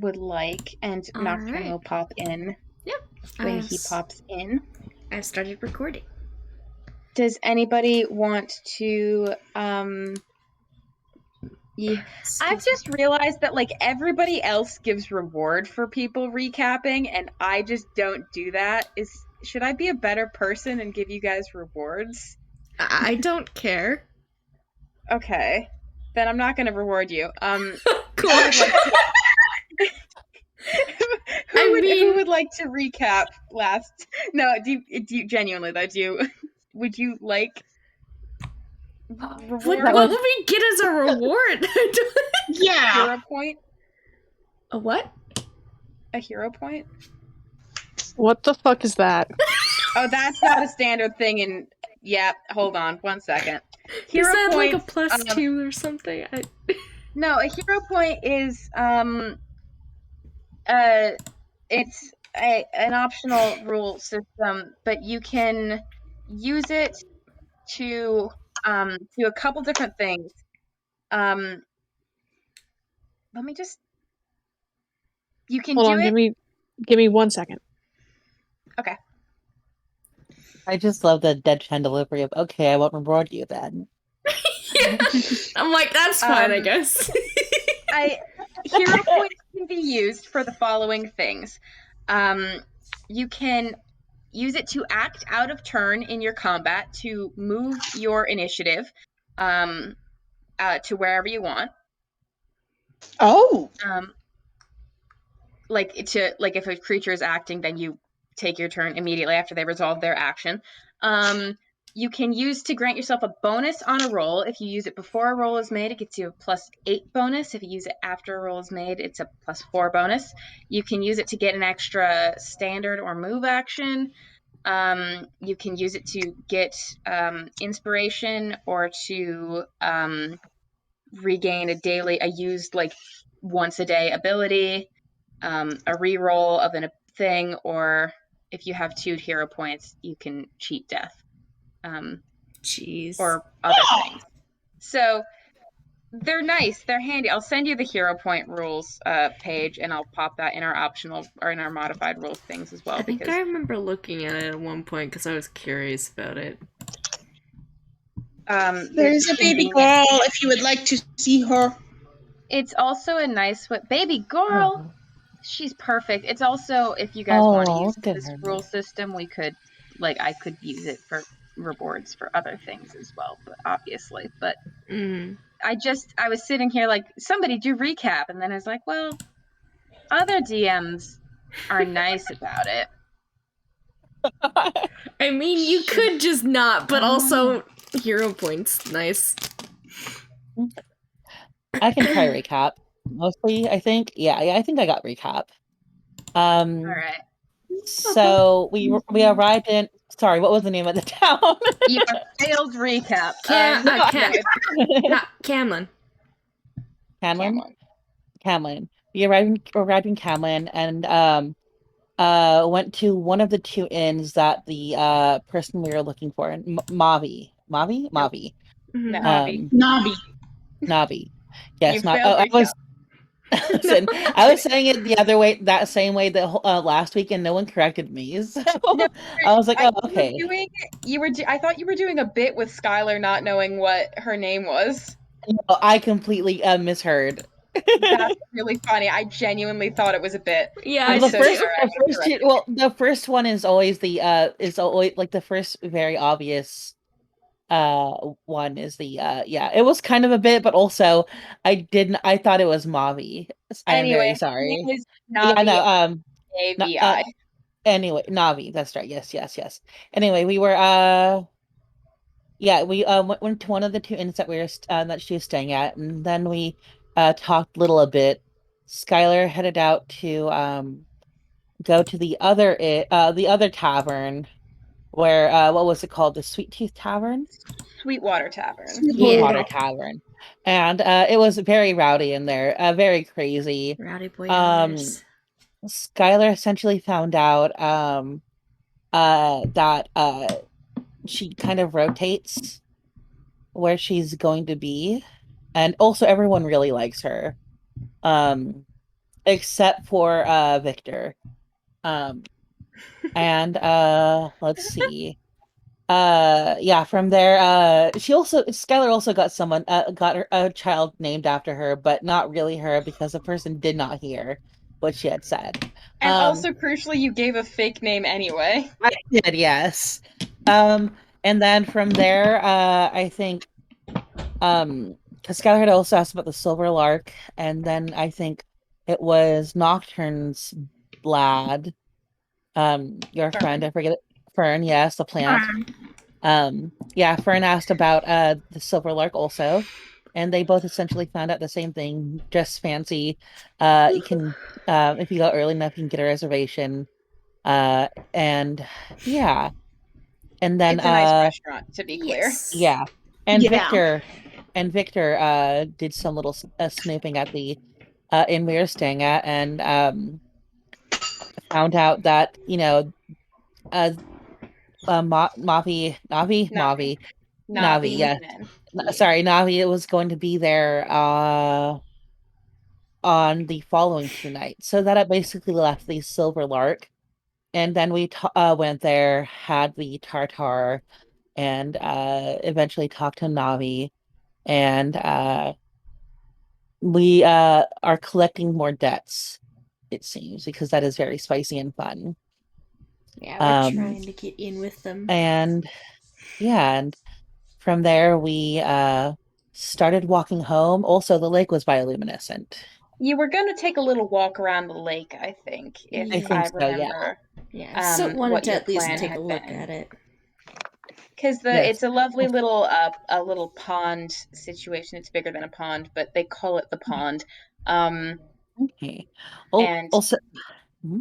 would like, and All Nocturne right. will pop in Yep. when he pops in. I've started recording. Does anybody want to I've just realized that like everybody else gives reward for people recapping and I just don't do that. Should I be a better person and give you guys rewards? I don't care. Okay. Then I'm not going to reward you. Cool. Who would like to recap last? No, do you genuinely though? Would you like reward? What would we get as a reward? Yeah. Hero point? A what? A hero point? What the fuck is that? Oh, that's not a standard thing in. Yeah, hold on 1 second. Hero is that points, like a plus 2 or something? No, a hero point is it's an optional rule system, but you can use it to a couple different things. Let me just. You can Hold do on, it. Give me 1 second. Okay. I just love the deadpan delivery of, okay, I won't reward you then. Yeah. I'm like, that's fine, I guess. Hero points can be used for the following things. You can use it to act out of turn in your combat to move your initiative to wherever you want. Oh. Like if a creature is acting, then you take your turn immediately after they resolve their action. You can use to grant yourself a bonus on a roll. If you use it before a roll is made, it gets you a +8 bonus. If you use it after a roll is made, it's a +4 bonus. You can use it to get an extra standard or move action. You can use it to get inspiration or to regain a used like once a day ability, a reroll of a thing, or if you have 2 hero points, you can cheat death. Jeez. Or other things. So they're nice. They're handy. I'll send you the hero point rules page, and I'll pop that in our optional or in our modified rules things as well. I think I remember looking at it at one point because I was curious about it. There's a baby girl if you would like to see her. It's also a nice baby girl. Oh. She's perfect. It's also, if you guys want to use this rule system, I could use it for rewards for other things as well, but obviously. But I was sitting here like, somebody do recap, and then I was like, well, other DMs are nice about it. I mean, you could just not, but also hero points, nice. I can try recap. Mostly, I think. Yeah, I think I got recap. All right. So we arrived in. Sorry, what was the name of the town? You failed recap. Camlin. Camlin. We arrived in Camlin and went to one of the 2 inns that the person we were looking for, Mavi. Navi. Navi. Yes, not. I was. Listen, I was saying it the other way, that same way that last week, and no one corrected me. So no, I was like, "Oh, okay." I thought you were doing a bit with Skylar not knowing what her name was. No, I completely misheard. That's really funny. I genuinely thought it was a bit. Yeah, the first one is always like the first very obvious one is the it was kind of a bit, but also I thought it was Mavi. Anyway, I'm very sorry. Navi, anyway, Navi, that's right. Yes. Anyway, we were we went to one of the 2 inns that that she was staying at, and then we talked a bit. Skylar headed out to go to the other tavern. Where what was it called? The Sweet Tooth Tavern? Sweetwater Tavern. Sweetwater Tavern. And it was very rowdy in there, very crazy. Rowdy boy hours. Skylar essentially found out that she kind of rotates where she's going to be, and also everyone really likes her. except for Victor. And let's see. Yeah, from there, Skylar also got a child named after her, but not really her because the person did not hear what she had said. And also, crucially, you gave a fake name anyway. I did, yes. And then from there, I think, because Skylar had also asked about the Silver Lark, and then I think it was Nocturne's lad, your friend, I forget it, Fern, yes, the plant. Yeah, Fern asked about the Silver Lark also, and they both essentially found out the same thing, just fancy. You can, if you go early enough, you can get a reservation. And yeah, and then It's a nice restaurant, to be clear. Yes. yeah, and Yeah. Victor did some little snooping at the inn we were staying at, and found out that Mavi, Navi, with yes. an N. Sorry, Navi was going to be there on the following 2 nights. So that I basically left the Silver Lark. And then we went there, had the tartar, and eventually talked to Navi. And we are collecting more debts, it seems, because that is very spicy and fun. Yeah, we're Um, trying to get in with them. and yeah, and from there we started walking home. Also, the lake was bioluminescent. You were going to take a little walk around the lake, I think, I if think I so, yeah. remember. Yeah, so wanted what to your at least plan take a had look been. at it. Because Yes. it's a lovely little pond situation. It's bigger than a pond, but they call it the pond. Okay. And Also,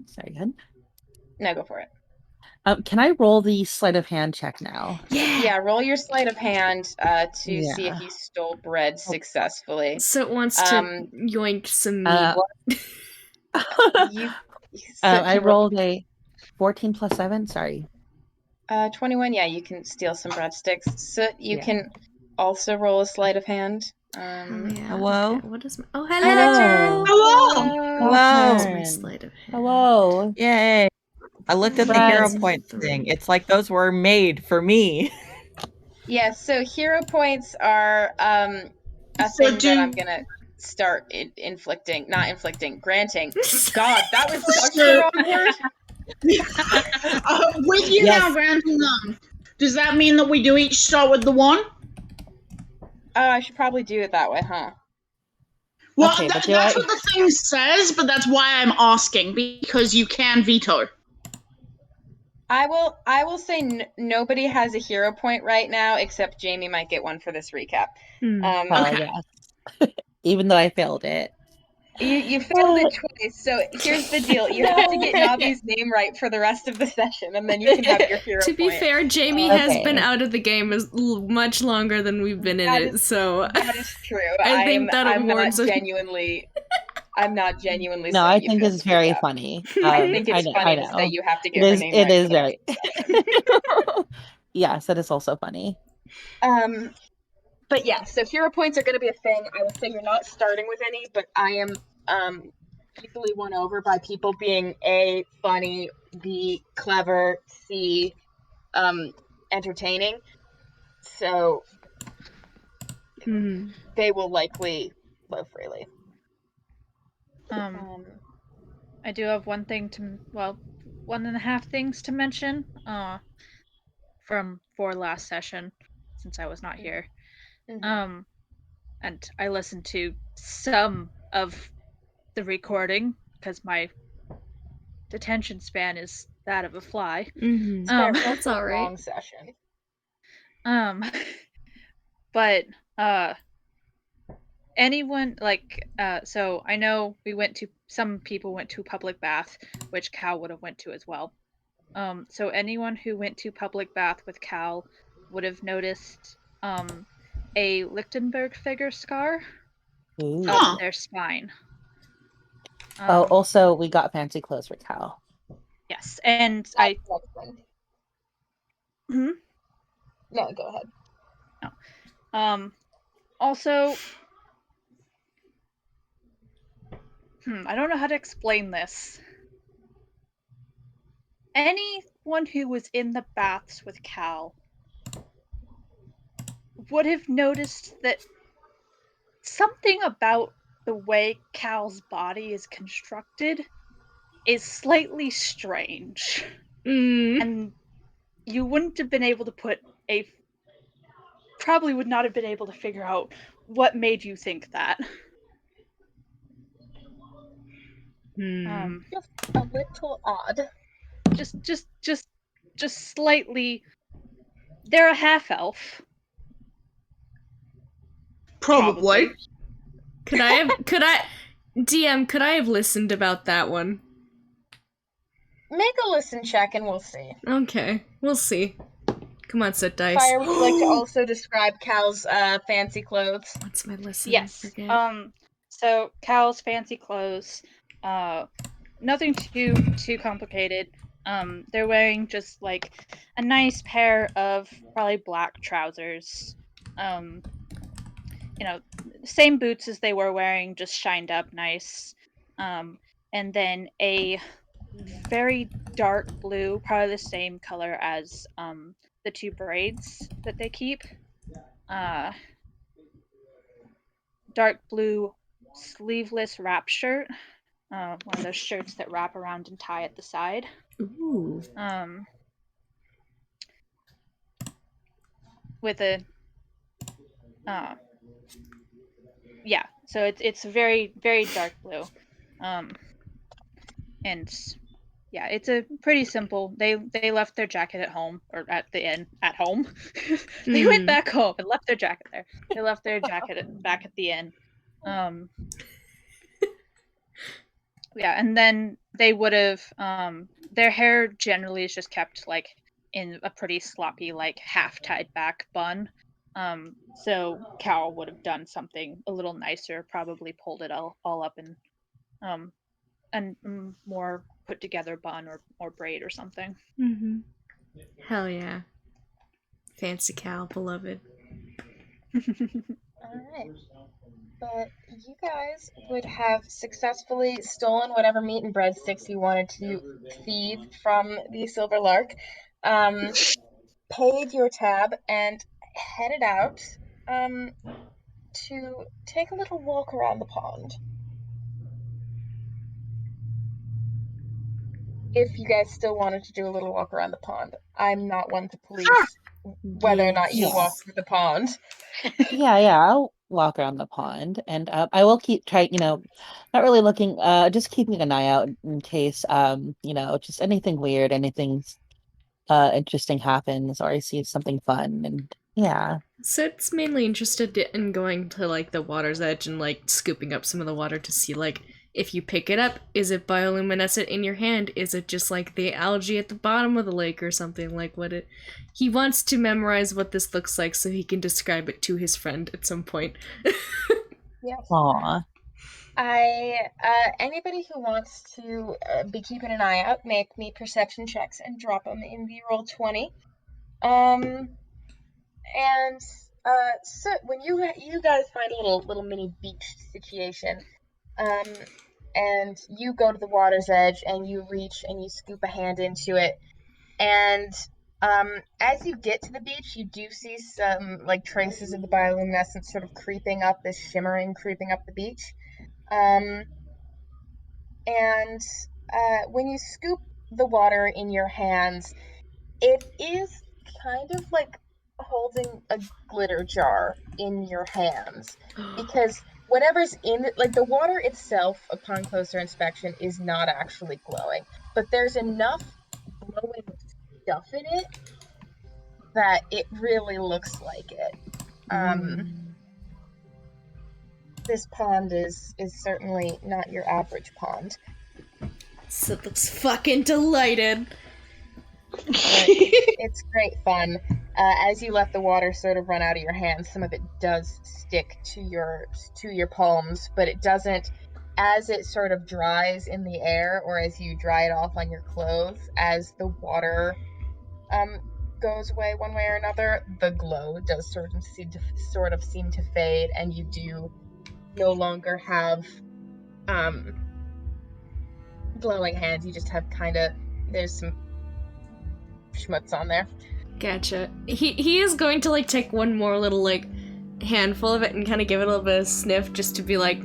sorry, go ahead. no, go for it. Can I roll the sleight of hand check now? Yeah, roll your sleight of hand to see if Yeah. you stole bread successfully. So it wants to yoink some meat. You I rolled a 14 plus 7. Sorry. 21. Yeah, you can steal some breadsticks. So you Yeah. can also roll a sleight of hand. Oh yeah. Hello? Okay. What is my? Oh Hello. hello. Hello. What's my sleight of hand? Hello. Yay. I looked at the Surprise. hero point thing. It's like those were made for me. Yeah, so hero points are a So thing that I'm gonna start granting. God, that was such the wrong word. With you Yes. now granting them, does that mean that we do each start with the 1? I should probably do it that way, huh? Well, Okay, but that's what the thing says, but that's why I'm asking, because you can veto. I will say nobody has a hero point right now, except Jamie might get one for this recap. Okay. Yes. Even though I failed it. You failed it twice, so here's the deal. You have to get Navi's name right for the rest of the session, and then you can have your hero To be point. fair, Jamie has Okay. been out of the game much longer than we've been in it, so That is true. I think that I'm not awards. genuinely. I'm not genuinely. No, saying I you think failed it's the very recap. funny. I think it's I funny to know. say you have to get her name It right. is for the very. rest of the session. Yes, that is also funny. But yeah, so hero points are going to be a thing. I would say you're not starting with any, but I am easily won over by people being A, funny, B, clever, C, entertaining. So they will likely flow freely. I do have one thing one and a half things to mention for last session, since I was not here. And I listened to some of the recording because my detention span is that of a fly. That's all right. Long session. But anyone so I know some people went to public bath, which Cal would have went to as well. So anyone who went to public bath with Cal would have noticed a Lichtenberg figure scar up their spine. Also, we got fancy clothes for Cal. Yes, and No, go ahead. No. Also, I don't know how to explain this. Anyone who was in the baths with Cal would have noticed that something about the way Cal's body is constructed is slightly strange. And you wouldn't have been able to probably would not have been able to figure out what made you think that. Just a little odd. Just slightly. They're a half elf. Probably. Could I have listened about that one? Make a listen check and we'll see. Okay, we'll see. Come on, set dice. Fire, would you like to also describe Cal's fancy clothes? What's my listen? Yes. I forget. So Cal's fancy clothes. Nothing too complicated. They're wearing just like a nice pair of probably black trousers. Same boots as they were wearing, just shined up nice. And then a very dark blue, probably the same color as the two braids that they keep. Dark blue sleeveless wrap shirt. One of those shirts that wrap around and tie at the side. Ooh. With a yeah, so it's very, very dark blue. And yeah, it's a pretty simple. They left their jacket at home, or at the inn at home. They went back home and left their jacket there. They left their jacket back at the inn. Yeah, and then they would have their hair generally is just kept like in a pretty sloppy, like half tied back bun. So Cal would have done something a little nicer, probably pulled it all up in and more put together bun or braid or something. Hell yeah. Fancy Cal, beloved. Alright. But you guys would have successfully stolen whatever meat and breadsticks you wanted to feed from the Silver Lark, paid your tab, and headed out to take a little walk around the pond. If you guys still wanted to do a little walk around the pond. I'm not one to police whether or not you Yes. walk through the pond. Yeah, I'll walk around the pond, and I will keep trying, not really looking, just keeping an eye out in case, just anything weird, anything interesting happens, or I see something fun, and yeah. So it's mainly interested in going to like the water's edge and like scooping up some of the water to see like if you pick it up, is it bioluminescent in your hand? Is it just like the algae at the bottom of the lake or something like what it... He wants to memorize what this looks like so he can describe it to his friend at some point. Yes. Aw. Anybody who wants to be keeping an eye out, make me perception checks and drop them in the roll 20. So when you guys find a little mini beach situation, and you go to the water's edge and you reach and you scoop a hand into it, and as you get to the beach, you do see some like traces of the bioluminescence sort of creeping up, this shimmering creeping up the beach. When you scoop the water in your hands, it is kind of like holding a glitter jar in your hands, because whatever's in it, like the water itself, upon closer inspection, is not actually glowing, but there's enough glowing stuff in it that it really looks like it. This pond is certainly not your average pond. So it looks fucking delighted. It's great fun. As you let the water sort of run out of your hands, some of it does stick to your palms, but it doesn't, as it sort of dries in the air, or as you dry it off on your clothes, as the water goes away one way or another, the glow does sort of seem to fade, and you do no longer have glowing hands. You just have there's some schmutz on there. Gotcha. He is going to like take one more little like handful of it and kind of give it a little bit of a sniff just to be like,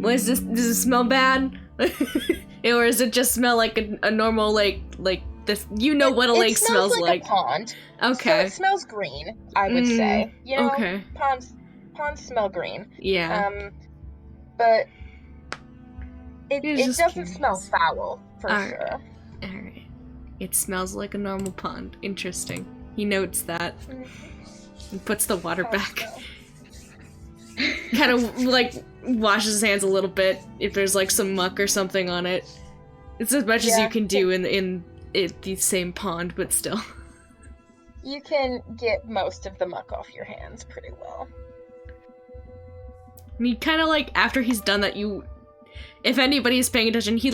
what is this? Does it smell bad? Or does it just smell like a normal like this? You know what a lake smells like. A pond. Okay. So it smells green, I would say. You know, okay. ponds smell green. Yeah. But it just doesn't curious. smell foul for sure. Alright. It smells like a normal pond. Interesting. He notes that. And puts the water back. Kind of like washes his hands a little bit if there's like some muck or something on it. It's as much as you can do in the same pond, but still. You can get most of the muck off your hands pretty well. I mean, kind of like after he's done that, if anybody's paying attention, he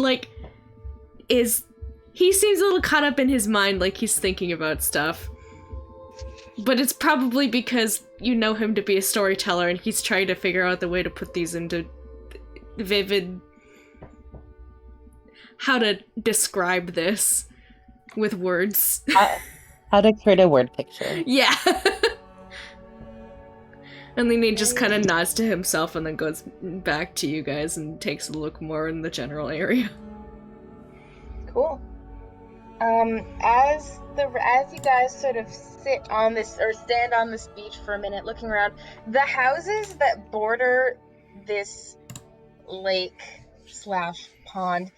seems a little caught up in his mind, like he's thinking about stuff. But it's probably because you know him to be a storyteller and he's trying to figure out the way to put these into vivid... How to describe this with words. How to create a word picture. Yeah. And then he just kind of nods to himself and then goes back to you guys and takes a look more in the general area. Cool. As you guys sort of sit on this or stand on this beach for a minute looking around, the houses that border this lake/pond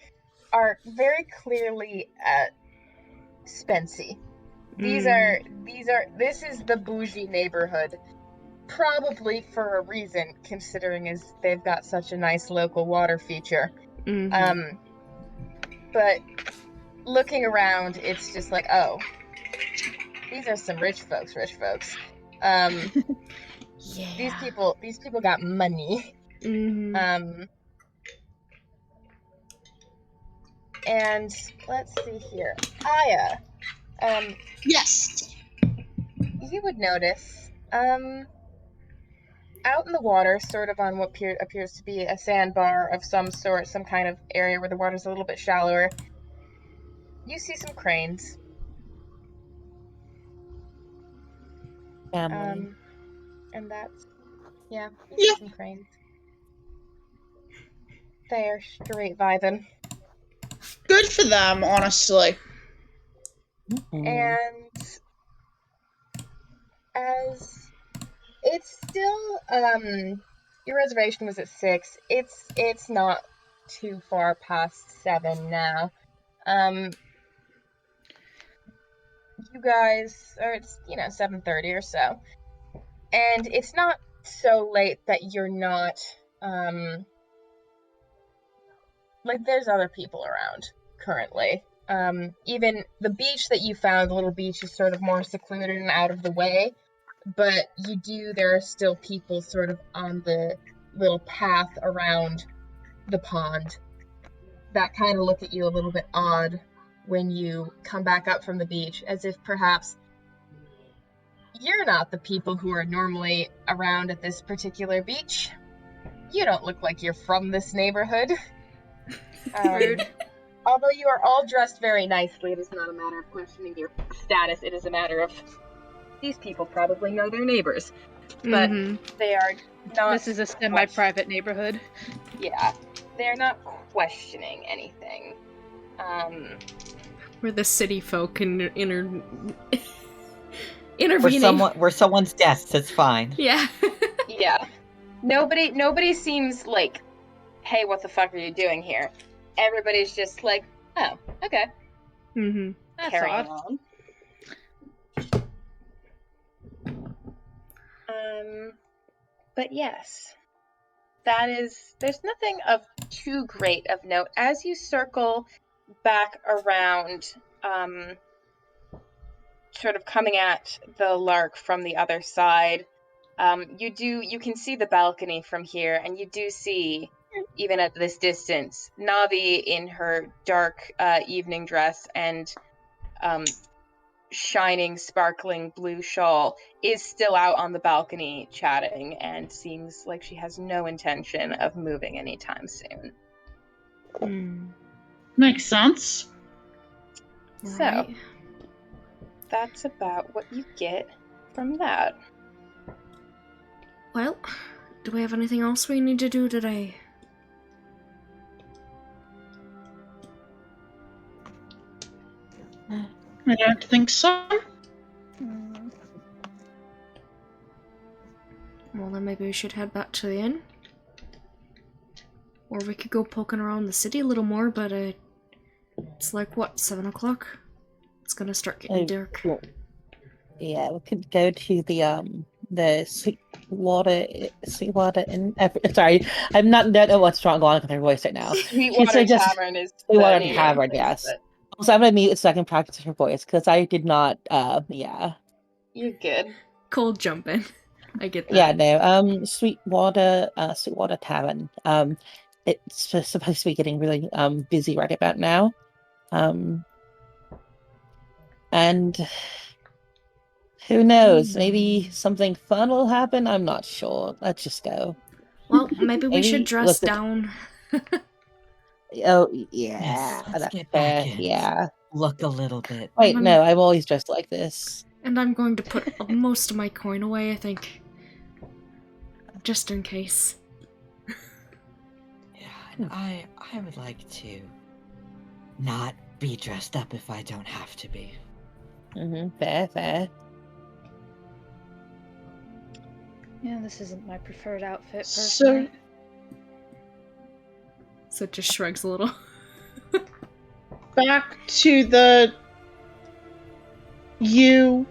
are very clearly spency. This is the bougie neighborhood, probably for a reason, considering as they've got such a nice local water feature. But looking around, it's just like, oh, these are some rich folks. Yeah. These people got money. And let's see here. Aya, yes. you would notice, out in the water, sort of on what appears to be a sandbar of some sort, some kind of area where the water's a little bit shallower, you see some cranes. Family. And that's, you see some cranes. They are straight vibing. Good for them, honestly. And as it's still, your reservation was at 6. It's not too far past 7 now. You guys, or it's 7:30 or so, and it's not so late that you're not like there's other people around currently. Even the beach that you found, the little beach, is sort of more secluded and out of the way, but there are still people sort of on the little path around the pond that kind of look at you a little bit odd when you come back up from the beach, as if perhaps you're not the people who are normally around at this particular beach. You don't look like you're from this neighborhood. Rude. Although you are all dressed very nicely, it is not a matter of questioning your status. It is a matter of these people probably know their neighbors. But they are not... This is a semi-private neighborhood. Yeah. They're not questioning anything. We're the city folk intervening. We're someone's guests, it's fine. Yeah. Yeah. Nobody seems like, hey, what the fuck are you doing here? Everybody's just like, oh, okay. That's Carrying odd. on. But yes. There's nothing of too great of note. As you circle back around, sort of coming at the lark from the other side, you can see the balcony from here, and you do see, even at this distance, Navi in her dark evening dress and shining, sparkling blue shawl is still out on the balcony chatting, and seems like she has no intention of moving anytime soon. Makes sense. So, Right. that's about what you get from that. Well, do we have anything else we need to do today? I don't think so. Hmm. Well, then maybe we should head back to the inn. Or we could go poking around the city a little more, but it's like, what, 7 o'clock? It's gonna start getting dark. Cool. Yeah, we could go to the Sweetwater Inn. Sorry, I'm not know what's wrong going on with her voice right now. Sweetwater just- Tavern is the Sweetwater name of Tavern, the place, yes. but Also, I'm gonna mute so I can practice her voice because I did not. Yeah. you're good. Cold jumping. I get that. Yeah, no. Sweetwater Tavern. It's supposed to be getting really busy right about now. And who knows? Maybe something fun will happen. I'm not sure. Let's just go. Well, maybe we should Maybe dress look at- down. Oh yeah, Yes, let's that's get fair. back in. Yeah. Look a little bit. Wait, no, I'm always dressed like this. And I'm going to put most of my coin away, I think. Just in case. Yeah, and I would like to not be dressed up if I don't have to be. Fair. Yeah, this isn't my preferred outfit, So, personally. So it just shrugs a little. back to the... You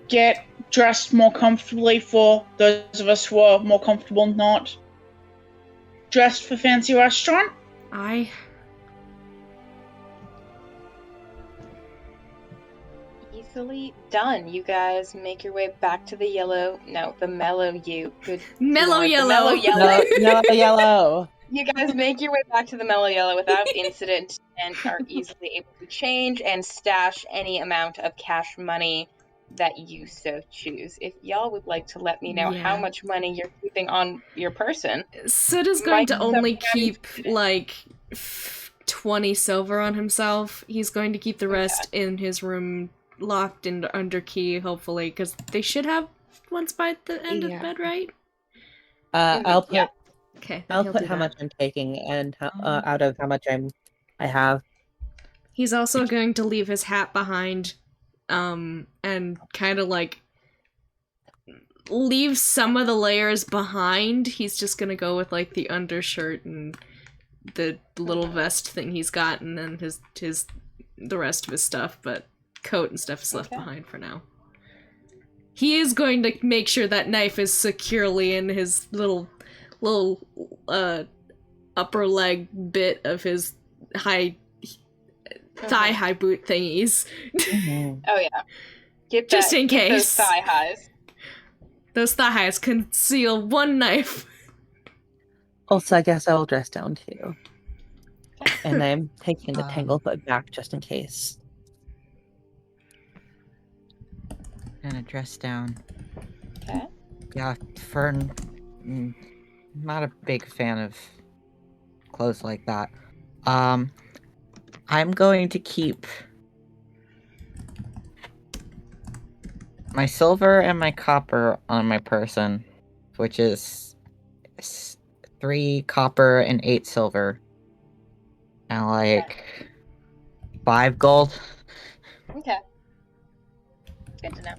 get dressed more comfortably for those of us who are more comfortable not dressed for fancy restaurant. Aye. Easily done. You guys make your way back to the mellow you. Good. Mellow Lord, the yellow. mellow yellow. No, yellow. You guys make your way back to the mellow yellow without incident and are easily able to change and stash any amount of cash money that you so choose. If y'all would like to let me know how Yeah. much money you're keeping on your person. Sid is going to Might only sometimes- keep, like, 20 silver on himself. He's going to keep the rest in his room, locked and under key, hopefully, because they should have once by the end of Yeah. bed, right? I'll put Yeah. Okay, then I'll he'll put do how that. much I'm taking and out of how much I have. He's also going to leave his hat behind, and kind of like leave some of the layers behind. He's just gonna go with like the undershirt and the little vest thing he's got, and then his the rest of his stuff, but coat and stuff is left behind for now. He is going to make sure that knife is securely in his little upper leg bit of his thigh high boot thingies. Oh yeah. Get Just in get those case. thigh highs. Those thigh highs conceal one knife. Also, I guess I'll dress down too. And I'm taking the Tanglefoot back just in case. Gonna dress down. Okay. Yeah, Fern. Not a big fan of clothes like that. I'm going to keep my silver and my copper on my person, which is 3 copper and 8 silver, and like 5 gold. Okay. Good to know.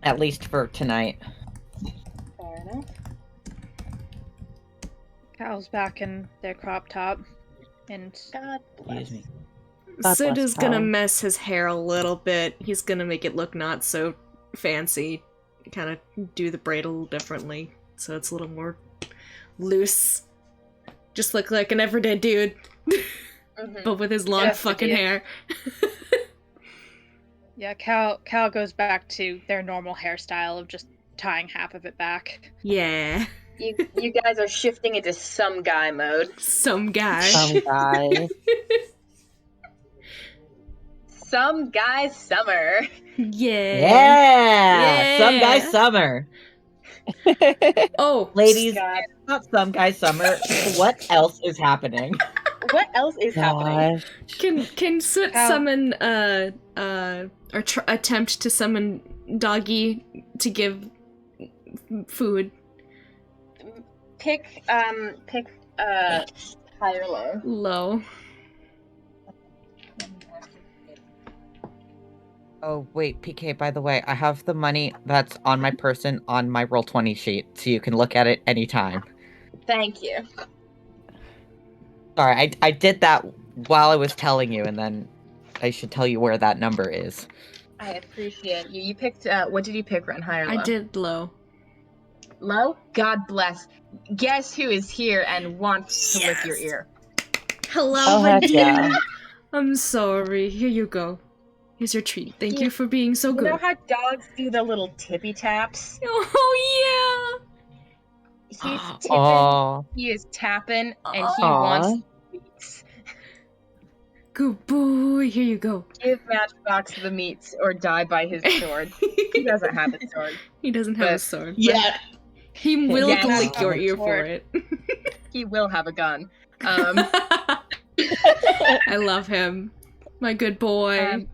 At least for tonight. Fair enough. Cal's back in their crop top, and God bless. Excuse me. God Sid bless is gonna Cal. mess his hair a little bit. He's gonna make it look not so fancy. Kind of do the braid a little differently, so it's a little more loose. Just look like an everyday dude, Mhm. but with his long Yes, fucking indeed. hair. yeah, Cal goes back to their normal hairstyle of just tying half of it back. Yeah, You guys are shifting into some guy mode. some guy. Some guy. Some guy summer. Yeah. Yeah! Some guy Yeah. summer. Oh, Ladies, God. Not some guy, Summer. What else is happening? What else is happening? Gosh. Can Soot How- summon or attempt to summon Doggy to give food? Pick high or low. Low. Oh, wait, PK, by the way, I have the money that's on my person on my Roll20 sheet, so you can look at it anytime. Thank you. Sorry, I did that while I was telling you, and then I should tell you where that number is. I appreciate you. You picked what did you pick, Ren? High or low? I did low. Low? God bless. Guess who is here and wants to lick your ear? Hello, Oh, heck Medina. yeah. I'm sorry. Here you go. Here's your treat. Thank you for being so You good. know how dogs do the little tippy taps? Oh He's tipping, Oh, he is tapping, and he Aw. wants meats. yeah. Good boy. Here you go. Give Matchbox the meats or die by his sword. He doesn't have a sword. He doesn't have a But- sword. but Yeah. He will Yes. lick your Have a ear for sword. it. He will have a gun. I love him. My good boy.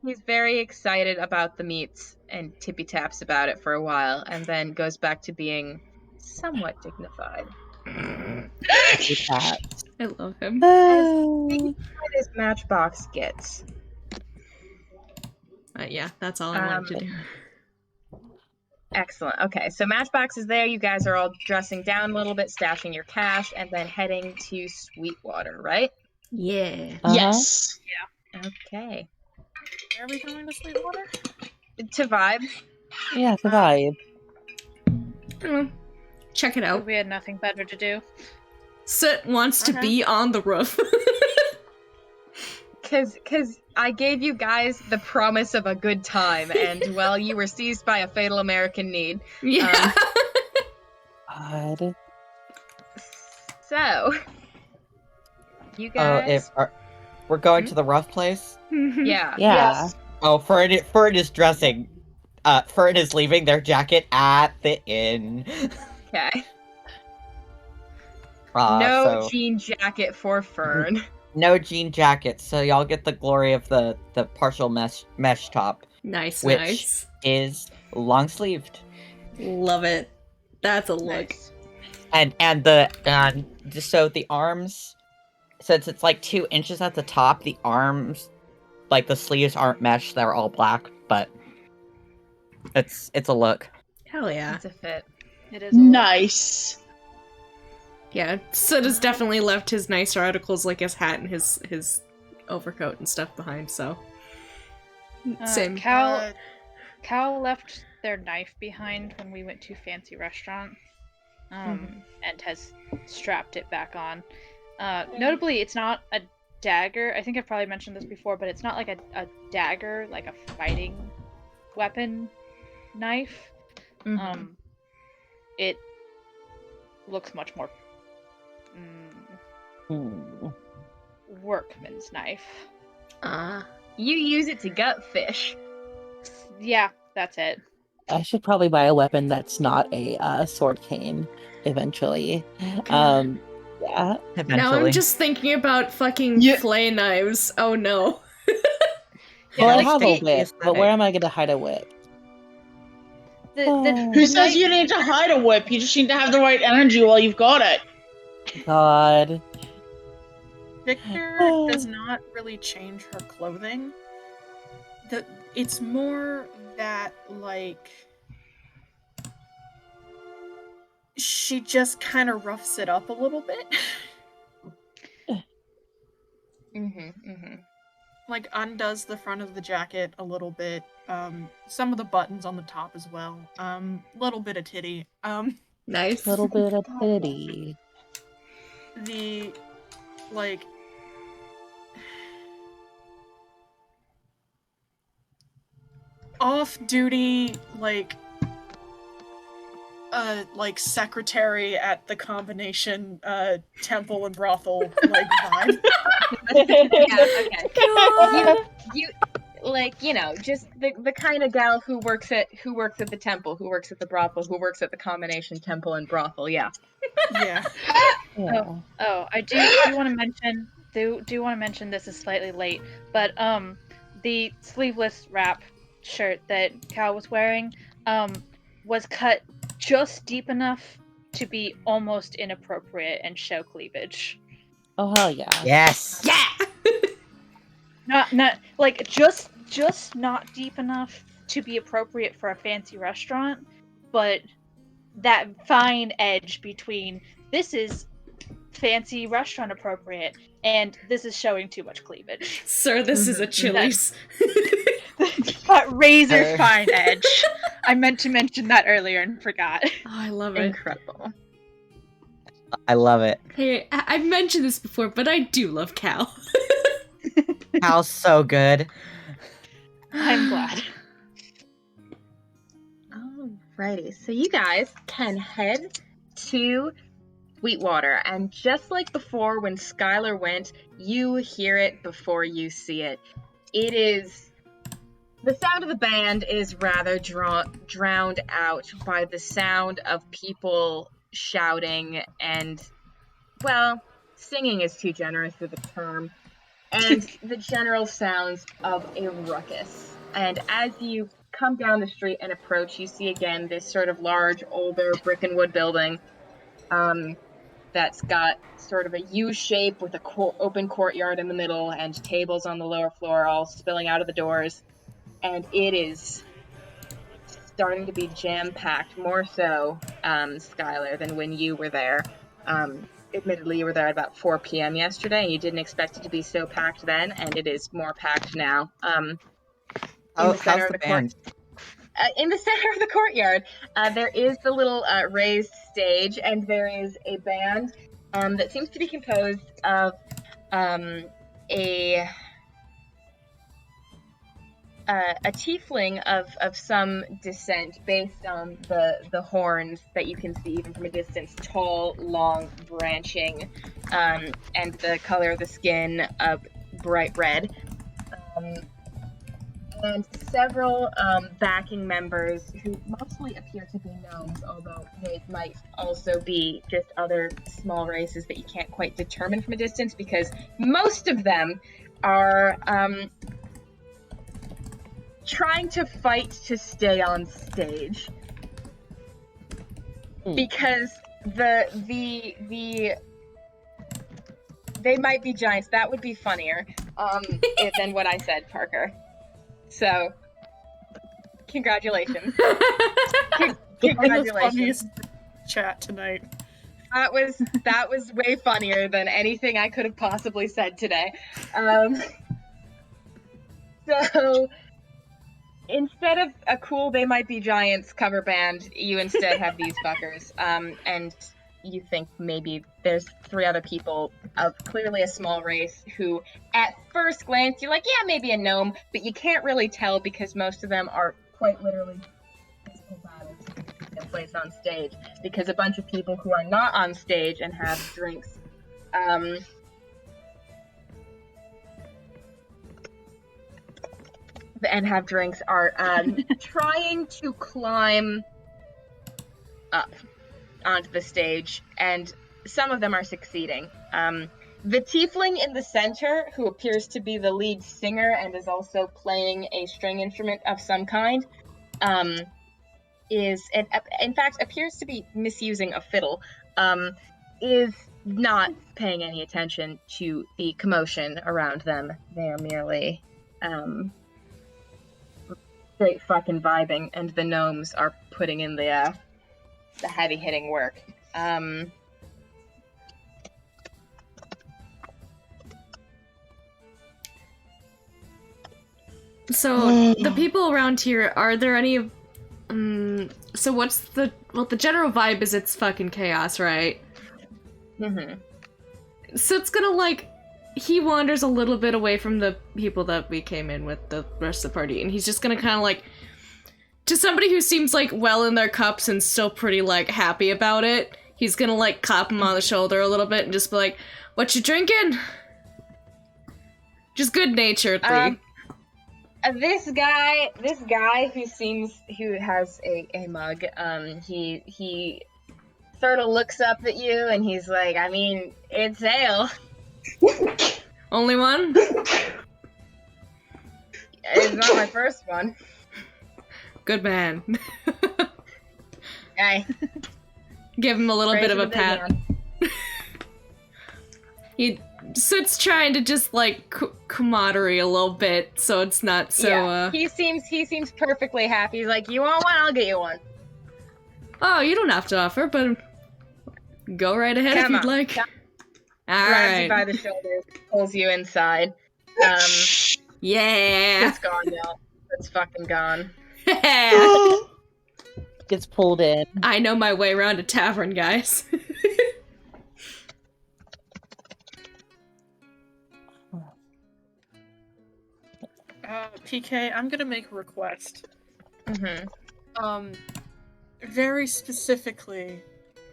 He's very excited about the meats and tippy taps about it for a while, and then goes back to being somewhat dignified. That. I love him. What this Matchbox gets? Yeah, that's all I wanted to do. Excellent. Okay, so Matchbox is there. You guys are all dressing down a little bit, stashing your cash, and then heading to Sweetwater, right? Yeah. Yes. Okay. Where are we going to Sweetwater? To vibe. Yeah, the vibe. Check it So out. we had nothing better to do. Soot wants to Okay. be on the roof. Cause I gave you guys the promise of a good time, and well, you were seized by a fatal American need. Yeah. God. So, you oh, guys, we're going to the rough place. yeah, Yeah. Oh, Fern is dressing. Fern is leaving their jacket at the inn. okay. So Jean jacket for Fern. no jean jacket, so y'all get the glory of the partial mesh top, Nice, which nice. is long sleeved, Love it. That's a look. Nice. and so the arms, since it's like 2 inches at the top, the arms, like the sleeves aren't mesh; they're all black, but it's a look. Hell yeah. It's a fit. It is a look. Nice. Yeah, Soot has definitely left his nicer articles like his hat and his overcoat and stuff behind, so. Same. Cal left their knife behind when we went to fancy restaurant, and has strapped it back on. Notably, it's not a dagger. I think I've probably mentioned this before, but it's not like a dagger, like a fighting weapon knife. It looks much more workman's knife. You use it to gut fish. Yeah, that's it. I should probably buy a weapon that's not a sword cane eventually. Yeah. Now Eventually, I'm just thinking about fucking Yeah. flay knives. Oh no. Well, I like have a state whip, but where aesthetic. am I going to hide a whip? Who The says knife- you need to hide a whip? You just need to have the right energy while you've got it. God. Victor does not really change her clothing. It's more that, like, she just kind of roughs it up a little bit. Like, undoes the front of the jacket a little bit. Some of the buttons on the top as well. Little bit of titty. Nice. Little bit of pity. The, like, off-duty, like secretary at the combination temple and brothel like vibe. Yeah, okay. You like, you know, just the kind of gal who works at the temple, who works at the brothel, who works at the combination temple and brothel. Yeah. Yeah. Yeah. I do want to mention want to mention this is slightly late, but the sleeveless wrap shirt that Cal was wearing was cut just deep enough to be almost inappropriate and show cleavage. Oh hell yeah. Yes. Yeah! Not like just not deep enough to be appropriate for a fancy restaurant, but that fine edge between this is fancy restaurant appropriate and this is showing too much cleavage. Sir, this is a Chili's. That razor fine edge. I meant to mention that earlier and forgot. Oh, I love it. Incredible. I love it. Hey, I've mentioned this before, but I do love Cal. Cal's so good. I'm glad. Alrighty, so you guys can head to Wheatwater, and just like before when Skylar went, you hear it before you see it. It is... The sound of the band is rather drowned out by the sound of people shouting and, well, singing is too generous of a term, and the general sounds of a ruckus. And as you come down the street and approach, you see again this sort of large, older brick and wood building that's got sort of a U shape with a open courtyard in the middle and tables on the lower floor all spilling out of the doors. And it is starting to be jam-packed, more so, Skylar, than when you were there. Admittedly, you were there at about 4 p.m. yesterday, and you didn't expect it to be so packed then, and it is more packed now. How's the band? In the center of the courtyard, there is the little raised stage, and there is a band that seems to be composed of a tiefling of some descent, based on the horns that you can see even from a distance, tall, long, branching, and the color of the skin bright red. And several backing members who mostly appear to be gnomes, although they might also be just other small races that you can't quite determine from a distance, because most of them are trying to fight to stay on stage. Because they might be giants. That would be funnier than what I said, Parker. So, congratulations. Congratulations. Chat tonight. That was way funnier than anything I could have possibly said today. So, instead of a cool They Might Be Giants cover band, you instead have these fuckers. And you think maybe there's 3 other people of clearly a small race who, at first glance, you're like, yeah, maybe a gnome, but you can't really tell because most of them are quite literally physical battles taking place on stage, because a bunch of people who are not on stage and have drinks are trying to climb up onto the stage, and some of them are succeeding. The tiefling in the center, who appears to be the lead singer and is also playing a string instrument of some kind, in fact appears to be misusing a fiddle, is not paying any attention to the commotion around them. They are merely straight fucking vibing, and the gnomes are putting in the heavy hitting work. So the people around here, are there any? So what's the general vibe is it's fucking chaos, right? Mm-hmm. So it's gonna he wanders a little bit away from the people that we came in with, the rest of the party, and he's just gonna kind of to somebody who seems well in their cups and still pretty happy about it, he's gonna clap him on the shoulder a little bit and just be like, "What you drinking?" Just good naturedly. This guy who has a mug, he sort of looks up at you and he's like, I mean, it's ale. Only one? It's not my first one. Good man. Hey, Give him a little bit of a pat. man. He sits trying to just like camaraderie a little bit, so it's not so. Yeah, he seems perfectly happy. He's like, you want one? I'll get you one. Oh, you don't have to offer, but go right ahead if Come you'd on. like. All Grabs you by right. the shoulders, pulls you inside. Yeah. It's gone now. It's fucking gone. Gets pulled in. I know my way around a tavern, guys. PK, I'm gonna make a request. Mm-hmm. Very specifically,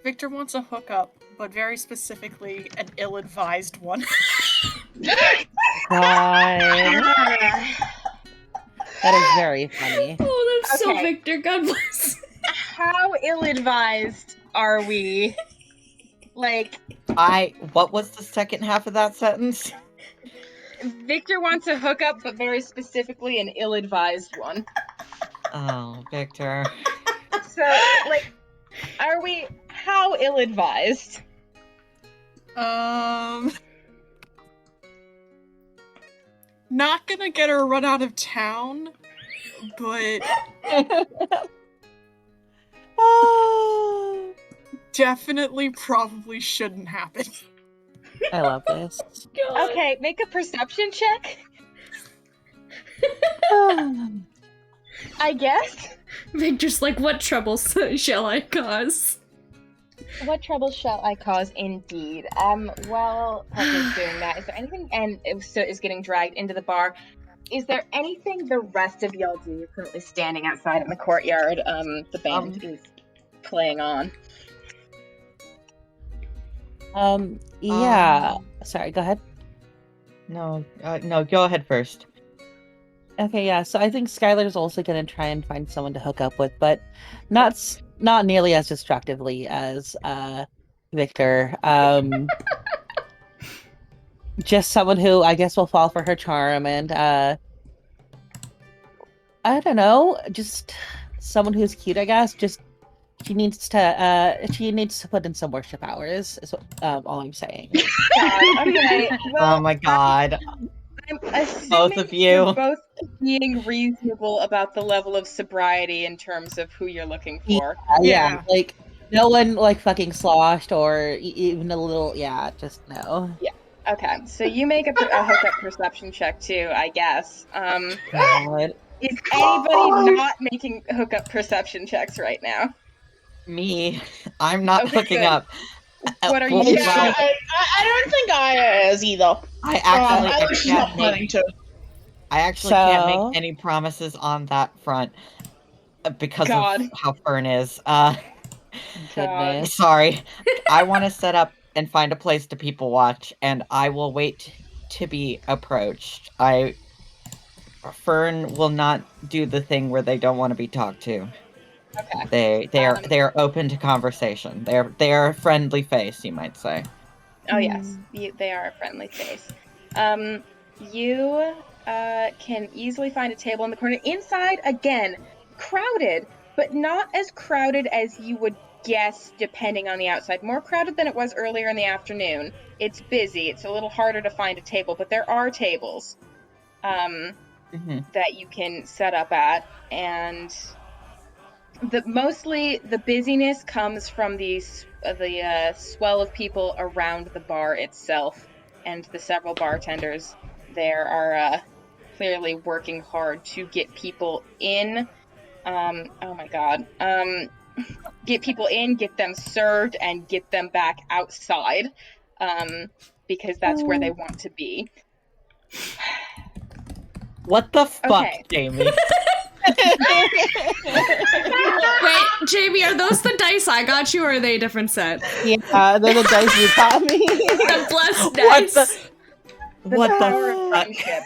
Victor wants a hookup, but very specifically, an ill-advised one. God. That is very funny. Oh, that's so Okay. Victor. God bless. How ill-advised are we? Like, What was the second half of that sentence? Victor wants a hookup, but very specifically an ill-advised one. Oh, Victor. So, like, are we... How ill-advised? Not gonna get her run out of town, but definitely probably shouldn't happen. I love this. God. Okay, make a perception check, I guess. Victor's like, what troubles shall I cause? What trouble shall I cause? Indeed. While Parker's doing that, is there anything, and so is getting dragged into the bar, is there anything the rest of y'all do? You're currently standing outside in the courtyard. The band is playing on. Yeah. Sorry, go ahead. No, go ahead first. Okay, yeah. So I think Skylar's also gonna try and find someone to hook up with, but not nearly as destructively as Victor. Just someone who I guess will fall for her charm, and I don't know, just someone who's cute. I guess just she needs to put in some worship hours. Is what, all I'm saying. God, okay. Well, Oh my god. I'm assuming Both of you. you're both being reasonable about the level of sobriety in terms of who you're looking for. Yeah, like no one like fucking sloshed or even a little. Yeah, just no. Okay, so you make a hookup perception check too, I guess. God. Is anybody not making hookup perception checks right now? Me. I'm not Okay, hooking good. up. What are you Well, doing? Yeah, I don't think Aya is either. I actually At least she's not can't planning make, to. I actually can't So? make any promises on that front because God. of how Fern is. Goodness. Sorry. I want to set up and find a place to people watch, and I will wait to be approached. Fern will not do the thing where they don't want to be talked to. Okay. They are open to conversation. They are a friendly face, you might say. Oh yes, they are a friendly face. You can easily find a table in the corner. Inside, again, crowded, but not as crowded as you would guess depending on the outside. More crowded than it was earlier in the afternoon. It's busy. It's a little harder to find a table, but there are tables that you can set up at, and mostly the busyness comes from the swell of people around the bar itself, and the several bartenders there are clearly working hard to get people in. Oh my god. Get people in, get them served, and get them back outside, because that's where they want to be. What the fuck, Okay. Jamie? Wait, Jamie, are those the dice I got you, or are they a different set? Yeah, they're the dice you taught me. The blessed What dice. The What the power of fuck? friendship.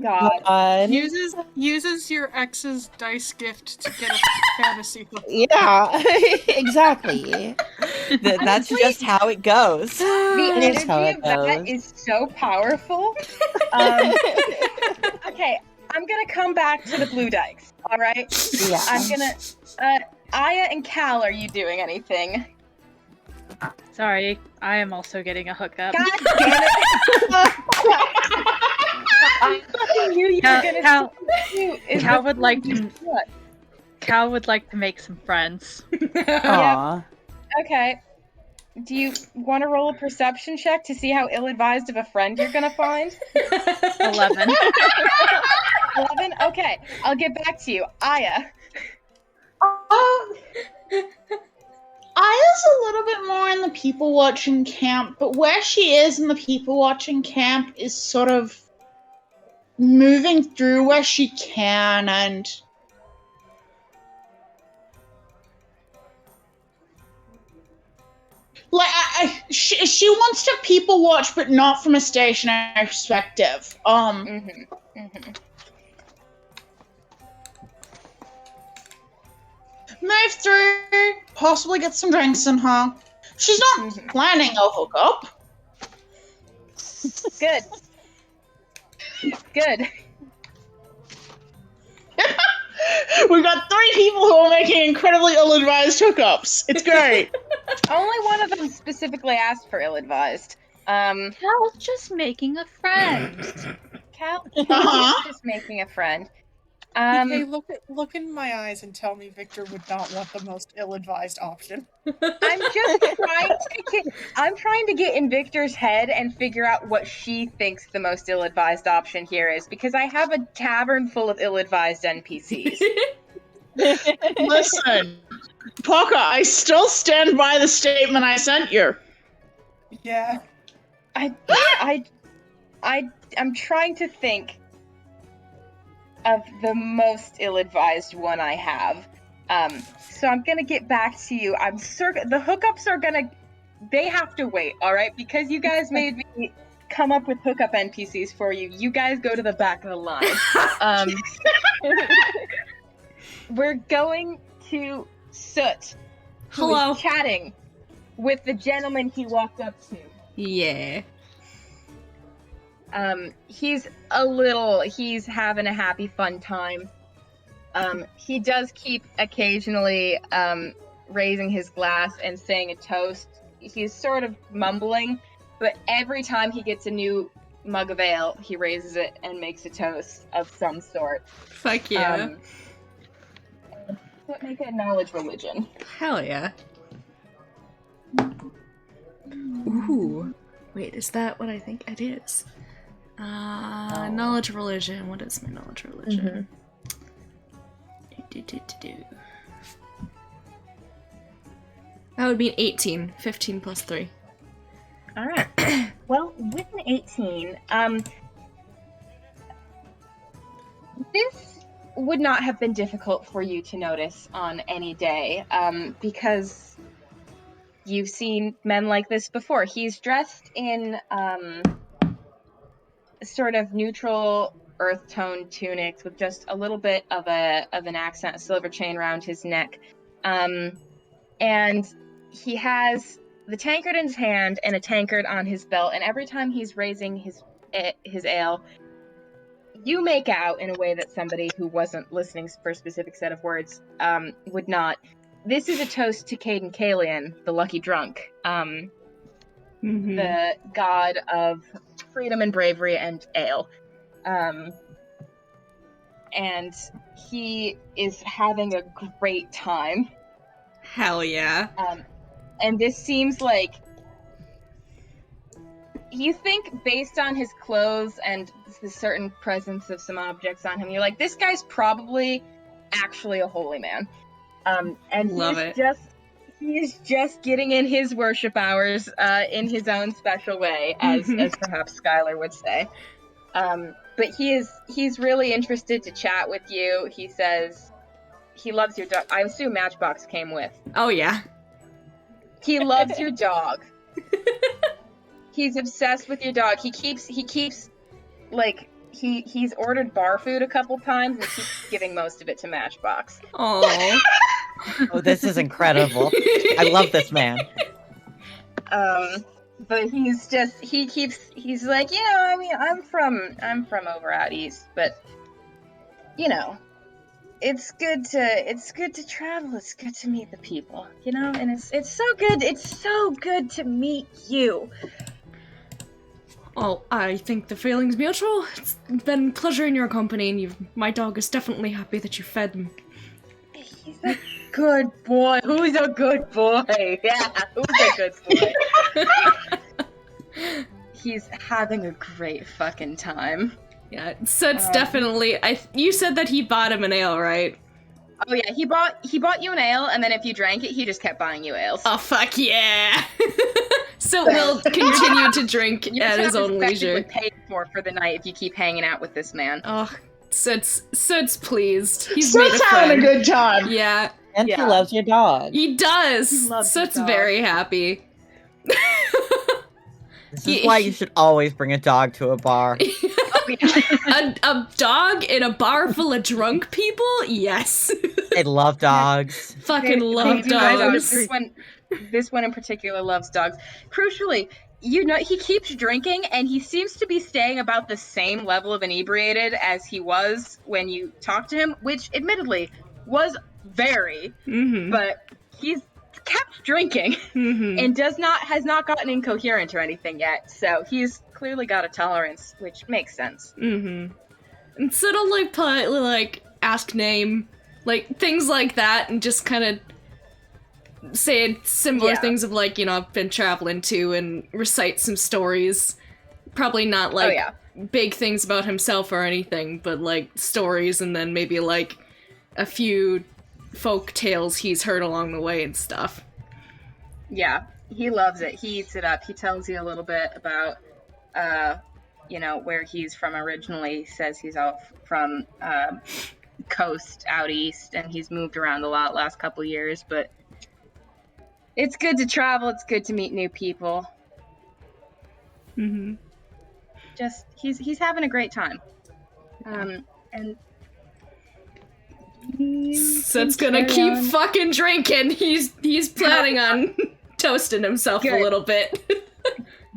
God. God. Uses your ex's dice gift to get a fantasy hook. Yeah, exactly. That's just how it goes. The It is how energy it of that goes. is so powerful. Okay, I'm gonna come back to the blue dice. All right. Yeah. I'm gonna. Aya and Cal, are you doing anything? Sorry, I am also getting a hookup. God damn it! I fucking knew you were gonna. Cal, do is Cal what- would like to. What? Cal would like to make some friends. Aw. Okay. Do you want to roll a perception check to see how ill-advised of a friend you're gonna find? 11. 11? Okay, I'll get back to you. Aya. Aya's a little bit more in the people watching camp, but where she is in the people watching camp is sort of moving through where she can and like she wants to people watch, but not from a stationary perspective. Move through, possibly get some drinks in her. She's not planning a hookup. Good. Good. We've got 3 people who are making incredibly ill-advised hookups. It's great. Only one of them specifically asked for ill-advised. Cal's just making a friend. Cal Uh-huh. is just making a friend. Okay, look in my eyes and tell me Victor would not want the most ill-advised option. I'm trying to get in Victor's head and figure out what she thinks the most ill-advised option here is, because I have a tavern full of ill-advised NPCs. Listen, Poca, I still stand by the statement I sent you. Yeah. I'm trying to think of the most ill-advised one I have. So I'm gonna get back to you. The hookups are gonna. They have to wait, all right? Because you guys made me come up with hookup NPCs for you. You guys go to the back of the line. We're going to Soot, who Hello. is chatting with the gentleman he walked up to. Yeah. He's having a happy, fun time. He does keep occasionally, raising his glass and saying a toast. He's sort of mumbling, but every time he gets a new mug of ale, he raises it and makes a toast of some sort. Fuck yeah. Make it a knowledge religion. Hell yeah. Ooh. Wait, is that what I think it is? Knowledge religion. What is my knowledge religion? That would be an 18. 15 plus 3. Alright. Well, with an 18, this would not have been difficult for you to notice on any day, because you've seen men like this before. He's dressed in, sort of neutral earth tone tunics with just a little bit of an accent, a silver chain around his neck. And he has the tankard in his hand and a tankard on his belt, and every time he's raising his ale, you make out in a way that somebody who wasn't listening for a specific set of words would not. This is a toast to Caden Kalian, the lucky drunk, the god of freedom and bravery and ale. And he is having a great time. Hell yeah. And this seems like, you think based on his clothes and the certain presence of some objects on him, you're like, this guy's probably actually a holy man. And he is just getting in his worship hours in his own special way, as perhaps Skylar would say. But he's really interested to chat with you. He says he loves your dog. I assume Matchbox came with. Oh yeah. He loves your dog. He's obsessed with your dog. He keeps like he's ordered bar food a couple times and keeps giving most of it to Matchbox. Oh. Oh, this is incredible. I love this man. But he's like, you know, I mean, I'm from over out east, but you know, it's good to travel. It's good to meet the people, you know, and it's so good to meet you. Well, I think the feeling's mutual. It's been a pleasure in your company, and my dog is definitely happy that you fed him. He's a good boy. Who's a good boy? Yeah, who's a good boy? He's having a great fucking time. Yeah, so it's definitely. You said that he bought him an ale, right? Oh yeah, he bought you an ale, and then if you drank it, he just kept buying you ales. Oh fuck yeah! So we'll continue to drink at his own leisure. Paid for the night if you keep hanging out with this man. Oh, Soot's pleased. He's Soot's made a friend. having a good time. Yeah, And he loves your dog. he does. He loves Soot's the dog. very happy. This is why you should always bring a dog to a bar. A dog in a bar full of drunk people? Yes. I love dogs. Fucking love They do love dogs. This one in particular loves dogs. Crucially, you know, he keeps drinking, and he seems to be staying about the same level of inebriated as he was when you talked to him, which admittedly was very, but he's kept drinking and has not gotten incoherent or anything yet, so he's clearly got a tolerance, which makes sense. And so it'll like ask name, like things like that, and just kind of say similar things of like, you know, I've been traveling to, and recite some stories. Probably not like big things about himself or anything, but like stories, and then maybe like a few folk tales he's heard along the way and stuff. Yeah, he loves it. He eats it up. He tells you a little bit about, you know, where he's from originally. He says he's out from coast out east, and he's moved around a lot last couple years, but it's good to travel. It's good to meet new people. Just, he's having a great time. And So it's gonna keep fucking drinking. He's planning on toasting himself a little bit.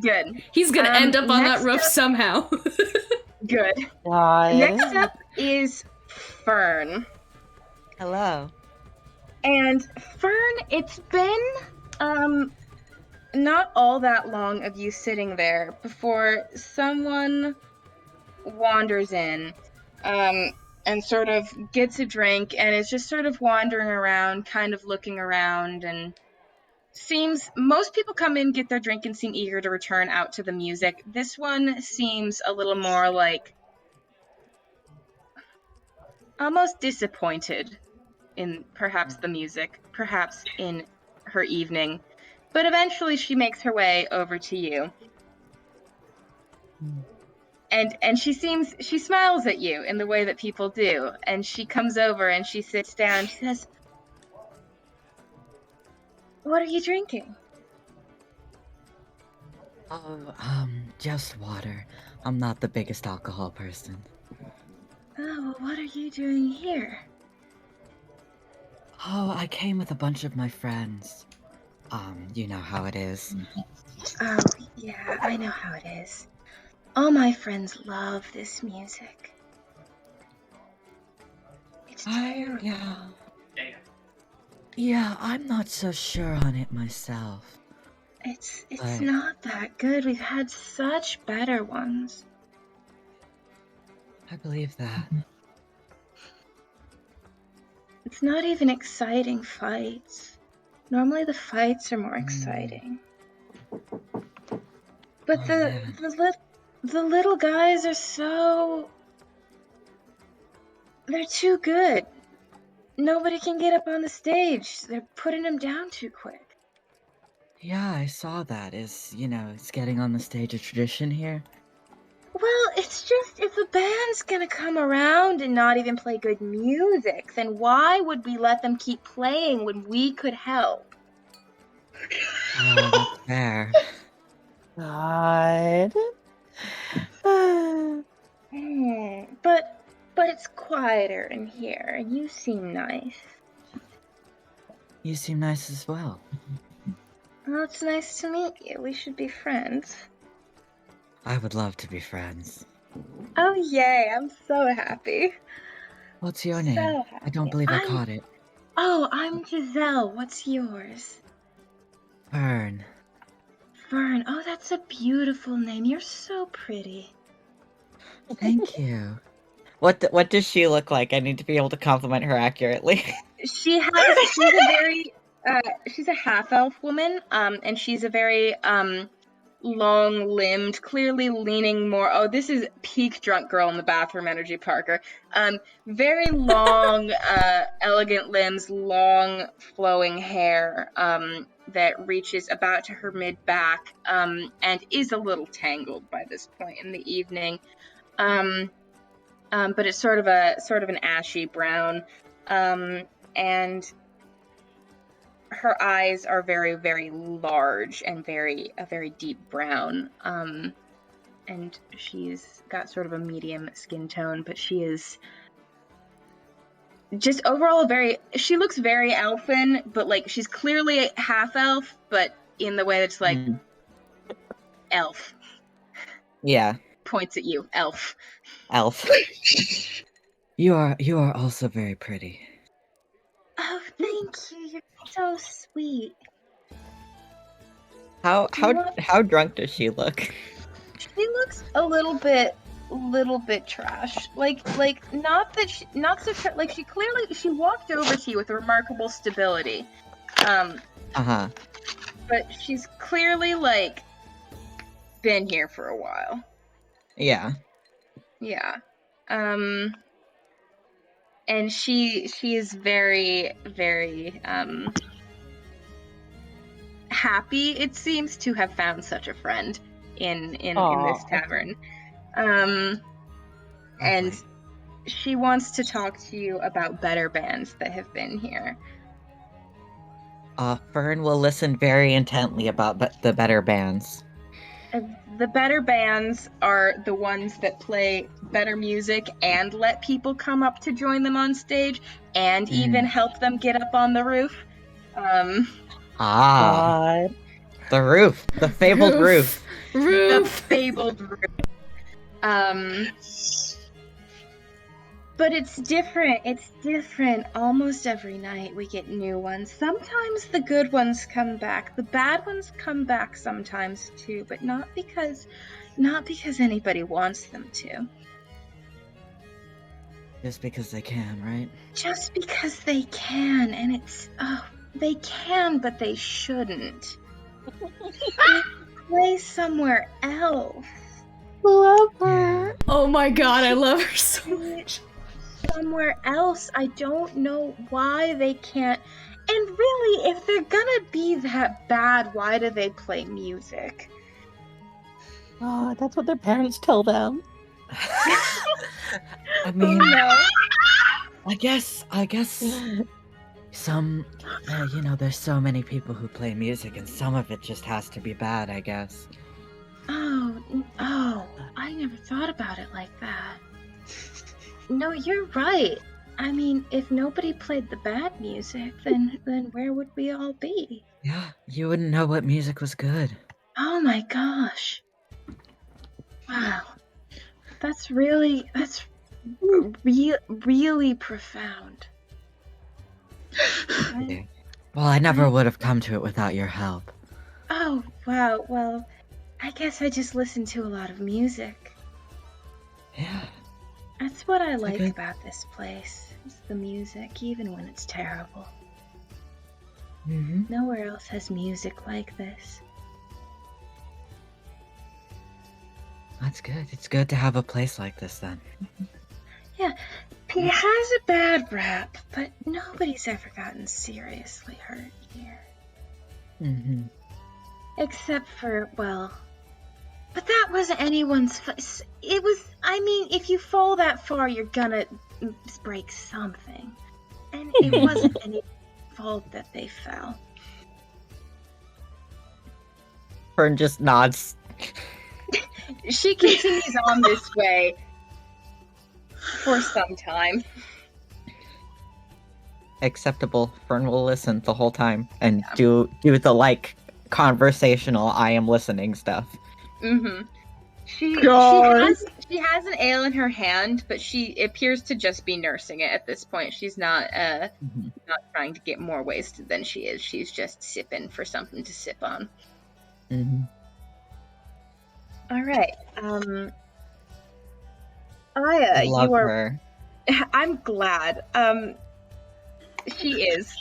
Good. He's gonna end up on that roof somehow. Good. God. Next up is Fern. Hello. And Fern, it's been not all that long of you sitting there before someone wanders in and sort of gets a drink and is just sort of wandering around, kind of looking around, and most people come in, get their drink, and seem eager to return out to the music. This one seems a little more like almost disappointed in perhaps the music, perhaps in her evening, but eventually she makes her way over to you. And she smiles at you in the way that people do, and she comes over and she sits down and she says, "What are you drinking?" Oh, just water. I'm not the biggest alcohol person. "Oh, well, what are you doing here?" Oh, I came with a bunch of my friends. You know how it is. "Oh, yeah, I know how it is. All my friends love this music. It's terrible." Yeah, I'm not so sure on it myself. It's not that good. We've had such better ones. I believe that. It's not even exciting fights. Normally the fights are more exciting. But the little guys are they're too good. Nobody can get up on the stage. They're putting them down too quick. Yeah, I saw that. Is getting on the stage a tradition here? Well, it's just, if a band's gonna come around and not even play good music, then why would we let them keep playing when we could help? Oh, that's fair. God. But it's quieter in here, and you seem nice. You seem nice as well. Well, it's nice to meet you. We should be friends. I would love to be friends. Oh, yay. I'm so happy. What's your So name? happy. I don't believe I caught it. Oh, I'm Giselle. What's yours? Fern. Fern. Oh, that's a beautiful name. You're so pretty. Thank you. What does she look like? I need to be able to compliment her accurately. She's a very she's a half elf woman, and she's a very long limbed, clearly leaning more. Oh, this is peak drunk girl in the bathroom energy, Parker. Very long, elegant limbs, long flowing hair, that reaches about to her mid back, and is a little tangled by this point in the evening. But it's sort of an ashy brown. And her eyes are very, very large and a very deep brown. And she's got sort of a medium skin tone, but she is just overall she looks very elfin, but like she's clearly half elf, but in the way that's like elf. Yeah. Points at you, elf. Elf. You are also very pretty. Oh, thank you. You're so sweet. How drunk does she look? She looks a little bit trash. Like not so like she walked over to you with remarkable stability. But she's clearly like been here for a while. Yeah. Yeah. And she is very, very happy, it seems, to have found such a friend in this tavern. And she wants to talk to you about better bands that have been here. Fern will listen very intently about the better bands. The better bands are the ones that play better music and let people come up to join them on stage and even help them get up on the roof. God. The roof. The fabled roof. The fabled roof. But it's different. It's different. Almost every night we get new ones. Sometimes the good ones come back. The bad ones come back sometimes too, but not because anybody wants them to. Just because they can, right? Just because they can, and they can, but they shouldn't. They play somewhere else. Love her. Oh my god, I love her so much. Somewhere else. I don't know why they can't. And really, if they're gonna be that bad, why do they play music? Oh, that's what their parents tell them. I mean, no. I guess some, there's so many people who play music, and some of it just has to be bad, I guess. Oh, I never thought about it like that. No, you're right. I mean, if nobody played the bad music, then where would we all be? Yeah, you wouldn't know what music was good. Oh my gosh. Wow. That's really profound. Yeah. Well, I never would have come to it without your help. Oh, wow. Well, I guess I just listen to a lot of music. Yeah. That's what I like about this place. It's the music, even when it's terrible. Mm-hmm. Nowhere else has music like this. That's good. It's good to have a place like this, then. Yeah, it has a bad rap, but nobody's ever gotten seriously hurt here. Mm-hmm. Except for, well... But that wasn't anyone's... It was... I mean, if you fall that far, you're gonna break something. And it wasn't anyone's fault that they fell. Fern just nods She continues on this way for some time. Acceptable. Fern will listen the whole time and do the like conversational I am listening stuff. Mm-hmm. She God. has an ale in her hand, but she appears to just be nursing it at this point. She's not not trying to get more wasted than she is. She's just sipping for something to sip on. Mm-hmm. All right. Aya, Love you are. her. I'm glad. She is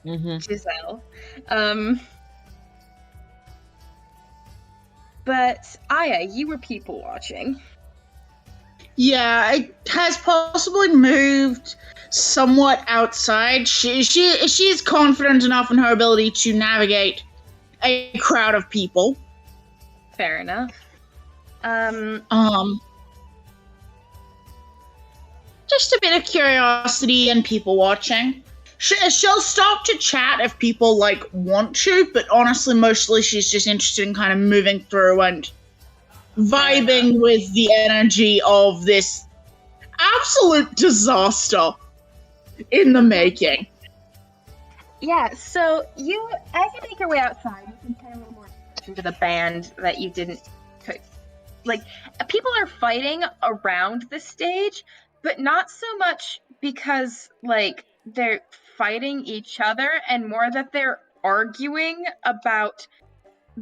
Mm-hmm. Giselle. But Aya, you were people watching. Yeah, it has possibly moved somewhat outside. She's confident enough in her ability to navigate a crowd of people. Fair enough. Just a bit of curiosity and people watching. She'll stop to chat if people want to, but honestly, mostly she's just interested in kind of moving through and vibing with the energy of this absolute disaster in the making. Yeah, so as you make your way outside, you can pay a little more attention to the band that you didn't cook. People are fighting around the stage, but not so much because they're fighting each other, and more that they're arguing about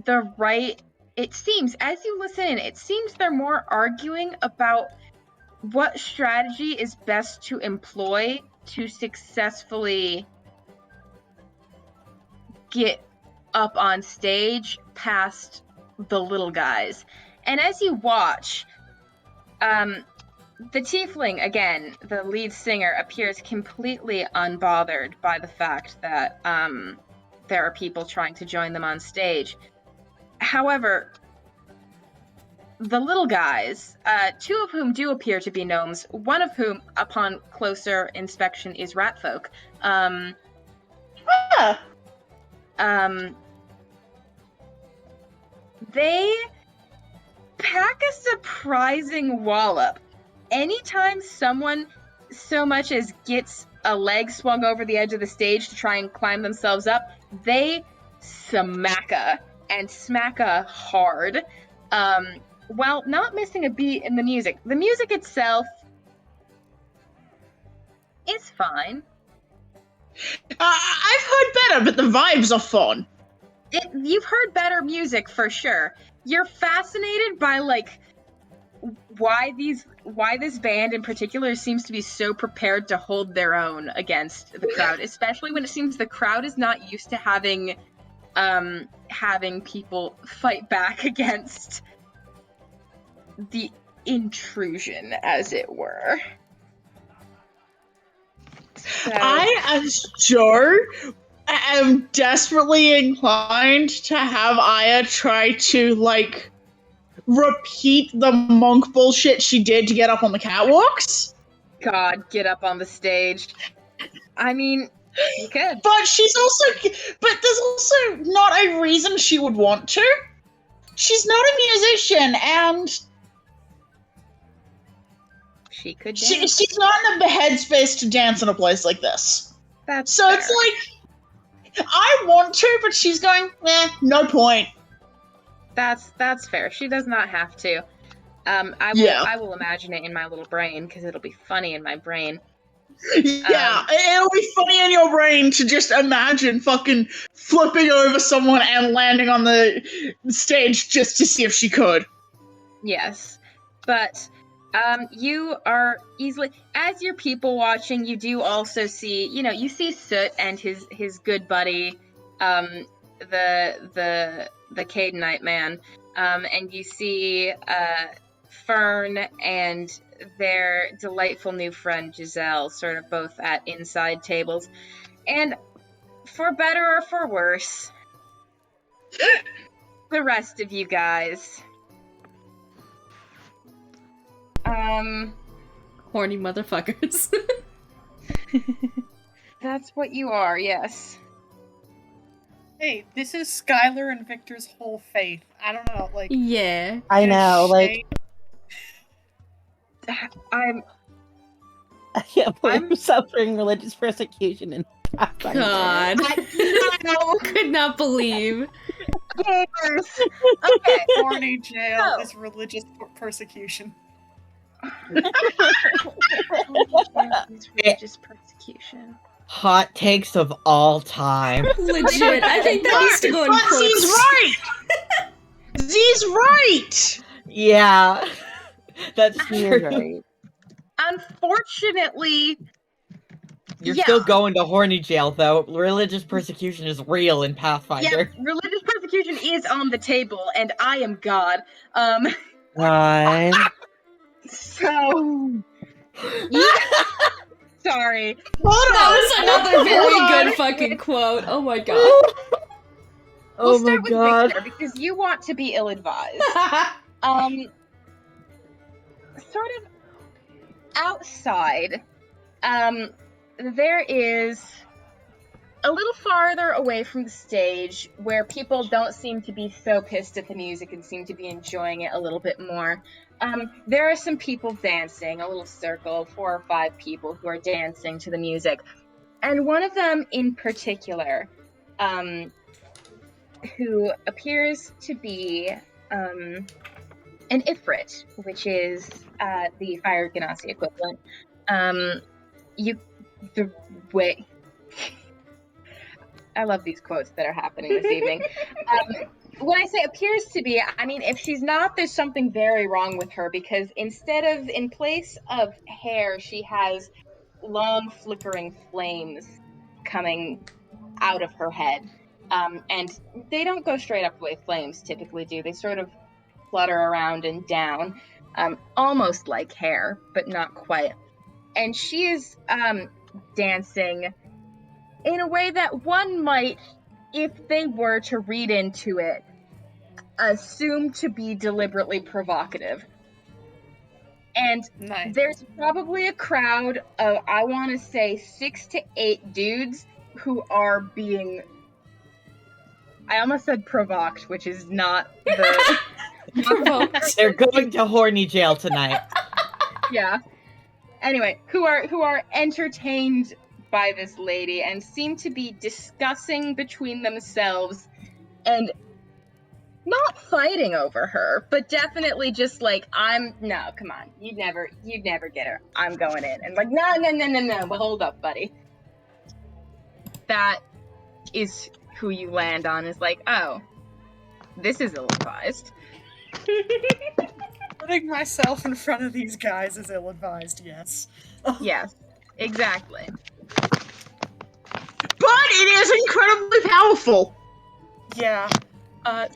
the right. It seems, as you listen in, it seems they're more arguing about what strategy is best to employ to successfully get up on stage past the little guys. And as you watch, the tiefling, again, the lead singer, appears completely unbothered by the fact that there are people trying to join them on stage. However, the little guys, two of whom do appear to be gnomes, one of whom, upon closer inspection, is rat folk. They pack a surprising wallop. Anytime someone so much as gets a leg swung over the edge of the stage to try and climb themselves up, they smacka, and smacka hard, while not missing a beat in the music. The music itself is fine. I've heard better, but the vibes are fun. You've heard better music for sure. You're fascinated by why this band in particular seems to be so prepared to hold their own against the crowd, especially when it seems the crowd is not used to having people fight back against the intrusion, as it were. So, I, as Joe, am desperately inclined to have Aya try to, repeat the monk bullshit she did to get up on the catwalks. God, get up on the stage. I mean, you could. But there's also not a reason she would want to. She's not a musician, and she could dance. She's not in the headspace to dance in a place like this. That's fair. It's I want to, but she's going, no point. That's fair. She does not have to. I will imagine it in my little brain, because it'll be funny in my brain. Yeah, it'll be funny in your brain to just imagine fucking flipping over someone and landing on the stage just to see if she could. Yes. But you are easily, as you're people watching, you do also see, you see Soot and his good buddy, the Cadenite man, and you see Fern and their delightful new friend Giselle, sort of both at inside tables. And for better or for worse, the rest of you guys. Horny motherfuckers. That's what you are, yes. Hey, this is Skylar and Victor's whole faith. I don't know, like Yeah. I know, like I'm I can't believe I'm- I'm suffering religious persecution in Pathfinder. God. no Could not believe. gamers. Okay. horny jail So- is religious persecution. Religious persecution. Hot takes of all time. Legit. I think that needs to go in But quotes. Z's right. Z's right. Yeah. That's You're true. right. Unfortunately, You're yeah. still going to horny jail, though. Religious persecution is real in Pathfinder. religious persecution is on the table, and I am God. God. So sorry. Hold That on. was another very Hold on. good fucking quote. Oh my god. Oh We'll my start with god. Victor because you want to be ill-advised. Sort of outside, there is a little farther away from the stage where people don't seem to be so pissed at the music and seem to be enjoying it a little bit more. There are some people dancing, a little circle, 4 or 5 people who are dancing to the music. And one of them in particular, who appears to be an Ifrit, which is the Fire Genasi equivalent. The way I love these quotes that are happening this evening. When I say appears to be, I mean if she's not, there's something very wrong with her, because in place of hair, she has long flickering flames coming out of her head. And they don't go straight up the way flames typically do. They sort of flutter around and down, almost like hair, but not quite. And she is dancing in a way that one might, if they were to read into it, assume to be deliberately provocative. And Nice. there's probably a crowd of, I want to say, 6 to 8 dudes who are being, I almost said provoked, which is not the... Provoked. They're going to horny jail tonight. Yeah. Anyway, who are entertained by this lady and seem to be discussing between themselves and not fighting over her, but definitely just like, no, come on, you'd never get her. I'm going in. And like, no, but hold up, buddy. That is who you land on, is like, oh, this is ill-advised. Putting myself in front of these guys is ill-advised, yes. Yes, exactly. But it is incredibly powerful. Yeah.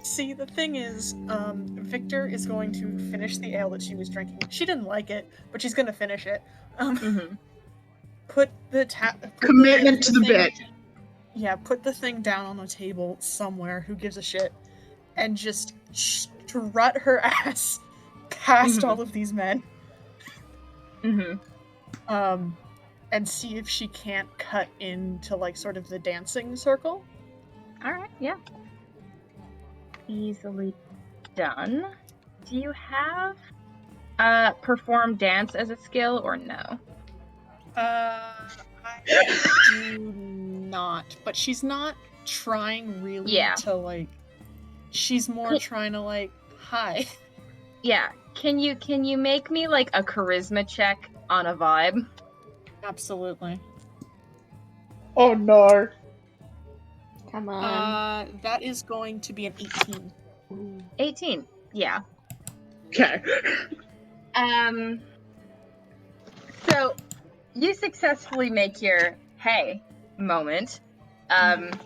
See, the thing is, Victor is going to finish the ale that she was drinking. She didn't like it, but she's gonna finish it. Put the Commitment to the thing- bit. Yeah, put the thing down on the table somewhere, who gives a shit, and just strut her ass past all of these men. And see if she can't cut into, like, sort of the dancing circle. Alright, yeah. Easily done. Do you have perform dance as a skill or no? I do not. But she's not trying really to, like... She's more trying to, like, hi. Yeah. Can you make me, like, a charisma check on a vibe? Absolutely. Oh no. Come on. That is going to be an 18. 18. Yeah. Okay. So you successfully make your hey moment. And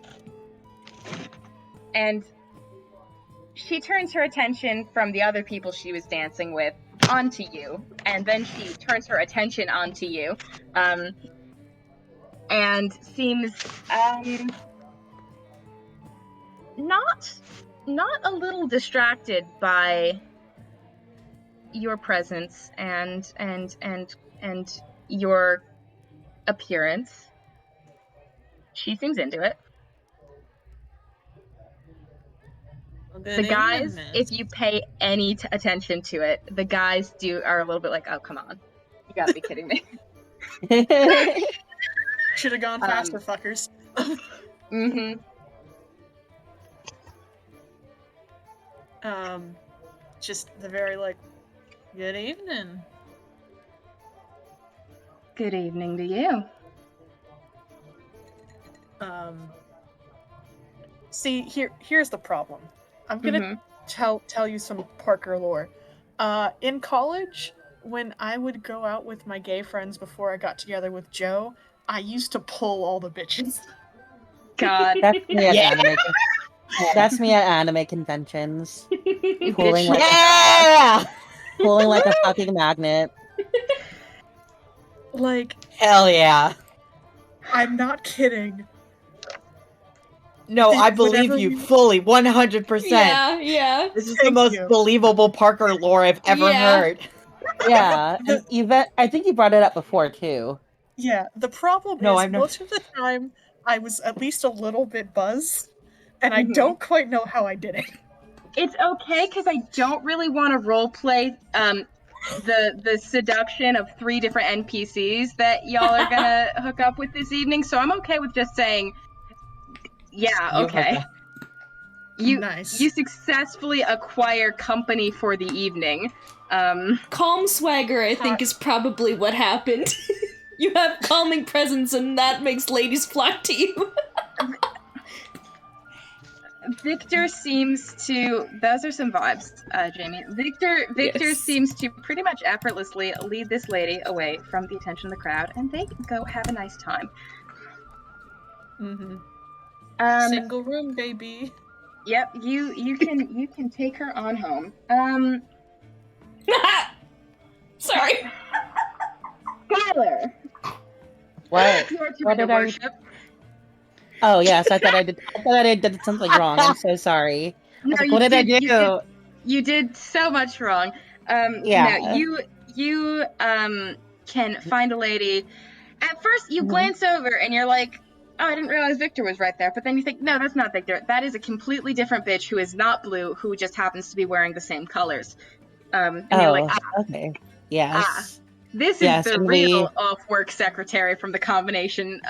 she turns her attention from the other people she was dancing with onto you, and then she turns her attention onto you, and seems not a little distracted by your presence and your appearance. She seems into it. Good The guys, evening, if you pay any attention to it, the guys are a little bit like, oh, come on. You gotta be kidding me. Should have gone faster, fuckers. Mm-hmm. Just the very good evening. Good evening to you. See, here's the problem. I'm gonna tell you some Parker lore. In college, when I would go out with my gay friends before I got together with Joe, I used to pull all the bitches. God. That's me at anime. That's me at anime conventions. Pulling like a fucking magnet. Hell yeah. I'm not kidding. No, I believe you fully, 100%. Yeah. This is the most believable Parker lore I've ever heard. Yeah, and Yvette, I think you brought it up before too. Yeah, the problem is most of the time I was at least a little bit buzzed, and I don't quite know how I did it. It's okay, because I don't really want to roleplay the seduction of 3 different NPCs that y'all are gonna hook up with this evening, so I'm okay with just saying, yeah, okay. You successfully acquire company for the evening. Calm swagger, I think, is probably what happened. You have calming presence, and that makes ladies flock to you. Victor seems to... Those are some vibes, Jamie. Victor seems to pretty much effortlessly lead this lady away from the attention of the crowd, and they go have a nice time. Single room, baby. Yep, you can take her on home. Sorry. Skylar! What? What did worship? Oh yes, I thought I did something wrong. I'm so sorry. No, what did I do? You did so much wrong. Yeah. No, you can find a lady. At first, you glance over and you're like, oh, I didn't realize Victor was right there. But then you think, no, that's not Victor. That is a completely different bitch who is not blue, who just happens to be wearing the same colors. And you're like, okay. Yes. This is the real off-work secretary from the combination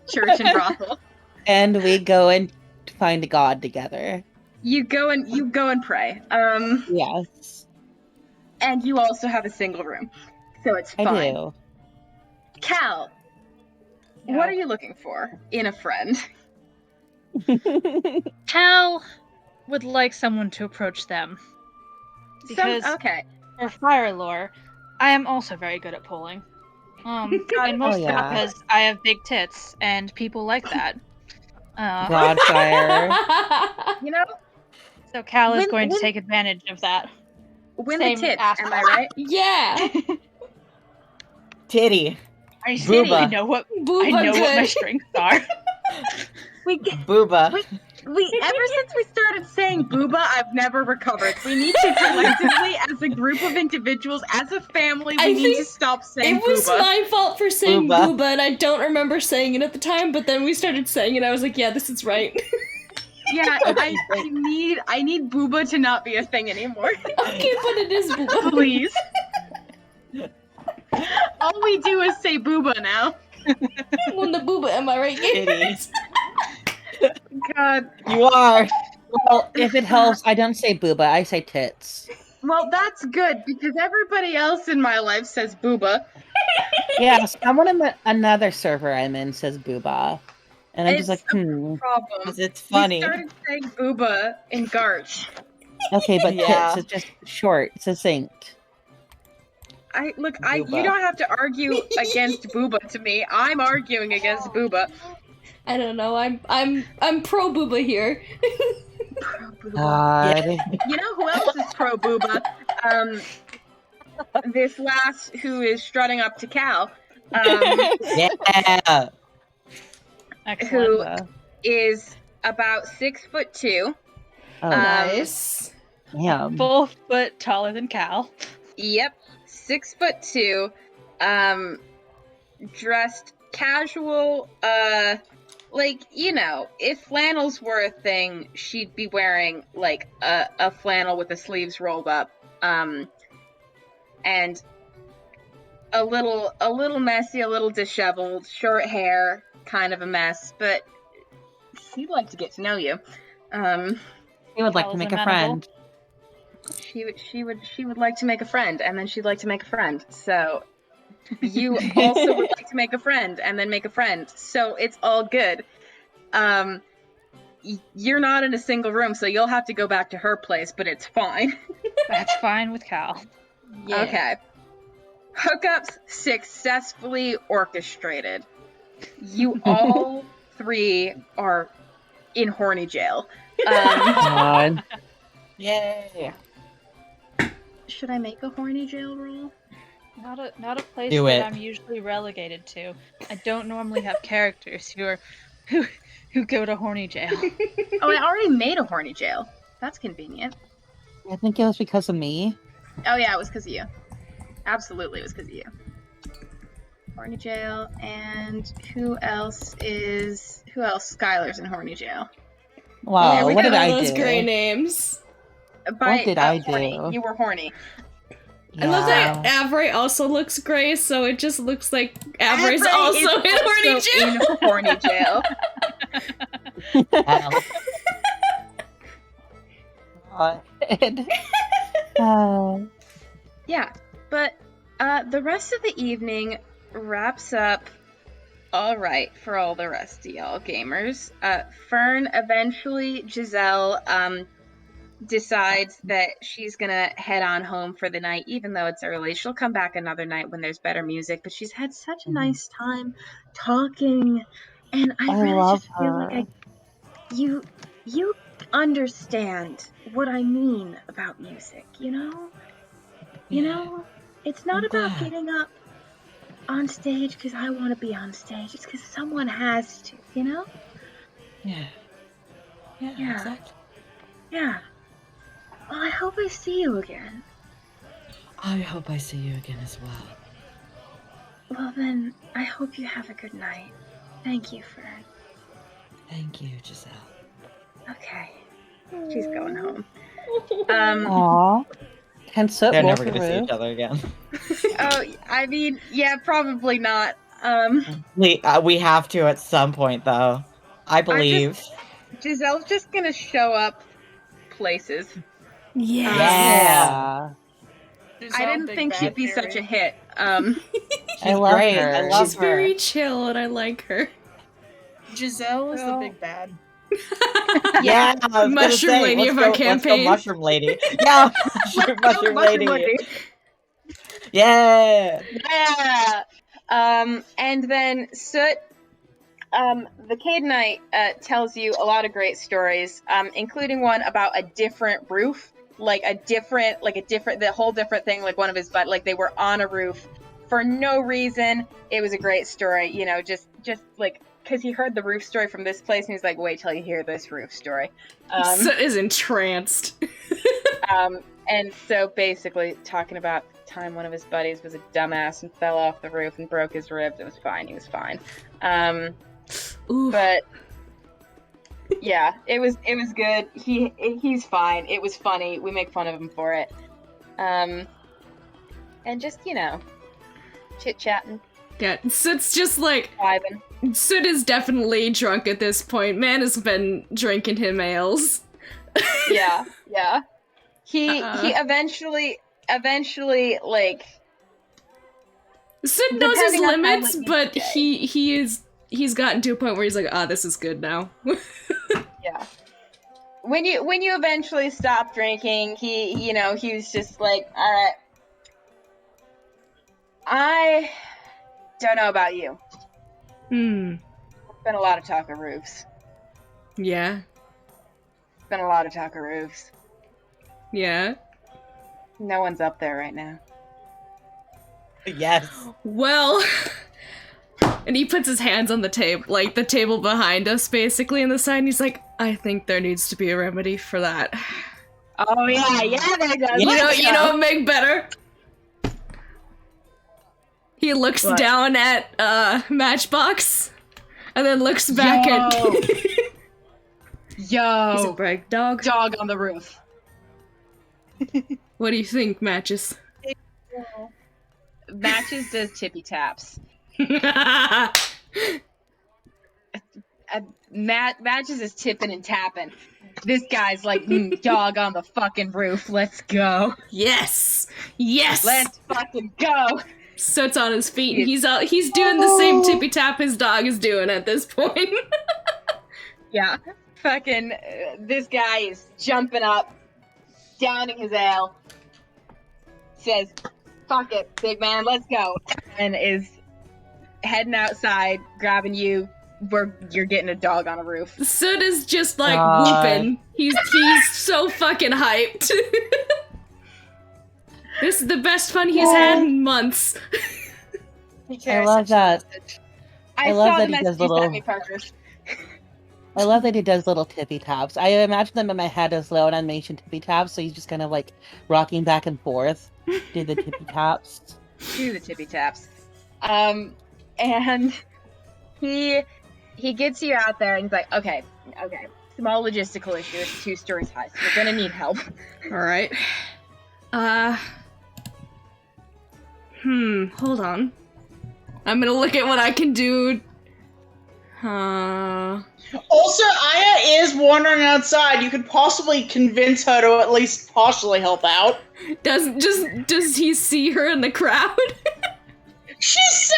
church and brothel. And we go and find God together. You go and pray. Yes. And you also have a single room, so it's fine. I do. Cal, what are you looking for in a friend? Cal would like someone to approach them. Because for fire lore, I am also very good at pulling. And mostly because I have big tits, and people like that. Godfire. You know? So Cal is going to take advantage of that. Win the tits, am I right? Yeah! Titty. I know what my strengths are. Booba. Ever since we started saying booba, I've never recovered. We need to collectively, as a group of individuals, as a family, we need to stop saying booba. It was my fault for saying booba, and I don't remember saying it at the time, but then we started saying it, I was like, yeah, this is right. Yeah, I need booba to not be a thing anymore. Okay, but it is booba. Please. All we do is say booba now. When the booba, am I right, gamers? God. You are. Well, if it helps, I don't say booba, I say tits. Well, that's good, because everybody else in my life says booba. Yeah, someone in another server I'm in says booba. And I'm just like, problem. It's funny. We started saying booba in Garch. Okay, but tits is just short, succinct. You don't have to argue against booba to me. I'm arguing against booba. I don't know. I'm pro booba here. Pro booba. You know who else is pro booba? This last who is strutting up to Cal. Yeah. Who is about 6'2". Oh, nice. Yeah. Full foot taller than Cal. Yep. 6'2". Dressed casual, like, you know, if flannels were a thing, she'd be wearing like a flannel with the sleeves rolled up, and a little messy, a little disheveled, short hair, kind of a mess, but she'd like to get to know you. He would like Cal's to make a amenable. friend. She would like to make a friend, and then she'd like to make a friend. So you also would like to make a friend, and then make a friend. So it's all good. You're not in a single room, so you'll have to go back to her place, but it's fine. That's fine with Cal. Yeah. Okay. Hookups successfully orchestrated. You all three are in horny jail. God. Yay! Should I make a horny jail roll? Not a place Do that it. I'm usually relegated to. I don't normally have characters who go to horny jail. Oh, I already made a horny jail. That's convenient. I think it was because of me. Oh yeah, it was because of you. Absolutely, it was because of you. Horny jail, and who else? Skylar's in horny jail. Wow, Yeah, we what got did all I those do? gray names. By, did I horny. do? You were horny. I love that Yeah. Avery also looks gray, so it just looks like Avery's Avery also is in horny also jail. in horny jail. God. Yeah, but the rest of the evening wraps up all right for all the rest of y'all gamers. Fern, eventually, Giselle decides that she's gonna head on home for the night, even though it's early. She'll come back another night when there's better music, but she's had such a nice time talking, and I really love just feel like her. you understand what I mean about music, you know? You know, it's not I'm about glad. getting up on stage because I want to be on stage. It's because someone has to, you know? Yeah. Yeah. Exactly. Yeah. Well, I hope I see you again. I hope I see you again as well. Well, then, I hope you have a good night. Thank you, Fern. Thank you, Giselle. Okay. She's going home. Aw. Can Soot They're roll never for gonna see Ruth? each other again. Oh, I mean, yeah, probably not. We have to at some point, though. I believe. Giselle's just gonna show up places. Yeah. I didn't think she'd be such a hit. She's love great. her. I love She's her. very chill, and I like her. Giselle is the Well- big bad. Yeah, I was gonna Mushroom say, lady let's of our go- let's go campaign. Mushroom Lady. Yeah, Mushroom Lady. Yeah. Yeah. And then Soot, the Cadenite tells you a lot of great stories, including one about a different roof, the whole different thing, like one of his like they were on a roof for no reason. It was a great story, you know, just like because he heard the roof story from this place and he's like, wait till you hear this roof story. Soot is entranced. And so basically talking about the time one of his buddies was a dumbass and fell off the roof and broke his ribs. It was fine. He was fine. Ooh. But yeah, it was good. He's fine. It was funny. We make fun of him for it. And just, you know, chit-chatting, Yeah, Soot's just like, vibing. Soot is definitely drunk at this point. Man has been drinking him ales. Yeah. He eventually like Soot knows his Depending on how limits, late you but stay. he's gotten to a point where he's like, this is good now. yeah. When you eventually stop drinking, he was just like, all right, I don't know about you. Hmm. There's been a lot of talk of roofs. Yeah. There's been a lot of talk of roofs. Yeah. No one's up there right now. Yes. Well, and he puts his hands on the table, like the table behind us, basically, on the side, and he's like, I think there needs to be a remedy for that. Oh yeah, there does. You know what make better? He looks What? down at Matchbox, And then looks back at... Yo! Is it brag dog? Dog on the roof. What do you think, Matches? Matches does tippy taps. Matches is tipping and tapping. This guy's like, dog on the fucking roof. Let's go. Yes! Yes! Let's fucking go. Soot's on his feet, and he's doing the same tippy tap his dog is doing at this point. Yeah. Fucking, this guy is jumping up, downing his ale, says, fuck it, big man, let's go, and is heading outside, grabbing you, where you're getting a dog on a roof. Soot is just like whooping. He's so fucking hyped. This is the best fun he's had in months. I love that. I love saw that the he does message you little- sent me, Parker. I love that he does little tippy taps. I imagine them in my head as slow animation tippy taps, so he's just kind of like rocking back and forth, do the tippy taps. Do the tippy taps. And he gets you out there and he's like, okay, small logistical issue, it's 2 stories high, so we're gonna need help. Alright. Hold on. I'm gonna look at what I can do. Also, Aya is wandering outside. You could possibly convince her to at least partially help out. Does he see her in the crowd? She's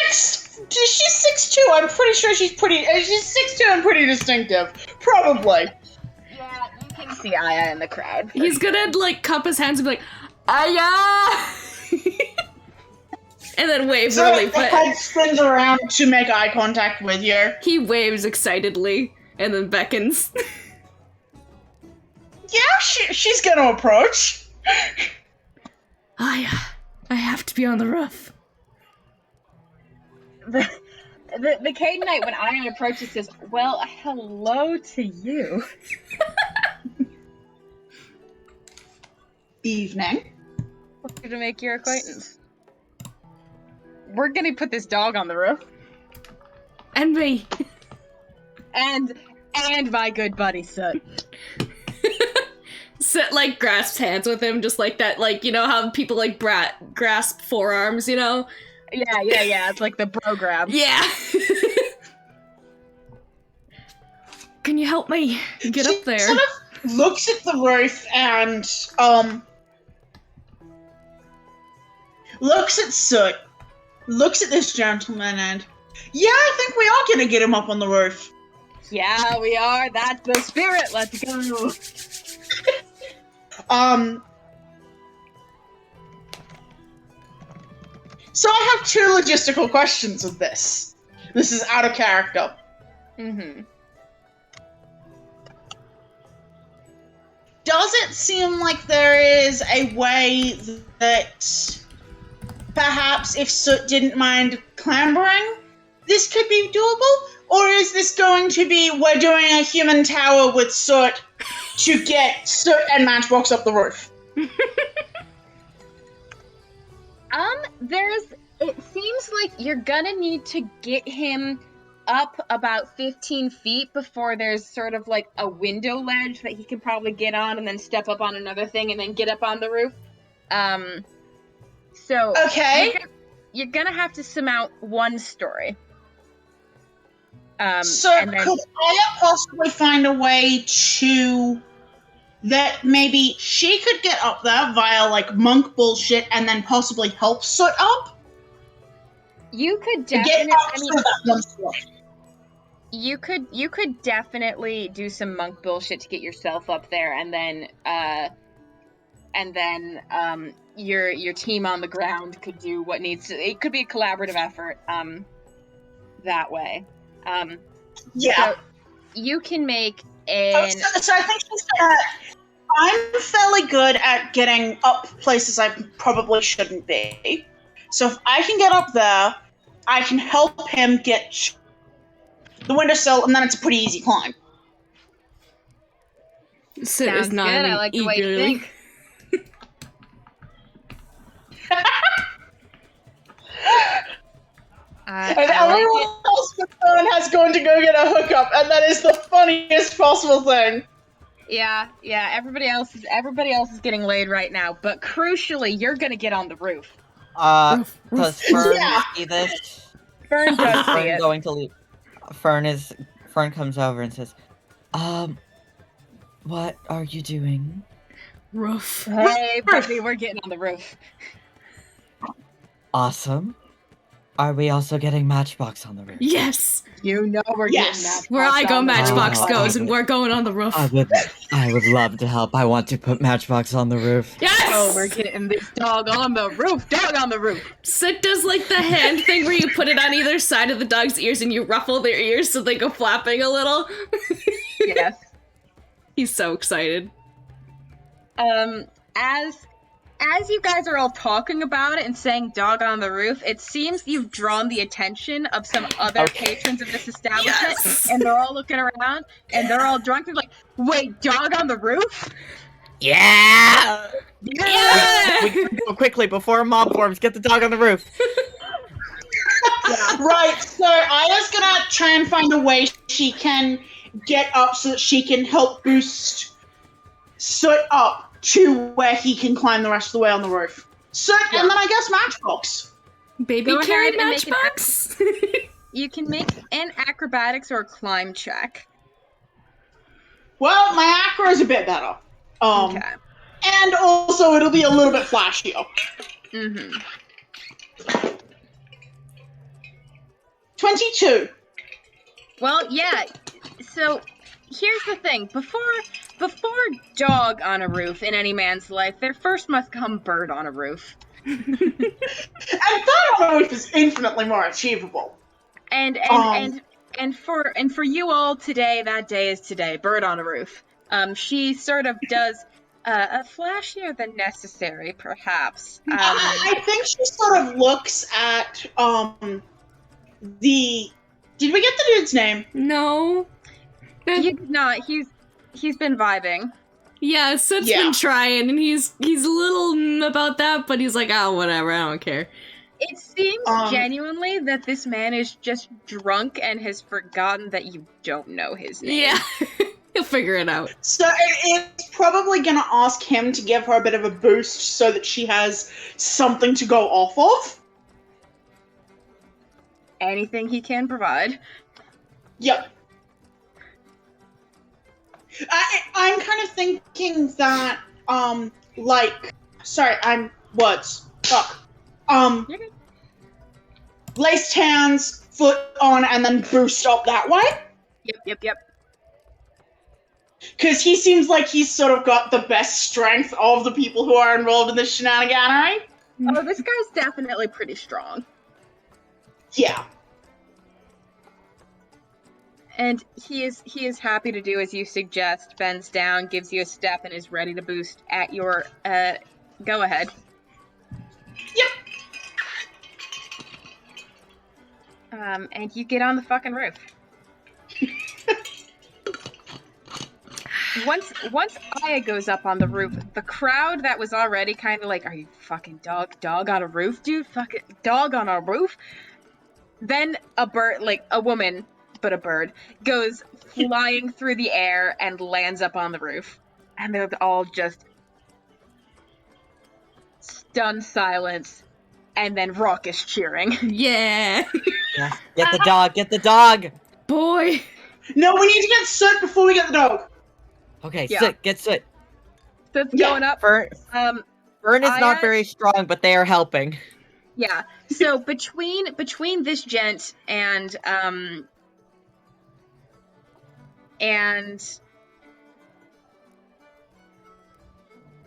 6'2". I'm pretty sure she's 6'2" and pretty distinctive. Probably. Yeah, you can see Aya in the crowd. He's gonna like cup his hands and be like, Aya! And then wave So really the quick. head spins around to make eye contact with you. He waves excitedly and then beckons. Yeah, she's gonna approach. Aya, I have to be on the roof. The Cadenite, when Aya approaches, says, well, hello to you. Evening. We're gonna make your acquaintance. We're gonna put this dog on the roof. And me. And my good buddy Soot. Soot like grasps hands with him just like that, like, you know how people like grasp forearms, you know? Yeah, it's like the bro grab. Yeah. Can you help me get up there? Sort of looks at the roof and looks at Soot, looks at this gentleman, and yeah, I think we are gonna get him up on the roof. Yeah, we are. That's the spirit. Let's go. So I have 2 logistical questions with this. This is out of character. Mm-hmm. Does it seem like there is a way that perhaps if Soot didn't mind clambering, this could be doable? Or is this going to be we're doing a human tower with Soot to get Soot and Matchbox up the roof? It seems like you're gonna need to get him up about 15 feet before there's sort of like a window ledge that he can probably get on and then step up on another thing and then get up on the roof. So Okay. you're gonna have to surmount 1 story. So and then, could I possibly find a way to that maybe she could get up there via like monk bullshit and then possibly help Soot up? you could To get definitely. up to that 1 story. You could definitely do some monk bullshit to get yourself up there, and then your team on the ground could do what needs to. It could be a collaborative effort. That way. Yeah. So you can make So an. I think she's gonna. I'm fairly good at getting up places I probably shouldn't be. So if I can get up there, I can help him get the windowsill, and then it's a pretty easy climb. Soot Sounds is good. nodding I like the way you eagerly. think. And everyone else has going to go get a hookup, and that is the funniest possible thing. Yeah. Everybody else is getting laid right now, but crucially, you're gonna get on the roof. Does Fern Yeah. see this? Fern does see Fern it. going to leave. Fern comes over and says, what are you doing? Roof. Hey, buddy, we're getting on the roof. Awesome. Are we also getting Matchbox on the roof? Yes! You know we're Yes. getting Matchbox. Where I go, on the Matchbox roof. goes, and we're going on the roof. I would love to help. I want to put Matchbox on the roof. Yes! Oh, we're getting this dog on the roof. Dog on the roof. Sid does like the hand thing where you put it on either side of the dog's ears and you ruffle their ears so they go flapping a little. Yes. He's so excited. As you guys are all talking about it and saying dog on the roof, it seems you've drawn the attention of some other patrons of this establishment, Yes! and they're all looking around, and they're all drunk, and like, wait, dog on the roof? Yeah! Yeah! We can go quickly before a mob forms. Get the dog on the roof. Right, so Aya's gonna try and find a way she can get up so that she can help boost Soot up to where he can climb the rest of the way on the roof. Soot, and then I guess Matchbox. Baby Go carrot ahead and make an Matchbox? You can make an acrobatics or a climb check. Well, my acro is a bit better. Okay. And also it'll be a little bit flashier. Mm-hmm. 22. Well, yeah. So here's the thing: before dog on a roof in any man's life, there first must come bird on a roof. And that on a roof is infinitely more achievable. And for you all today, that day is today. Bird on a roof. She sort of does a flashier than necessary, perhaps. I think she sort of looks at the. Did we get the dude's name? No. You did not. He's been vibing. Yeah, Sid's been trying, and he's a little about that, but he's like, oh, whatever, I don't care. It seems genuinely that this man is just drunk and has forgotten that you don't know his name. Yeah, he'll figure it out. So it's probably gonna ask him to give her a bit of a boost so that she has something to go off of. Anything he can provide. Yep. I'm kind of thinking that, laced hands, foot on, and then boost up that way. Yep. Because he seems like he's sort of got the best strength of the people who are involved in this shenaniganery. Oh, this guy's definitely pretty strong. Yeah. And he is happy to do as you suggest, bends down, gives you a step, and is ready to boost at your, go ahead. Yep. And you get on the fucking roof. Once Aya goes up on the roof, the crowd that was already kind of like, are you fucking dog on a roof, dude? Fucking dog on a roof? Then a bird, like a woman, but a bird, goes flying through the air and lands up on the roof. And they're all just stunned silence and then raucous cheering. Yeah. Yeah. Get the dog! Boy. No, we need to get Soot before we get the dog. Okay, Yeah. get Soot. So it's going up. Fern is not very strong, but they are helping. Yeah. So between this gent and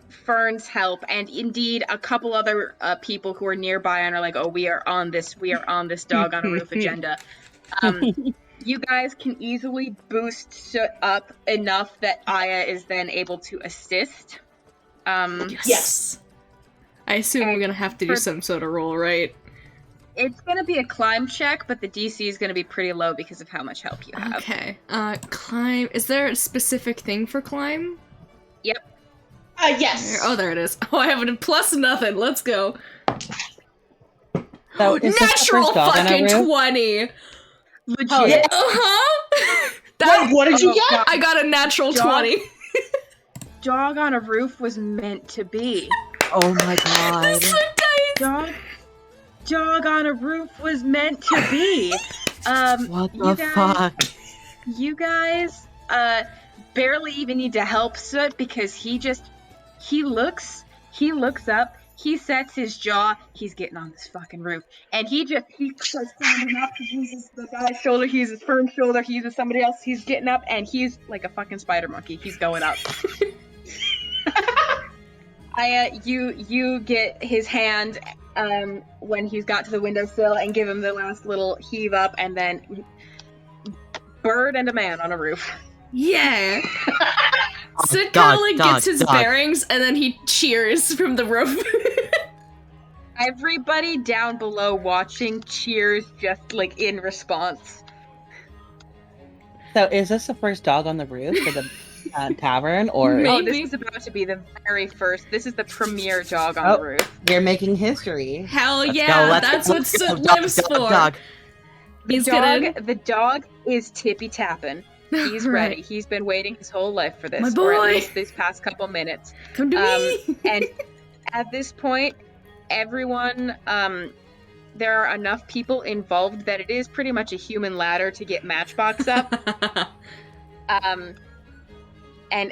Fern's help, and indeed a couple other people who are nearby and are like, oh, we are on this dog on a roof agenda. You guys can easily boost Soot up enough that Aya is then able to assist. Yes. I assume we're gonna have to do some sort of roll, right? It's gonna be a climb check, but the DC is gonna be pretty low because of how much help you have. Okay. Climb. Is there a specific thing for climb? Yep. Yes. Oh, there it is. Oh, I have a plus nothing. Let's go. So is this the Natural first dog on our fucking roof? 20! Legit. Oh, yeah. What did you get? God. I got a natural Dog. 20. Dog on a roof was meant to be. Oh my god. Dog on a roof was meant to be. What the fuck? You guys barely even need to help Soot because he looks up, he sets his jaw, he's getting on this fucking roof, and he starts climbing up. He uses the guy's shoulder, he uses Fern's shoulder, he uses somebody else, he's getting up, and he's like a fucking spider monkey. He's going up. You get his hand when he's got to the windowsill and give him the last little heave up, and then bird and a man on a roof. Yeah. Sid dog, kind of dog, gets his dog. bearings and then he cheers from the roof. Everybody down below watching cheers just like in response. So is this the first dog on the roof for the tavern, or Maybe. Oh, this is about to be the very first. This is the premier dog on the roof. you're making history? Hell Let's yeah, go, let's that's go, what let's Sid go, dog, lives dog, for. dog. The dog is tippy tapping. He's Right. ready. He's been waiting his whole life for this, My or at boy. least these past couple minutes. Come to me. And at this point, everyone, there are enough people involved that it is pretty much a human ladder to get Matchbox up. And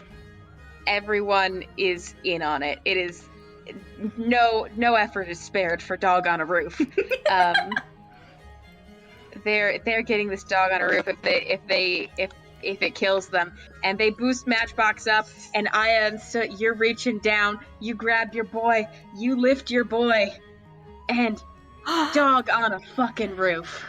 everyone is in on it. It is no effort is spared for dog on a roof. They're getting this dog on a roof if it kills them, and they boost Matchbox up, and Aya and so you're reaching down, you grab your boy, you lift your boy, and dog on a fucking roof.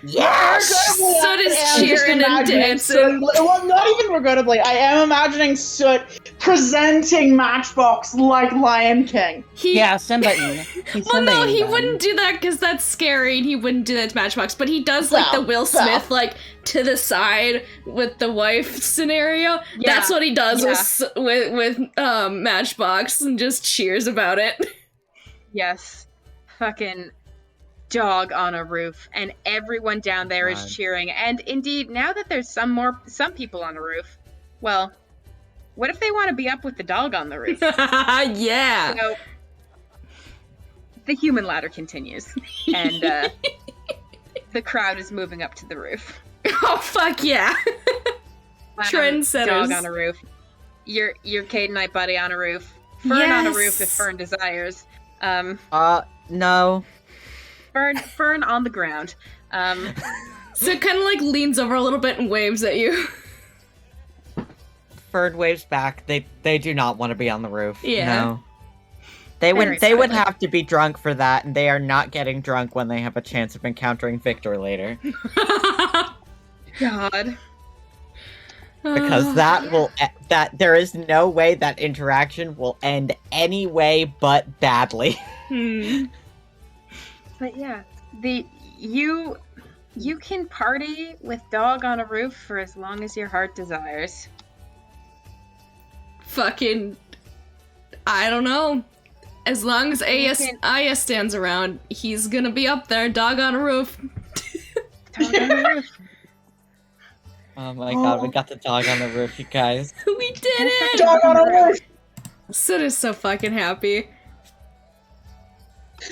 Yes! Soot is I am just cheering and imagining dancing. Soot, well, not even regrettably, I am imagining Soot presenting Matchbox like Lion King. Yeah, Simba-ing. He's Well, no, Simba-ing he them. wouldn't do that because that's scary, and he wouldn't do that to Matchbox. But he does like the Will Well. Smith, like to the side with the wife scenario. Yeah. That's what he does with Matchbox, and just cheers about it. Yes. Fucking dog on a roof, and everyone down there is God. cheering. And indeed, now that there's some people on the roof, well, what if they want to be up with the dog on the roof? Yeah. So, the human ladder continues, and the crowd is moving up to the roof. Oh fuck yeah. Trendsetters. Dog on a roof. Your Cadenite buddy on a roof. Fern on a roof if Yes. Fern desires. No. Fern on the ground. So it kind of like leans over a little bit and waves at you. Ferd waves back. They do not want to be on the roof. Yeah. No. They would Very they would silent. have to be drunk for that, and they are not getting drunk when they have a chance of encountering Victor later. God. Because that there is no way that interaction will end any way but badly. But yeah, you can party with dog on a roof for as long as your heart desires. Fucking, I don't know. As long as can- Aya stands around, he's gonna be up there, dog on a roof. Dog on a roof. Oh my god, we got the dog on the roof, you guys. We did it! Dog on a roof! Sid is so fucking happy.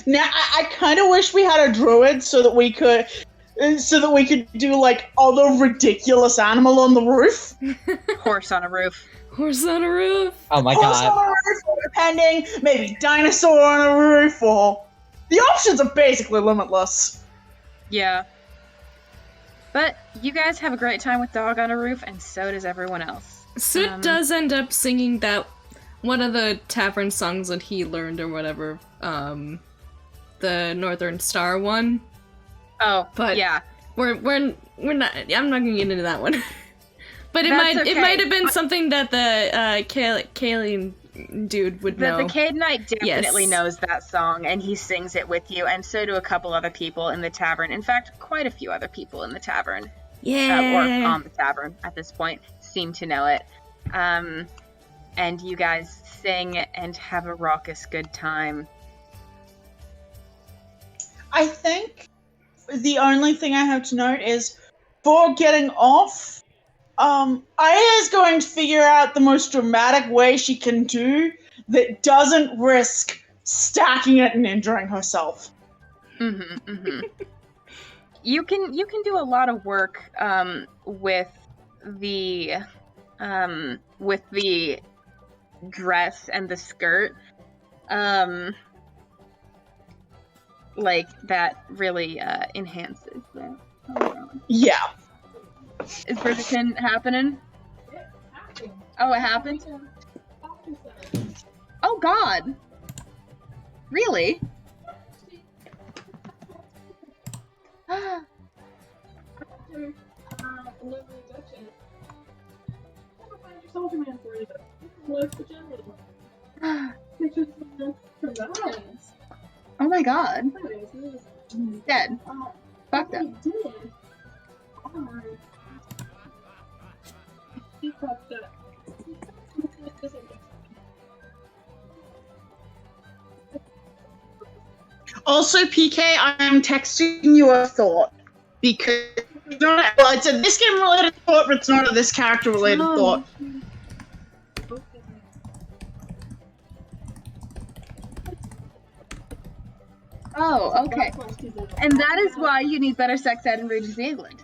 Now, I kind of wish we had a druid so that we could do like other ridiculous animal on the roof. Horse on a roof. Horse on a roof. Oh my Horse god. on a roof, or depending, maybe dinosaur on a roof, or the options are basically limitless. Yeah. But you guys have a great time with dog on a roof, and so does everyone else. Sid does end up singing that one of the tavern songs that he learned or whatever. The Northern Star one. Oh, But- yeah. We're not. I'm not gonna get into that one. But it That's might okay. have been something that the Kaelin dude would know. The Cadenite definitely Yes. knows that song, and he sings it with you, and so do a couple other people in the tavern. In fact, quite a few other people in the tavern, Yeah. or on the tavern at this point, seem to know it. And you guys sing and have a raucous good time. I think the only thing I have to note is before getting off, Aya is going to figure out the most dramatic way she can do that doesn't risk stacking it and injuring herself. You can do a lot of work with the dress and the skirt. Like that really enhances the. Yeah. Is Bridgerton happening? Oh, it happened? Oh God! Really? Oh my God! He's dead. Fucked up. Also, PK, I'm texting you a thought because it's a this game related thought, but it's not a this character related thought. Oh, okay. And that is why you need better sex ed in Regency England.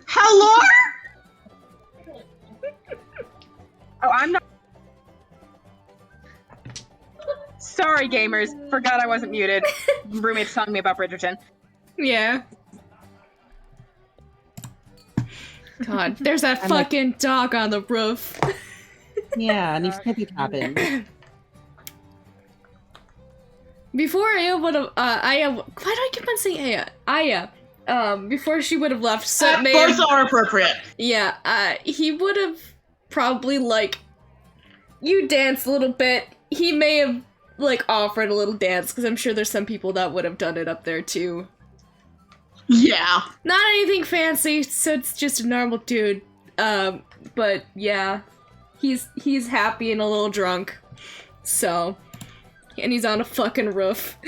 Hello? Oh, I'm not. Sorry, gamers. Forgot I wasn't muted. Roommate's telling me about Bridgerton. Yeah. God, there's that fucking dog on the roof. Yeah, and he's tippy tapping. Before Aya would have, Aya, why do I keep on saying Aya? Aya, before she would have left, so both are appropriate. Yeah, he would have probably, like, you dance a little bit. He may have, like, offered a little dance, because I'm sure there's some people that would have done it up there, too. Yeah. Not anything fancy, so it's just a normal dude. But, yeah. He's happy and a little drunk. So... And he's on a fucking roof.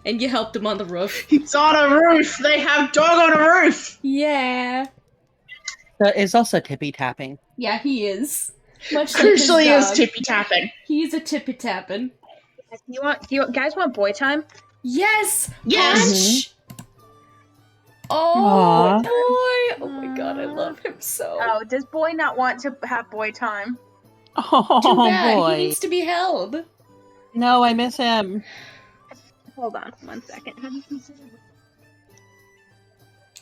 And you helped him on the roof. He's on a roof! They have dog on a roof! Yeah. That is also tippy tapping. Yeah, he is. Much like Crucially his is dog. tippy tapping. He's a tippy tapping. Do you guys want boy time? Yes! Yes! Oh, boy! Oh my god, I love him so. Oh, does boy not want to have boy time? Oh, Too bad. boy. He needs to be held. No, I miss him. Hold on 1 second.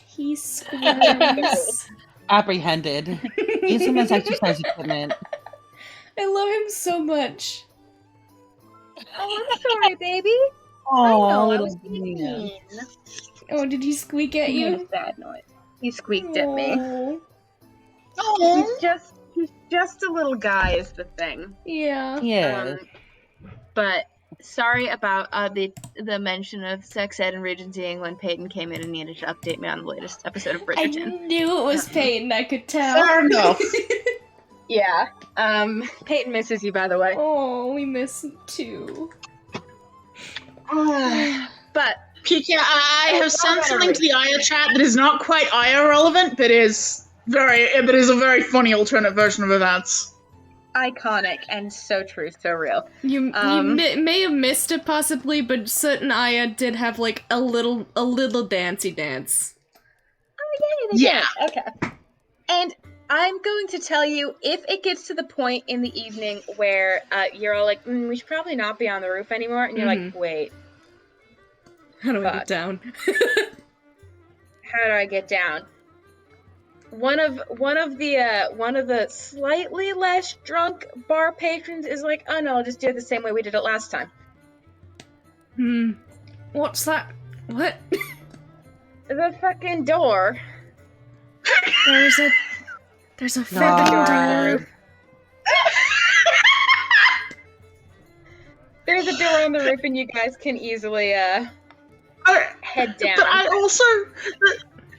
He squirms. Apprehended. Use him as exercise equipment. I love him so much. Oh, I'm sorry, baby. Oh, I know, I little was being man. mean. Oh, did he squeak at He made you? a sad noise. He squeaked at me. Oh. Oh. He's just a little guy is the thing. Yeah. Yeah. But sorry about the mention of sex ed in Regency England. Peyton came in and needed to update me on the latest episode of I Bridgerton. knew it was Peyton, I could tell. Fair enough. Yeah. Peyton misses you, by the way. Oh, we miss him too. But PK, I have sent something to the Aya chat that is not quite Aya relevant, but is a very funny alternate version of events. iconic and so true, so real. You may have missed it possibly, but Soot and Aya did have like a little dancey dance. Oh yay! Yeah. Okay. And I'm going to tell you, if it gets to the point in the evening where you're all like, we should probably not be on the roof anymore, and you're like, wait, How do I Fuck. get down? how do I get down? One of the slightly less drunk bar patrons is like, oh no, I'll just do it the same way we did it last time. What's that? What? The fucking door. There's a fucking door door. on the roof. There's a door on the roof, and you guys can easily head down. But I also,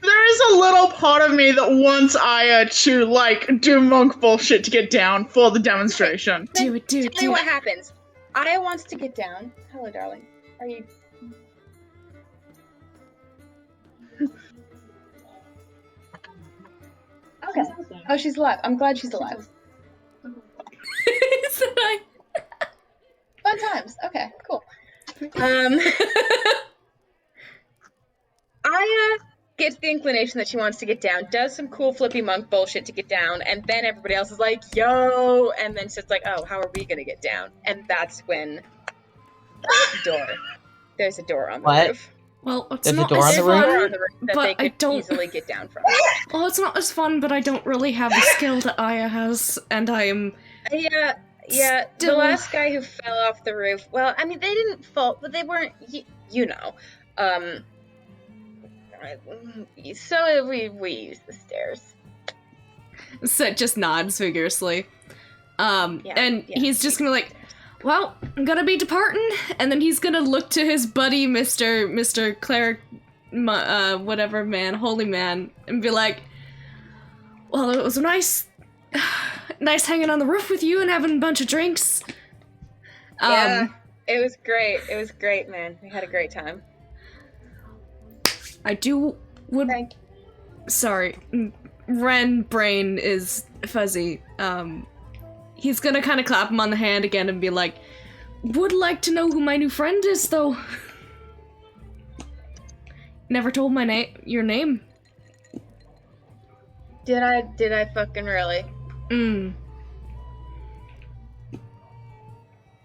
there is a little part of me that wants Aya to like do monk bullshit to get down for the demonstration. Do it. Tell me what happens. Aya wants to get down. Hello, darling. Are you? Okay. Oh, she's alive. I'm glad she's alive. So I- Fun times. Okay, cool. Aya gets the inclination that she wants to get down, does some cool flippy monk bullshit to get down, and then everybody else is like, yo, and then it's like, oh, how are we gonna get down? And that's when there's a door on the What? roof. Well, it's There's a not door on as the There's a roof? door fun, on the roof that but they I could don't. easily get down from. Well, it's not as fun, but I don't really have the skill that Aya has, and I am. Yeah, the Still- last guy who fell off the roof, well, I mean, they didn't fall, but they weren't, you know. So we used the stairs. Set just nods vigorously. And he's just gonna be like, well, I'm gonna be departing, and then he's gonna look to his buddy, Mr. Cleric, whatever man, holy man, and be like, well, it was nice hanging on the roof with you and having a bunch of drinks. Yeah, it was great. It was great, man. We had a great time. Sorry, Ren brain is fuzzy. He's gonna kind of clap him on the hand again and be like, would like to know who my new friend is, though. Never told your name. Did I fucking really?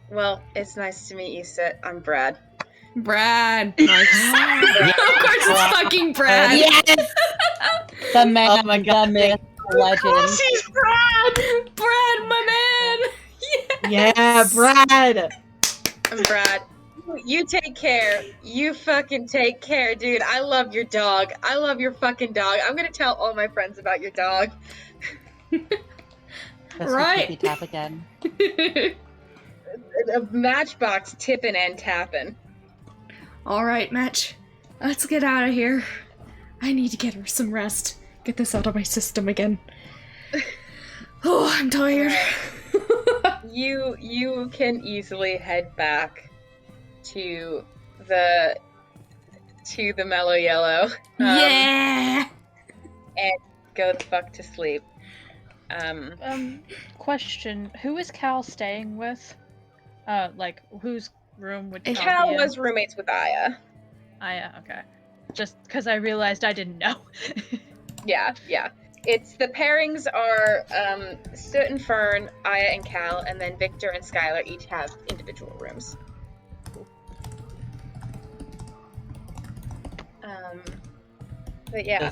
Well, it's nice to meet you, Sit. I'm Brad. Brad. Nice. Of course it's fucking Brad. Yes! The man, Oh my God, the myth, the legend. He's Brad! Brad, my man. Yeah, Brad! I'm Brad. You take care. You fucking take care, dude. I love your dog. I love your fucking dog. I'm gonna tell all my friends about your dog. That's Right. the tap again. A Matchbox tipping and tapping. All right, Match. Let's get out of here. I need to get some rest. Get this out of my system again. Oh, I'm tired. You can easily head back to the Mellow Yellow. Yeah. And go the fuck to sleep. Question: who is Cal staying with? Like whose room would Cal Cal be in? was roommates with Aya. Aya, okay. Just because I realized I didn't know. Yeah. It's the pairings are Soot and Fern, Aya and Cal, and then Victor and Skylar each have individual rooms. But yeah.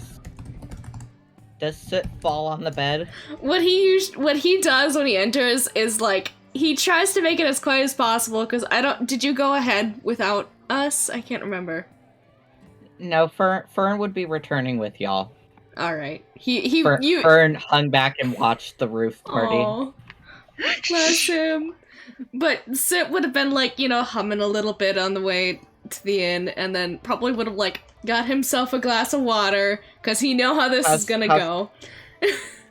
Does Soot fall on the bed? What he does when he enters is like he tries to make it as quiet as possible because did you go ahead without us? I can't remember. No, Fern would be returning with y'all. All right. Fern hung back and watched the roof party. Aww. Bless him. But Sit would have been like, humming a little bit on the way to the inn, and then probably would have like got himself a glass of water because he know how this is gonna go.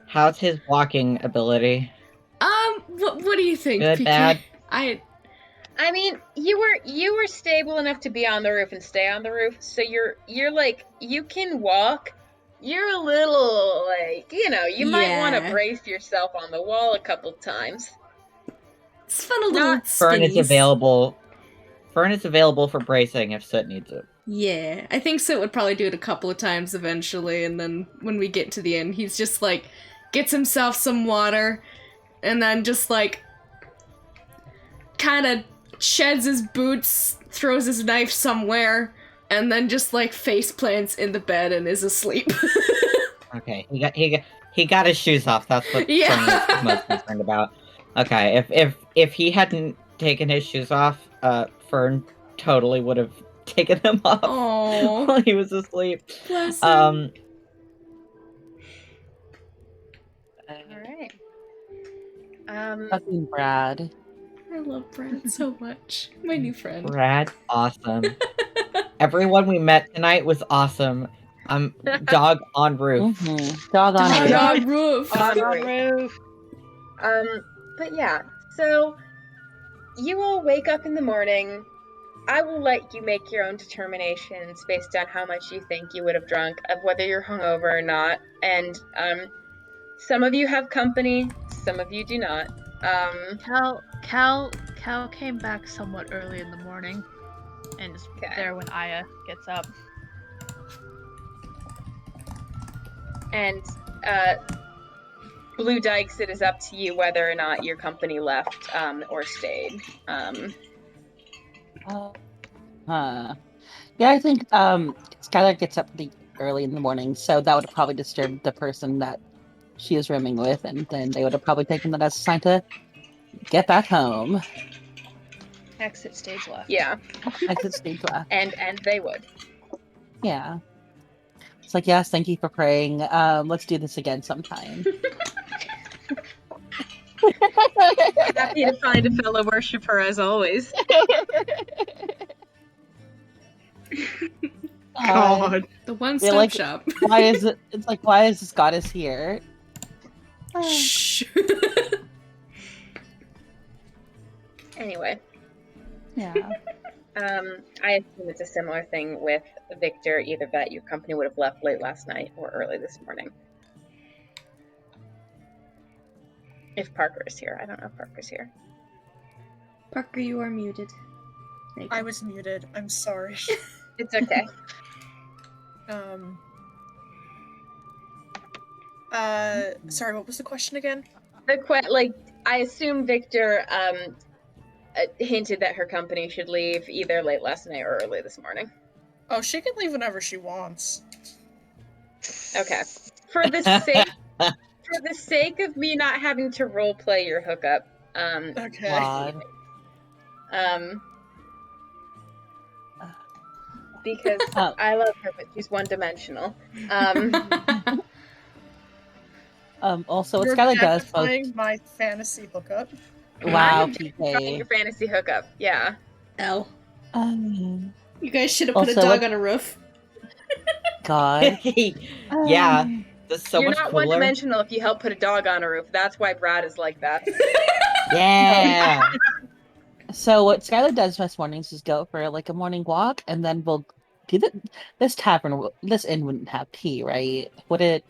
How's his walking ability? What do you think? Good, PK? bad? I mean, you were stable enough to be on the roof and stay on the roof, so you're like, you can walk. You're a little like, you might want to brace yourself on the wall a couple times. It's fun a little Fern is available. Fern is available for bracing if Soot needs it. Yeah, I think Soot would probably do it a couple of times eventually, and then when we get to the end, he's just like, gets himself some water, and then just like, kind of sheds his boots, throws his knife somewhere, and then just like face plants in the bed and is asleep. Okay, he got his shoes off. That's what Fern is most concerned about. Okay, if he hadn't taken his shoes off, Fern totally would have taken them off while he was asleep. Bless him. Alright. Fucking Brad. I love Brad so much. My new friend. Brad, awesome. Everyone we met tonight was awesome. Dog on roof. Mm-hmm. Dog on roof. On roof. But yeah, so you all wake up in the morning. I will let you make your own determinations based on how much you think you would have drunk, of whether you're hungover or not. And Some of you have company, some of you do not. Cal came back somewhat early in the morning, and is Okay. there when Aya gets up. And Blue Dykes, it is up to you whether or not your company left or stayed. Yeah, I think Skylar gets up pretty early in the morning, so that would have probably disturbed the person that she is rooming with, and then they would have probably taken that as a sign to get back home. Exit stage left. Yeah. Exit stage left. And they would. Yeah. It's like, yes, thank you for praying. Let's do this again sometime. Happy to find a fellow worshiper as always. God. The one-stop like, shop. Why is it? It's like, why is this goddess here? Shh. Anyway. Yeah. I assume it's a similar thing with Victor, either that your company would have left late last night or early this morning. If Parker is here. I don't know if Parker's here. Parker, you are muted. I was muted. I'm sorry. It's okay. Sorry, what was the question again? I assume Victor hinted that her company should leave either late last night or early this morning. Oh, she can leave whenever she wants. Okay. For the sake of me not having to roleplay your hookup, Okay. God. Because I love her, but she's one-dimensional. Also, what You're Skylar does both. playing my fantasy hookup. Wow, I'm trying TK. your fantasy hookup, yeah. L. Um, You guys should have put a Also, dog what- on a roof. God. Yeah, this is so You're much not cooler. one-dimensional if you help put a dog on a roof. That's why Brad is like that. Yeah. So what Skylar does most mornings is go for like a morning walk, and then we'll do this inn wouldn't have tea, right? Would it?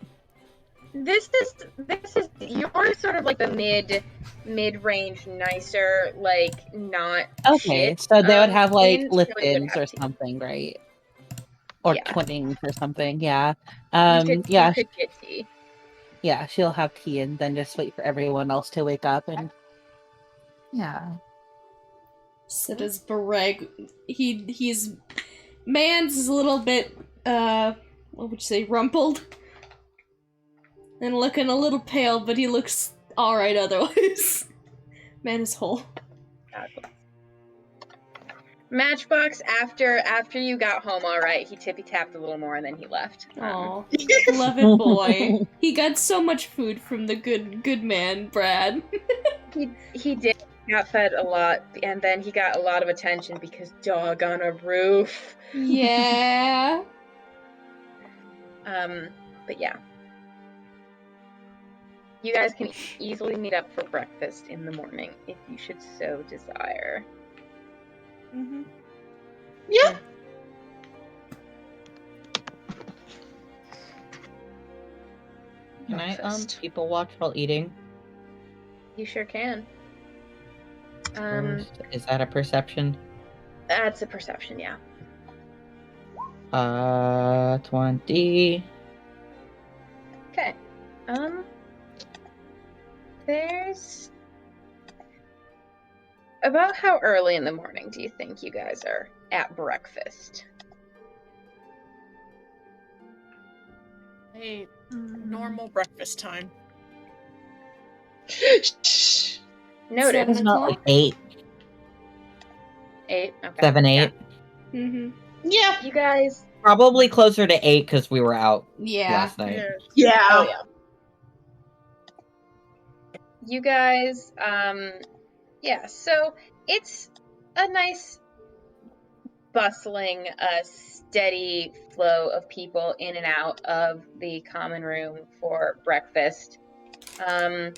This is you're sort of like the mid-range, nicer, like not Okay, shit. so they would have like inn, so it would lift-ins have or tea. something, right? Or Yeah. twinnings or something, yeah. You could get tea. Yeah, she'll have tea and then just wait for everyone else to wake up and yeah. So does Bareg. He's Mans is a little bit what would you say, rumpled? And looking a little pale, but he looks alright otherwise. Man is whole. Matchbox, after you got home all right, he tippy-tapped a little more and then he left. Aw, beloved boy. He got so much food from the good man, Brad. He did. He got fed a lot, and then he got a lot of attention because dog on a roof. Yeah. But yeah. You guys can easily meet up for breakfast in the morning if you should so desire. Mm-hmm. Yeah. Can I Breakfast. people watch while eating? You sure can. Is that a perception? That's a perception, yeah. 20. Okay. There's about how early in the morning do you think you guys are at breakfast? Hey, normal breakfast time. Noted. It's not like 8. 8? Okay. 7, 8. Mm-hmm. Yeah. You guys... Probably closer to 8 because we were out Yeah. last night. Yeah. Oh, yeah. You guys, yeah, so it's a nice, bustling, steady flow of people in and out of the common room for breakfast. A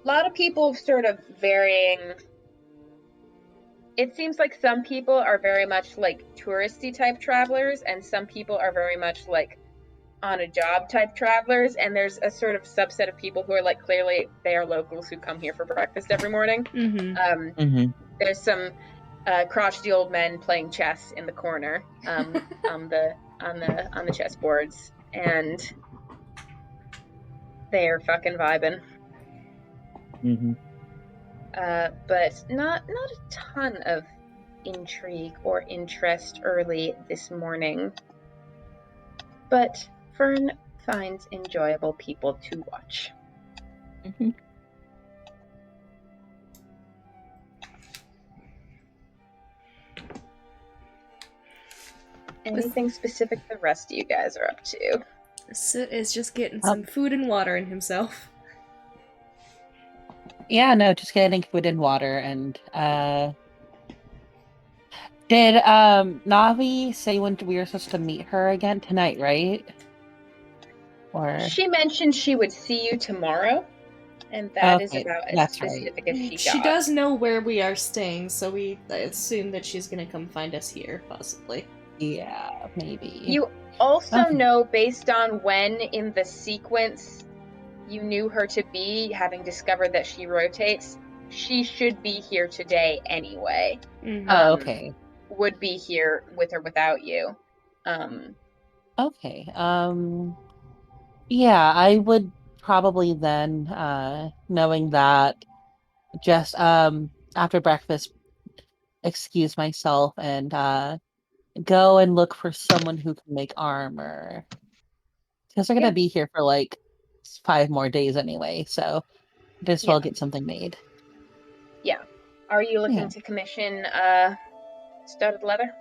lot of people sort of varying. It seems like some people are very much like touristy type travelers, and some people are very much like on a job type travelers, and there's a sort of subset of people who are like clearly they are locals who come here for breakfast every morning. There's some crotchety old men playing chess in the corner on the chessboards, and they're fucking vibing. But not a ton of intrigue or interest early this morning. But Fern finds enjoyable people to watch. Anything specific the rest of you guys are up to? Soot is just getting some food and water in himself. Yeah, no, just getting food and water. And did Navi say when we were supposed to meet her again tonight, right? Or she mentioned she would see you tomorrow, and that is about as specific as she got. She does know where we are staying, so we assume that she's gonna come find us here, possibly. Yeah, maybe. You also know, based on when in the sequence you knew her to be, having discovered that she rotates, she should be here today anyway. Okay. Would be here with or without you. Okay. Yeah, I would probably then, knowing that, just after breakfast, excuse myself and go and look for someone who can make armor. Because they're gonna be here for like 5 more days anyway, so just as well get something made. Yeah. Are you looking to commission studded leather?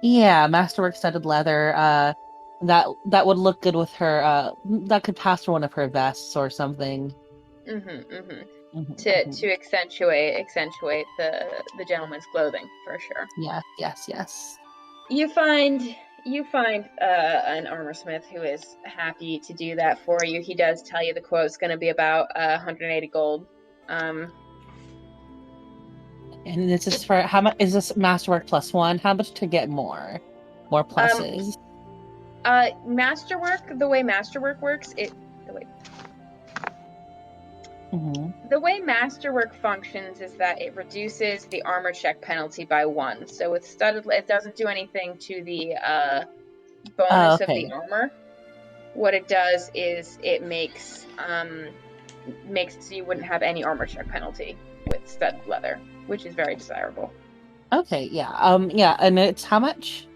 Yeah, masterwork studded leather. That would look good with her. That could pass for one of her vests or something. To accentuate the gentleman's clothing for sure. Yes. You find an armorsmith who is happy to do that for you. He does tell you the quote's going to be about 180 gold. And this is for how much? Is this masterwork +1? How much to get more pluses? Masterwork. The way masterwork works, the way masterwork functions is that it reduces the armor check penalty by 1. So with studded, it doesn't do anything to the bonus of the armor. What it does is it makes it so you wouldn't have any armor check penalty with studded leather, which is very desirable. Okay, yeah. Yeah, and it's how much?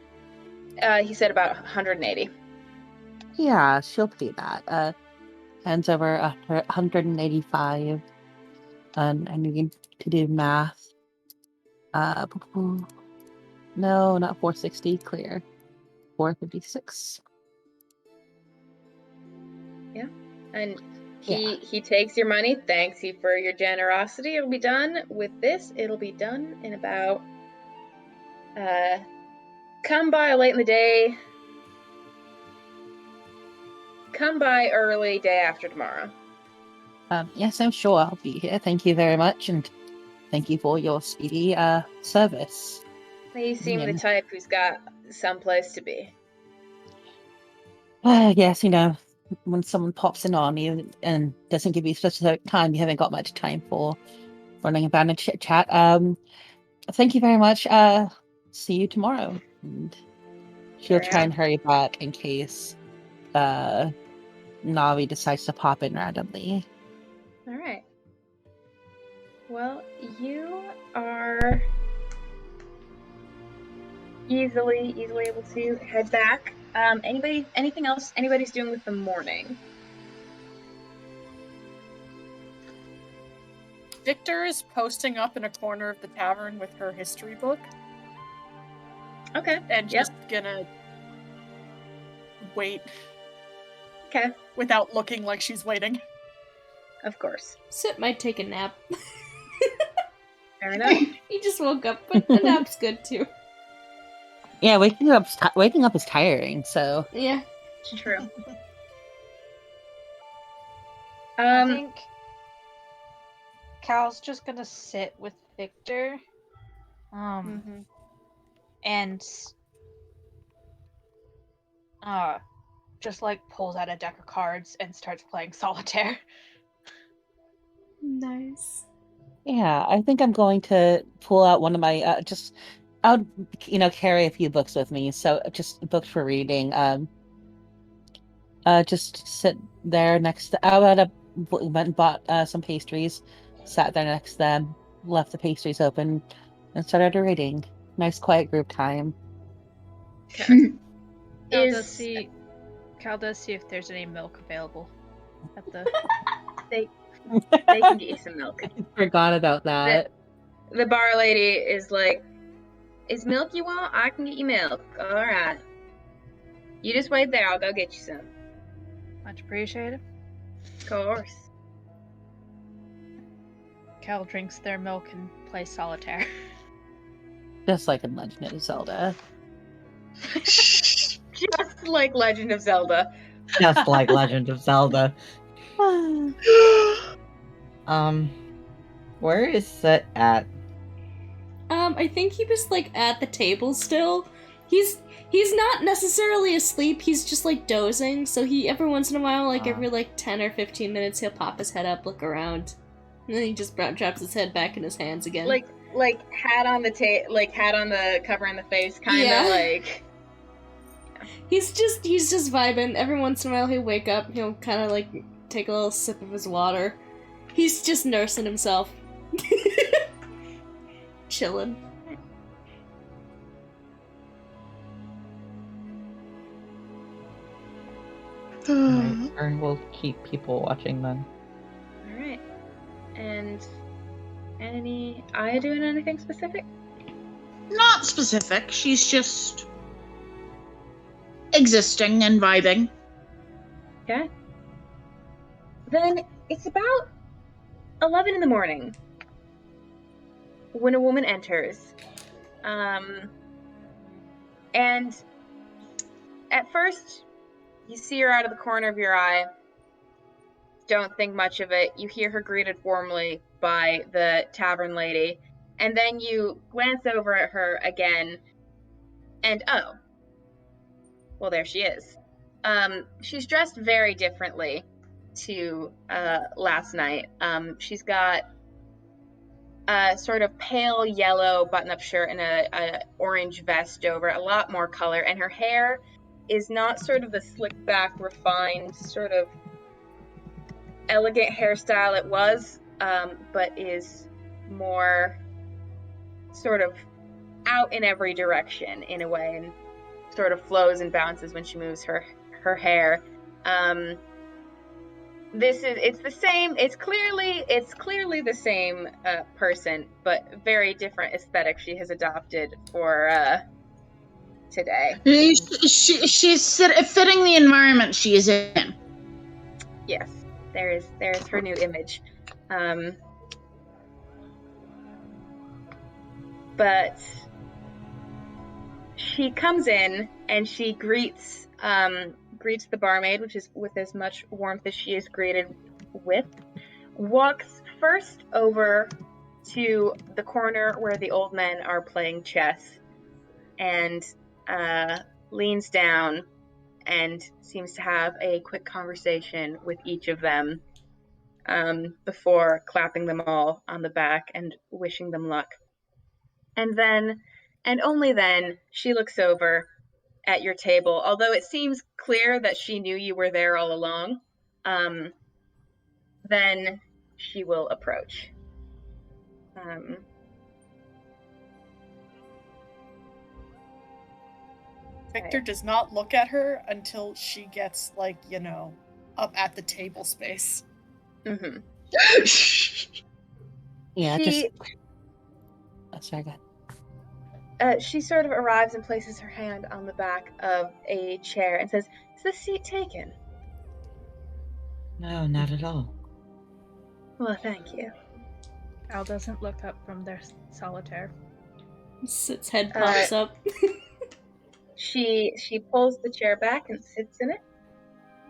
He said about 180. Yeah, she'll pay that. Hands over 185. And I need to do math. No, not 460. Clear. 456. Yeah, and he takes your money, thanks you for your generosity. It'll be done with this. It'll be done in about. Come by late in the day. Come by early day after tomorrow. Yes, I'm sure I'll be here. Thank you very much, and thank you for your speedy service. You seem the type who's got someplace to be. Yes, when someone pops in on you and doesn't give you such a time, you haven't got much time for running about and chit chat. Thank you very much. See you tomorrow. And she'll try and hurry back in case Navi decides to pop in randomly. All right. Well, you are easily able to head back. Anything else anybody's doing with the morning? Victor is posting up in a corner of the tavern with her history book. Okay. And just gonna wait. Okay. Without looking like she's waiting. Of course. Soot might take a nap. Fair enough. He just woke up, but a nap's good too. Yeah, waking up is tiring, so. Yeah. It's true. I think Cal's just gonna sit with Victor. And just like pulls out a deck of cards and starts playing solitaire. Nice. Yeah, I think I'm going to pull out one of my I'll carry a few books with me, so just books for reading. Just sit there next to. I went and bought some pastries, sat there next to them, left the pastries open, and started reading. Nice quiet group time. Cal does see if there's any milk available at the. They can get you some milk. Forgot about that. The bar lady is like, "Is milk you want? I can get you milk. All right. You just wait there. I'll go get you some." Much appreciated. Of course. Cal drinks their milk and plays solitaire. Just like in Legend of Zelda. Just like Legend of Zelda. Just like Legend of Zelda. Where is Set at? I think he was like at the table still. He's not necessarily asleep, he's just like dozing, so he every once in a while, like every like 10 or 15 minutes, he'll pop his head up, look around, and then he just drops his head back in his hands again. Like hat on the hat on the cover on the face, kind of like. He's just vibing. Every once in a while he'll wake up, he'll kind of like take a little sip of his water. He's just nursing himself. Chilling. My turn will keep people watching then. Alright. And Aya doing anything specific? Not specific. She's just existing and vibing. Okay. Then it's about 11 in the morning when a woman enters. And at first, you see her out of the corner of your eye. Don't think much of it. You hear her greeted warmly by the tavern lady. And then you glance over at her again. And oh. Well, there she is. She's dressed very differently to last night. She's got a sort of pale yellow button-up shirt and a orange vest over it, a lot more color, and her hair is not sort of the slick back, refined, sort of elegant hairstyle it was, but is more sort of out in every direction in a way, and sort of flows and bounces when she moves her hair. It's clearly the same person, but very different aesthetic she has adopted for today. She's fitting the environment she is in. Yes, there's her new image. But she comes in and she greets the barmaid, which is with as much warmth as she is greeted with. Walks first over to the corner where the old men are playing chess, and leans down and seems to have a quick conversation with each of them before clapping them all on the back and wishing them luck. And then, and only then, she looks over at your table, although it seems clear that she knew you were there all along. Then she will approach. Victor does not look at her until she gets, like, up at the table space. Mm-hmm. Yeah, just... Oh, sorry, go ahead. She sort of arrives and places her hand on the back of a chair and says, "Is this seat taken?" No, not at all. Well, thank you. Al doesn't look up from their solitaire. Its head pops up. She pulls the chair back and sits in it.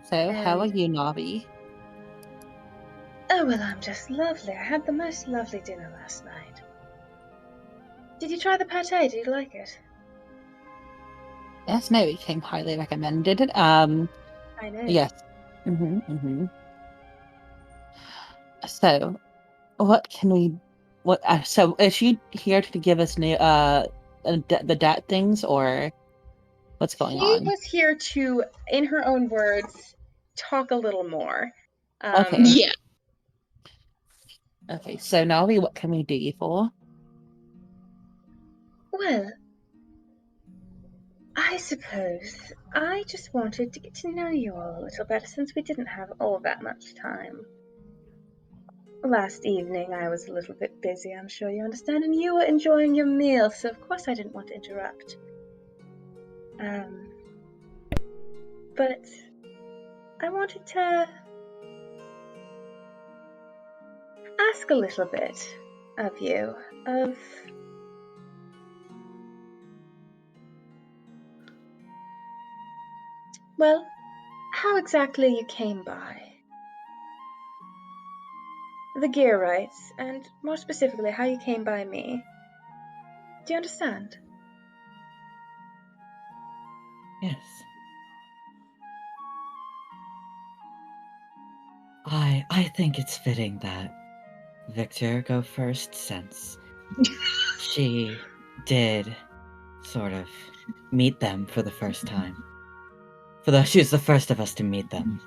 So, how are you, Navi? Oh, well, I'm just lovely. I had the most lovely dinner last night. Did you try the pate? Did you like it? Yes, no, it came highly recommended. I know. Yes. Mm-hmm. So, what can we? What? So, is she here to give us new the debt things, or what's going She on? was here to, in her own words, talk a little more. Okay. Yeah. Okay. So, Navi, what can we do you for? Well, I suppose I just wanted to get to know you all a little better since we didn't have all that much time. Last evening I was a little bit busy, I'm sure you understand, and you were enjoying your meal, so of course I didn't want to interrupt. But I wanted to ask a little bit of you, well, how exactly you came by the gear rights, and more specifically, how you came by me. Do you understand? Yes. I think it's fitting that Victor go first since she did sort of meet them for the first time. She was the first of us to meet them.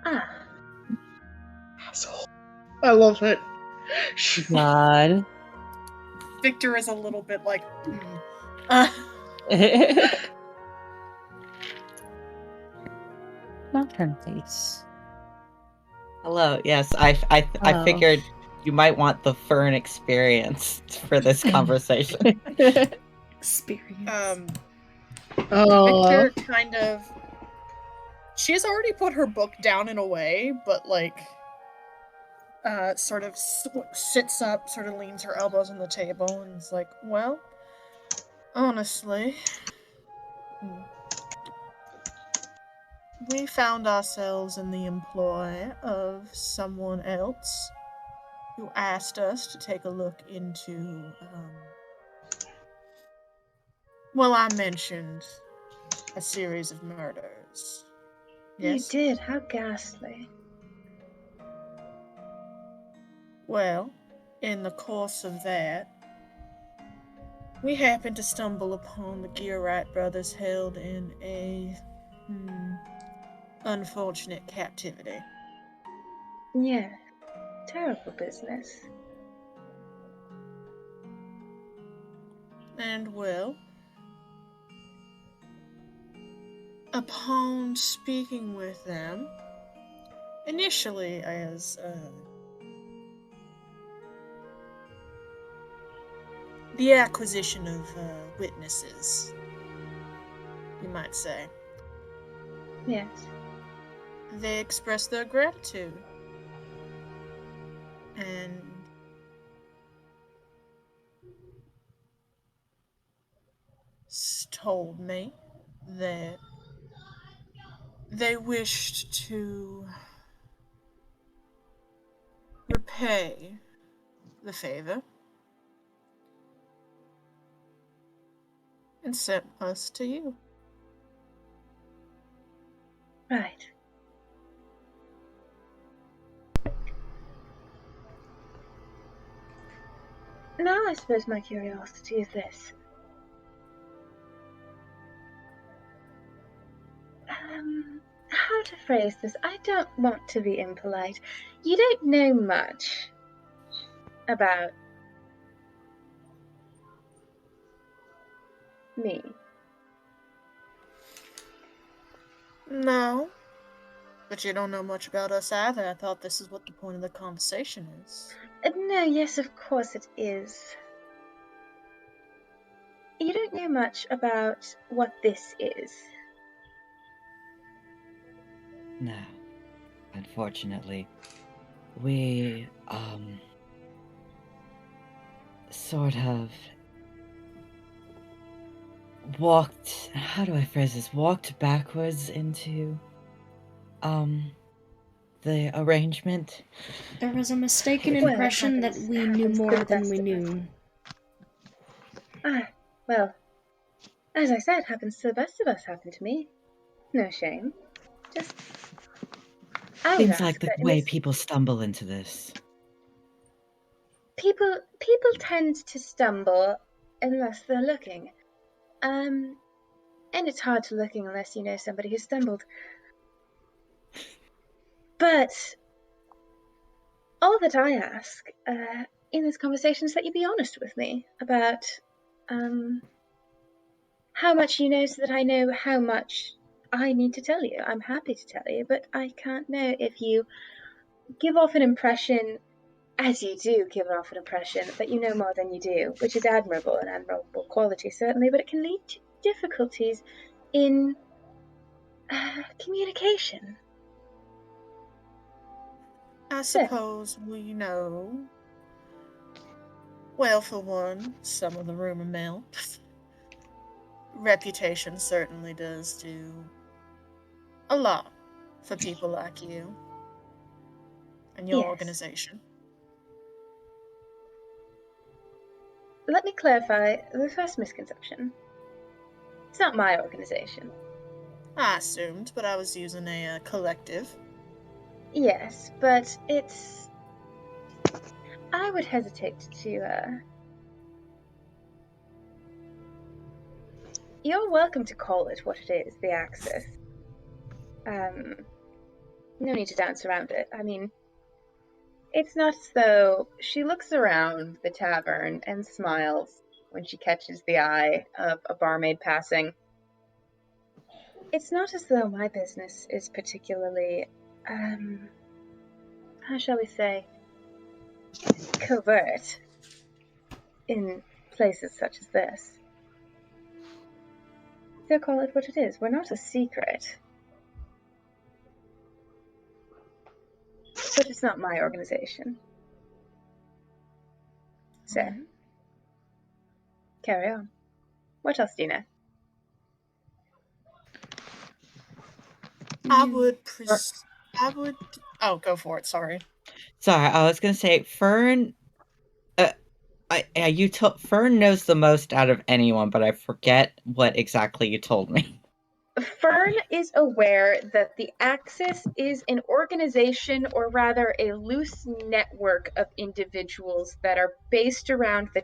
Ah, Asshole. I love it. God. Victor is a little bit like, Not turn face. Hello. Yes, I Oh. figured you might want the Fern experience for this conversation. Experience. Victor kind of. She has already put her book down in a way, but like, sort of sits up, sort of leans her elbows on the table, and is like, well, honestly, we found ourselves in the employ of someone else who asked us to take a look into, well, I mentioned a series of murders. Yes? you did. How ghastly. Well, in the course of that, we happened to stumble upon the Gearwright brothers held in a unfortunate captivity. Yeah, terrible business. And well, upon speaking with them, initially as the acquisition of witnesses, you might say, Yes. they expressed their gratitude and told me that they wished to repay the favor and sent us to you. Right. Now I suppose my curiosity is this. How to phrase this? I don't want to be impolite. You don't know much about me. No, but you don't know much about us either. I thought this is what the point of the conversation is. No, yes, of course it is. You don't know much about what this is. No. Unfortunately. We, sort of walked, how do I phrase this? Walked backwards into, the arrangement. There was a mistaken Well, it impression that happens- we it knew happens to more the than best we of us. knew. Well, as I said, happens to the best of us, happened to me. No shame. Just, I would Seems ask like the that in way this, people stumble into this. people tend to stumble unless they're looking. And it's hard to looking unless you know somebody who stumbled. But all that I ask in this conversation is that you be honest with me about how much you know, so that I know how much I need to tell you. I'm happy to tell you, but I can't know if you give off an impression, as you do give off an impression, that you know more than you do, which is admirable, an admirable quality, certainly, but it can lead to difficulties in communication. I suppose we know. Well, for one, some of the rumor mill. Reputation certainly does do a lot for people like you and your Yes. organization. Let me clarify the first misconception. It's not my organization. I assumed, but I was using a collective. Yes, but it's... I would hesitate to, You're welcome to call it what it is, the Axis. No need to dance around it. I mean, it's not as though... She looks around the tavern and smiles when she catches the eye of a barmaid passing. It's not as though my business is particularly, how shall we say, covert in places such as this. So call it what it is. We're not a secret. But it's not my organization. So, carry on. What else do you know? I would oh, go for it, sorry. Sorry, I was gonna say Fern. Fern knows the most out of anyone, but I forget what exactly you told me. Fern is aware that the Axis is an organization, or rather a loose network of individuals that are based around the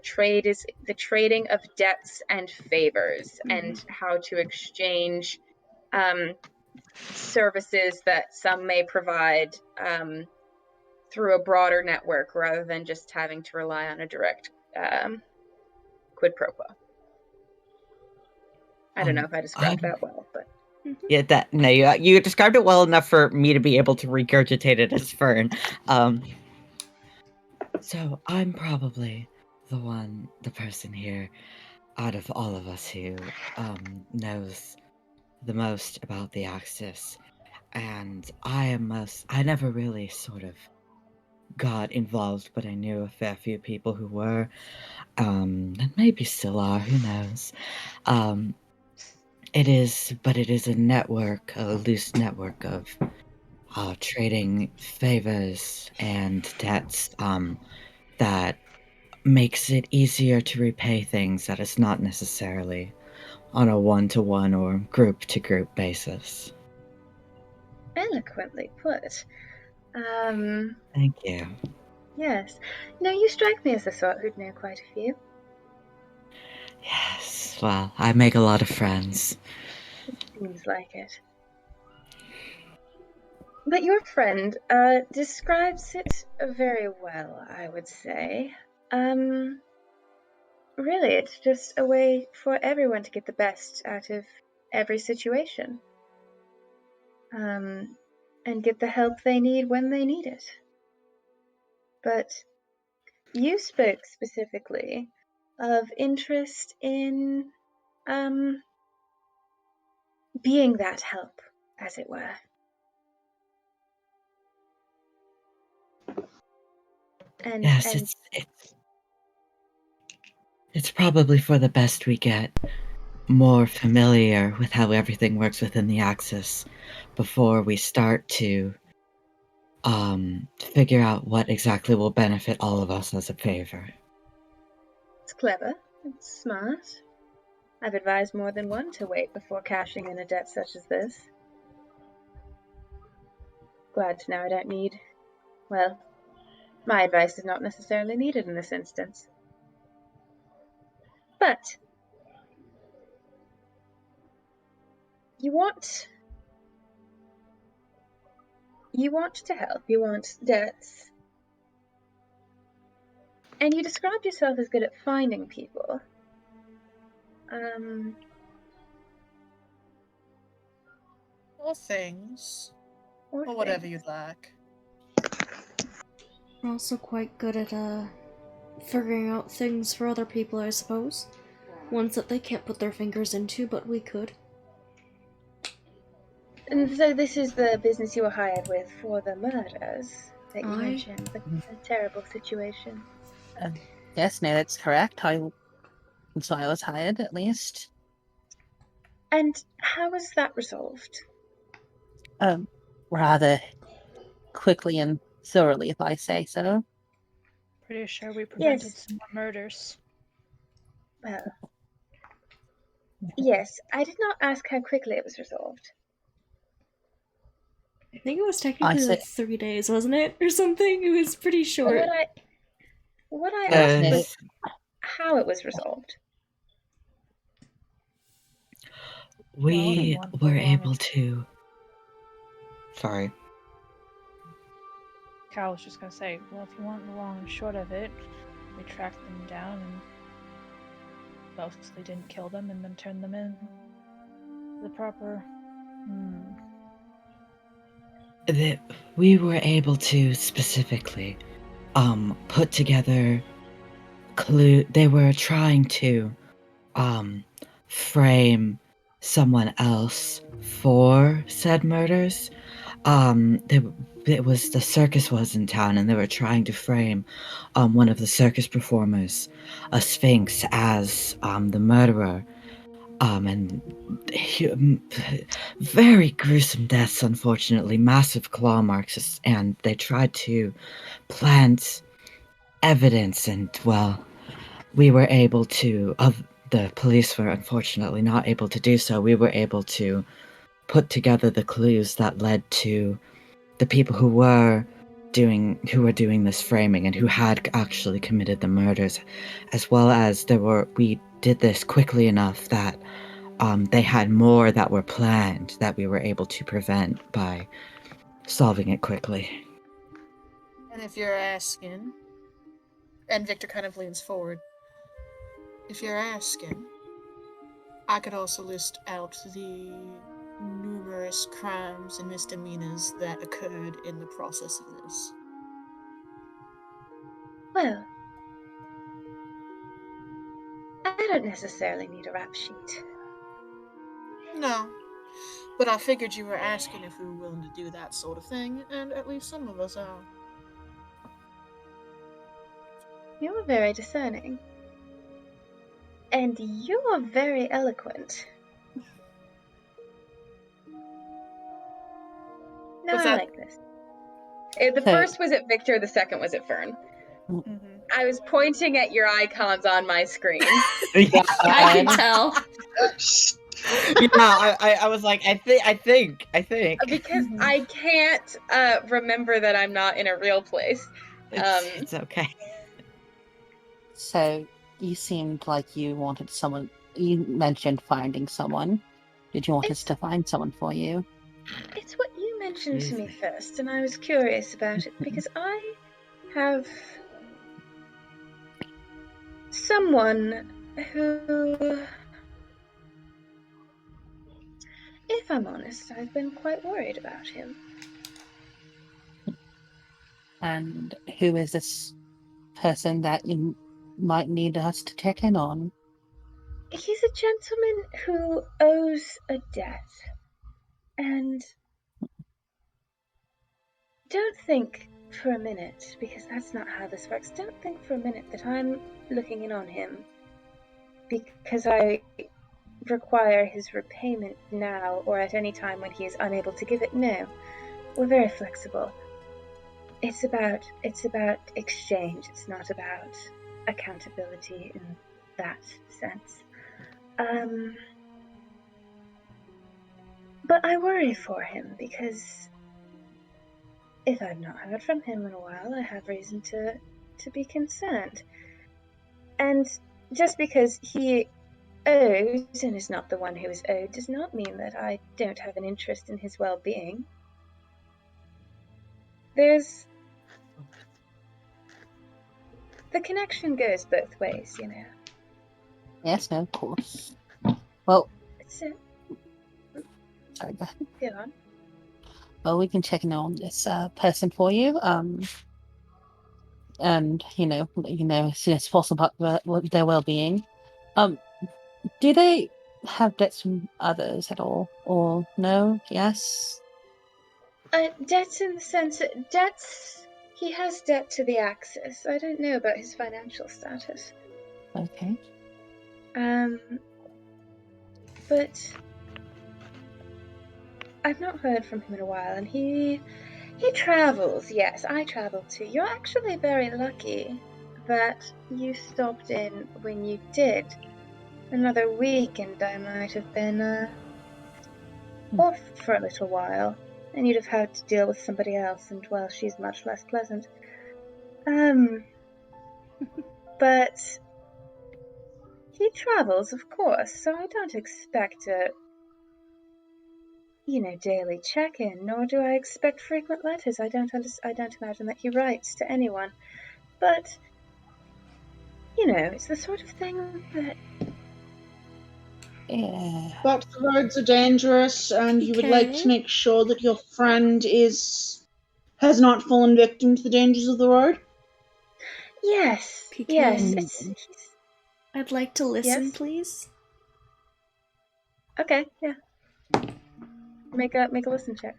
trading of debts and favors, and how to exchange services that some may provide through a broader network, rather than just having to rely on a direct quid pro quo. I don't know if I described that well, but... Yeah, you described it well enough for me to be able to regurgitate it as Fern. So I'm probably the person here out of all of us who knows the most about the Axis, and I never really sort of got involved, but I knew a fair few people who were, and maybe still are, who knows. It is a network, a loose network of trading favors and debts that makes it easier to repay things that is not necessarily on a one-to-one or group-to-group basis. Eloquently put. Thank you. Yes. No, you strike me as the sort who'd know quite a few. Yes, well, I make a lot of friends. It seems like it. But your friend describes it very well, I would say. Really, it's just a way for everyone to get the best out of every situation. And get the help they need when they need it. But you spoke specifically of interest in being that help, as it were. And Yes, it's probably for the best we get more familiar with how everything works within the Axis before we start to figure out what exactly will benefit all of us as a favor. it's clever. It's smart. I've advised more than one to wait before cashing in a debt such as this. glad to know I don't need... Well, my advice is not necessarily needed in this instance. But... You want to help, you want debts. And you described yourself as good at finding people. Or things. Or whatever things. you'd like. We're also quite good at figuring out things for other people, I suppose. Ones that they can't put their fingers into, but we could. And so this is the business you were hired with for the murders that you Aye. mentioned, the terrible situation. Yes, no, that's correct. So I was hired, at least. And how was that resolved? Rather quickly and thoroughly, if I say so. Pretty sure we prevented Yes. some more murders. Well, yes, I did not ask how quickly it was resolved. I think it was technically like 3 days, wasn't it? Or something? It was pretty short. What I asked was how it was resolved. We were able to... Sorry. Cal was just gonna say, well, if you want the long and short of it, we tracked them down and mostly didn't kill them and then turned them in the proper... That we were able to specifically put together clue. They were trying to frame someone else for said murders. The circus was in town, and they were trying to frame one of the circus performers, a sphinx, as the murderer. And very gruesome deaths, unfortunately, massive claw marks, and they tried to plant evidence, and, well, we were able to, the police were unfortunately not able to do so. We were able to put together the clues that led to the people who were doing this framing and who had actually committed the murders, as well as we did this quickly enough that they had more that were planned that we were able to prevent by solving it quickly. And if you're asking, and Victor kind of leans forward, if you're asking, I could also list out the numerous crimes and misdemeanors that occurred in the process of this. Well, I don't necessarily need a rap sheet. No, but I figured you were asking if we were willing to do that sort of thing, and at least some of us are. You're very discerning. And you're very eloquent. No, I like this. The first was at Victor, the second was at Fern. Mm-hmm. I was pointing at your icons on my screen. I can tell. Yeah, I was like, I think. Because I can't remember that I'm not in a real place. It's okay. So, you seemed like you wanted someone. You mentioned finding someone. Did you want us to find someone for you? It's what you mentioned to me first, and I was curious about it because I have someone who, if I'm honest, I've been quite worried about him. And who is this person that you might need us to check in on? He's a gentleman who owes a debt. And don't think for a minute, because that's not how this works, don't think for a minute that I'm looking in on him because I require his repayment now or at any time when he is unable to give it. No, we're very flexible. It's about exchange. It's not about accountability in that sense. But I worry for him because if I've not heard from him in a while, I have reason to be concerned. And just because he owes and is not the one who is owed does not mean that I don't have an interest in his well-being. The connection goes both ways, you know. Yes, no, of course. Well, So, sorry, go ahead. go on. Well, we can check in on this person for you. And as soon as possible about their well-being. Do they have debts from others at all, or no? Yes. Debts in the sense that he has debt to the Axis. I don't know about his financial status. Okay. But I've not heard from him in a while, and he travels. Yes, I travel too. You're actually very lucky that you stopped in when you did. Another week, and I might have been off for a little while, and you'd have had to deal with somebody else, and well, she's much less pleasant. But he travels, of course, so I don't expect a daily check-in, nor do I expect frequent letters. I don't imagine that he writes to anyone. But, it's the sort of thing that... Yeah. But the roads are dangerous, and you would like to make sure that your friend has not fallen victim to the dangers of the road? Yes. PK. Yes. I'd like to listen, Yes? please. Okay, yeah. Make a listen check.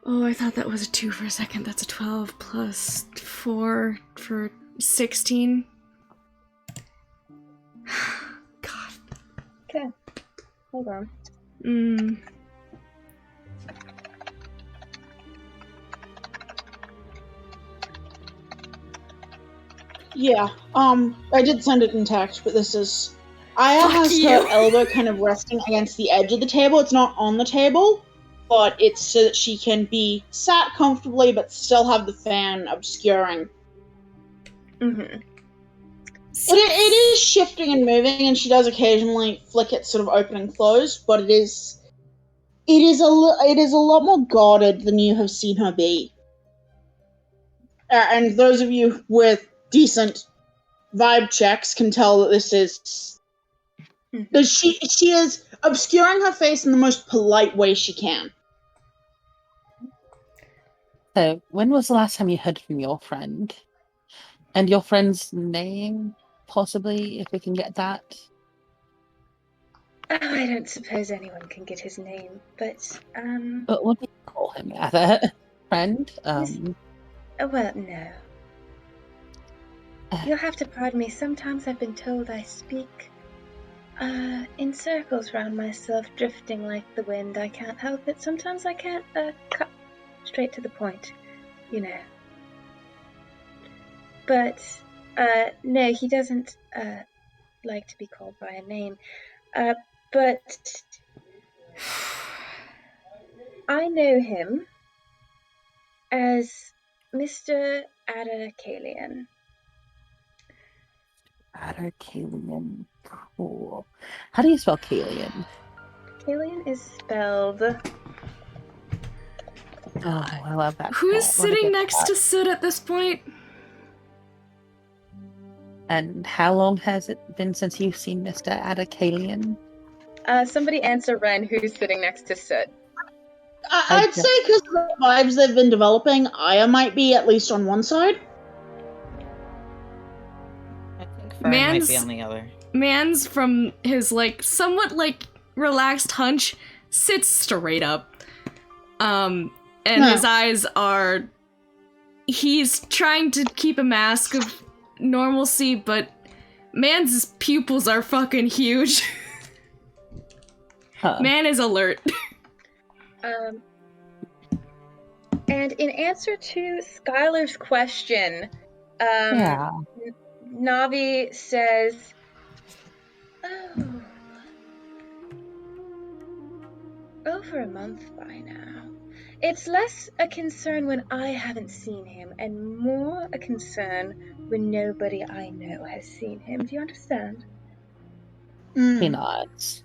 Oh, I thought that was a 2 for a second. That's a 12 plus 4 for 16. God. Okay. Hold on. Yeah, I did send it in text, but this is... Aya has her elbow kind of resting against the edge of the table. It's not on the table, but it's so that she can be sat comfortably but still have the fan obscuring. Mm-hmm. It is shifting and moving, and she does occasionally flick it sort of open and close, but it is a lot more guarded than you have seen her be. And those of you with decent vibe checks can tell that this is... That she is obscuring her face in the most polite way she can. So, when was the last time you heard from your friend? And your friend's name, possibly, if we can get that? Oh, I don't suppose anyone can get his name, but, But what do you call him, rather? Friend? well, no. You'll have to pardon me. Sometimes I've been told I speak, in circles round myself, drifting like the wind. I can't help it. Sometimes I can't, cut straight to the point, But, no, he doesn't, like to be called by a name. But I know him as Mr. Ada Kalian. Ada Kalian. Cool. How do you spell Kalian? Kalian is spelled... Oh, I love that. Who's sitting next to Sid at this point? And how long has it been since you've seen Mr. Ada Kalian? Somebody answer Ren, who's sitting next to Soot. I'd say because of the vibes they've been developing, Aya might be at least on one side. I think Fern might be on the other. Mans, from his, somewhat, relaxed hunch, sits straight up. And his eyes are... He's trying to keep a mask of normalcy, but Man's pupils are fucking huge. Man is alert. And in answer to Skylar's question, Navi says, over a month by now. It's less a concern when I haven't seen him, and more a concern when nobody I know has seen him. Do you understand? He nods.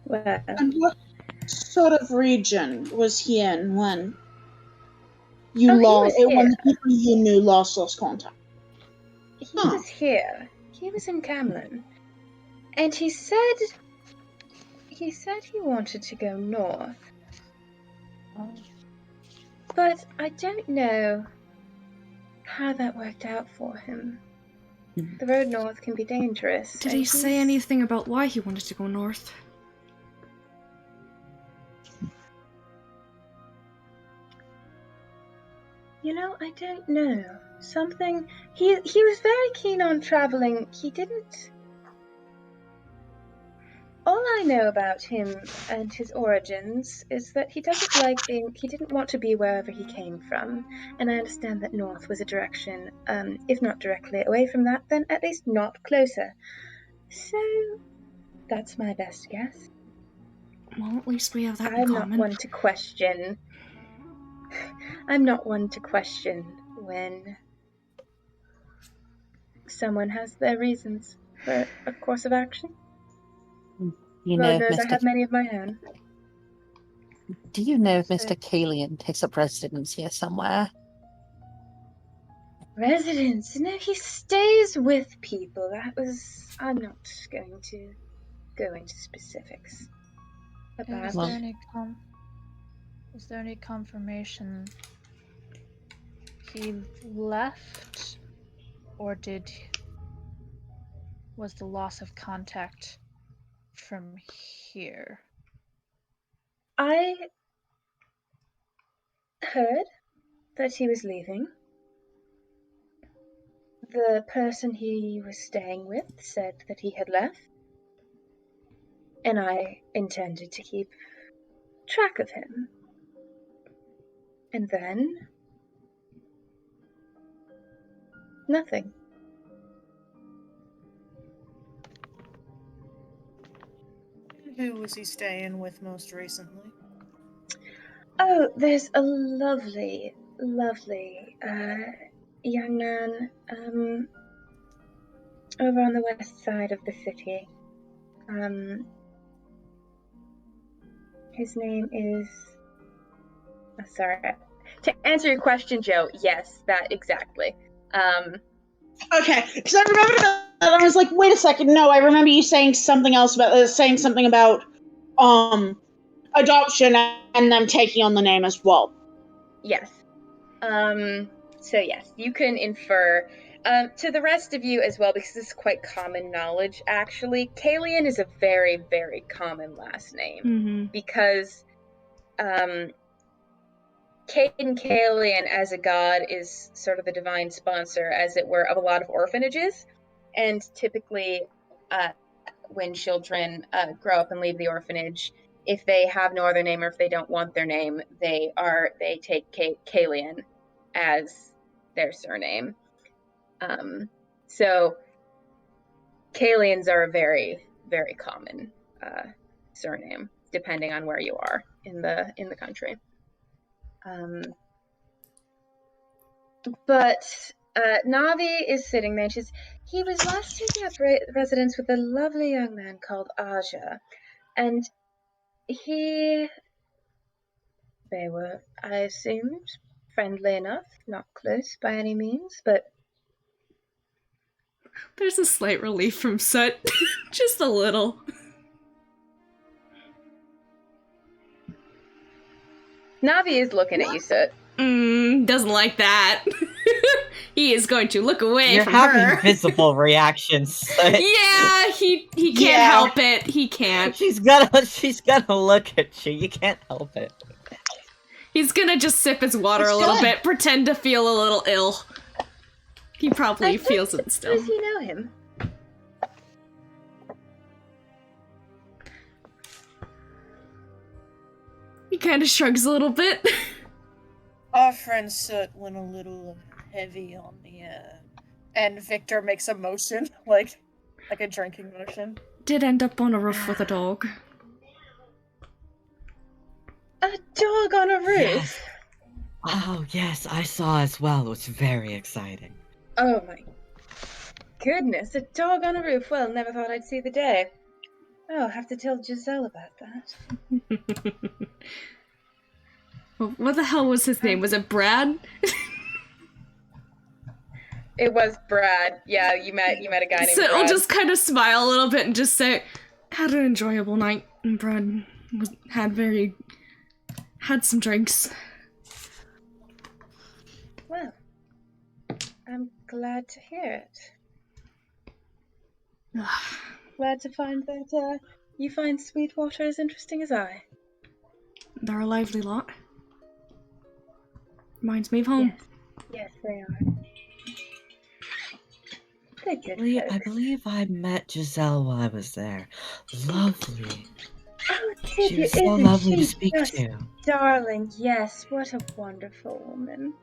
Well, And what sort of region was he in when you he lost was when here. the people you knew lost contact? He was here. He was in Camlin. And he said he wanted to go north. But I don't know how that worked out for him. The road north can be dangerous. Did he say anything about why he wanted to go north? You know, I don't know. Something... He was very keen on traveling. He didn't... All I know about him and his origins is that he didn't want to be wherever he came from. And I understand that north was a direction, if not directly away from that, then at least not closer. So, that's my best guess. Well, at least we have that in I'm common. not one to question. I'm not one to question when someone has their reasons for a course of action. You Lord know, knows I Mr. have many of my own. Do you know if So- Mr. Kalian takes up residence here somewhere? Residence? No, he stays with people. I'm not going to go into specifics about. Is there any confirmation he left, or was the loss of contact from here? I heard that he was leaving. The person he was staying with said that he had left, and I intended to keep track of him. And then... nothing. Who was he staying with most recently? Oh, there's a lovely, lovely young man over on the west side of the city. His name is... Oh, sorry. To answer your question, Joe, yes, that exactly. Okay, because I remembered that and I was like, wait a second, no, I remember you saying something else about adoption and them taking on the name as well. Yes. So yes, you can infer to the rest of you as well, because this is quite common knowledge, actually. Kalian is a very, very common last name. Because Caden Kalian as a god is sort of the divine sponsor, as it were, of a lot of orphanages. And typically, when children grow up and leave the orphanage, if they have no other name or if they don't want their name, they take Kalian as their surname. So Kalians are a very, very common surname, depending on where you are in the country. But Navi is sitting there. He was last taking up residence with a lovely young man called Aja, and they were, I assumed, friendly enough, not close by any means, but There's a slight relief from Sut. Just a little. Navi is looking at you, Soot. Doesn't like that. He is going to look away You're from having her. visible reactions. Yeah, he can't help it. He can't. She's gonna look at you. You can't help it. He's gonna just sip his water a little bit, pretend to feel a little ill. He probably feels it still. Does he know him? He kind of shrugs a little bit. Our friend Soot went a little heavy on the and Victor makes a motion, like a drinking motion. Did end up on a roof with a dog. A dog on a roof. Yes. Oh, yes, I saw as well. It was very exciting. Oh my goodness, a dog on a roof. Well, never thought I'd see the day. Oh, I'll have to tell Giselle about that. What the hell was his name? Was it Brad? It was Brad. Yeah, you met a guy named So Brad. I'll just kind of smile a little bit and just say, had an enjoyable night. And Brad had some drinks. Well, I'm glad to hear it. Glad to find that you find Sweetwater as interesting as I. They're a lively lot. Reminds me of home. Yes, they are. They're good I folks. believe I met Giselle while I was there. Lovely. Oh, She did you? was so Isn't lovely she to speak just to. darling? Yes, what a wonderful woman.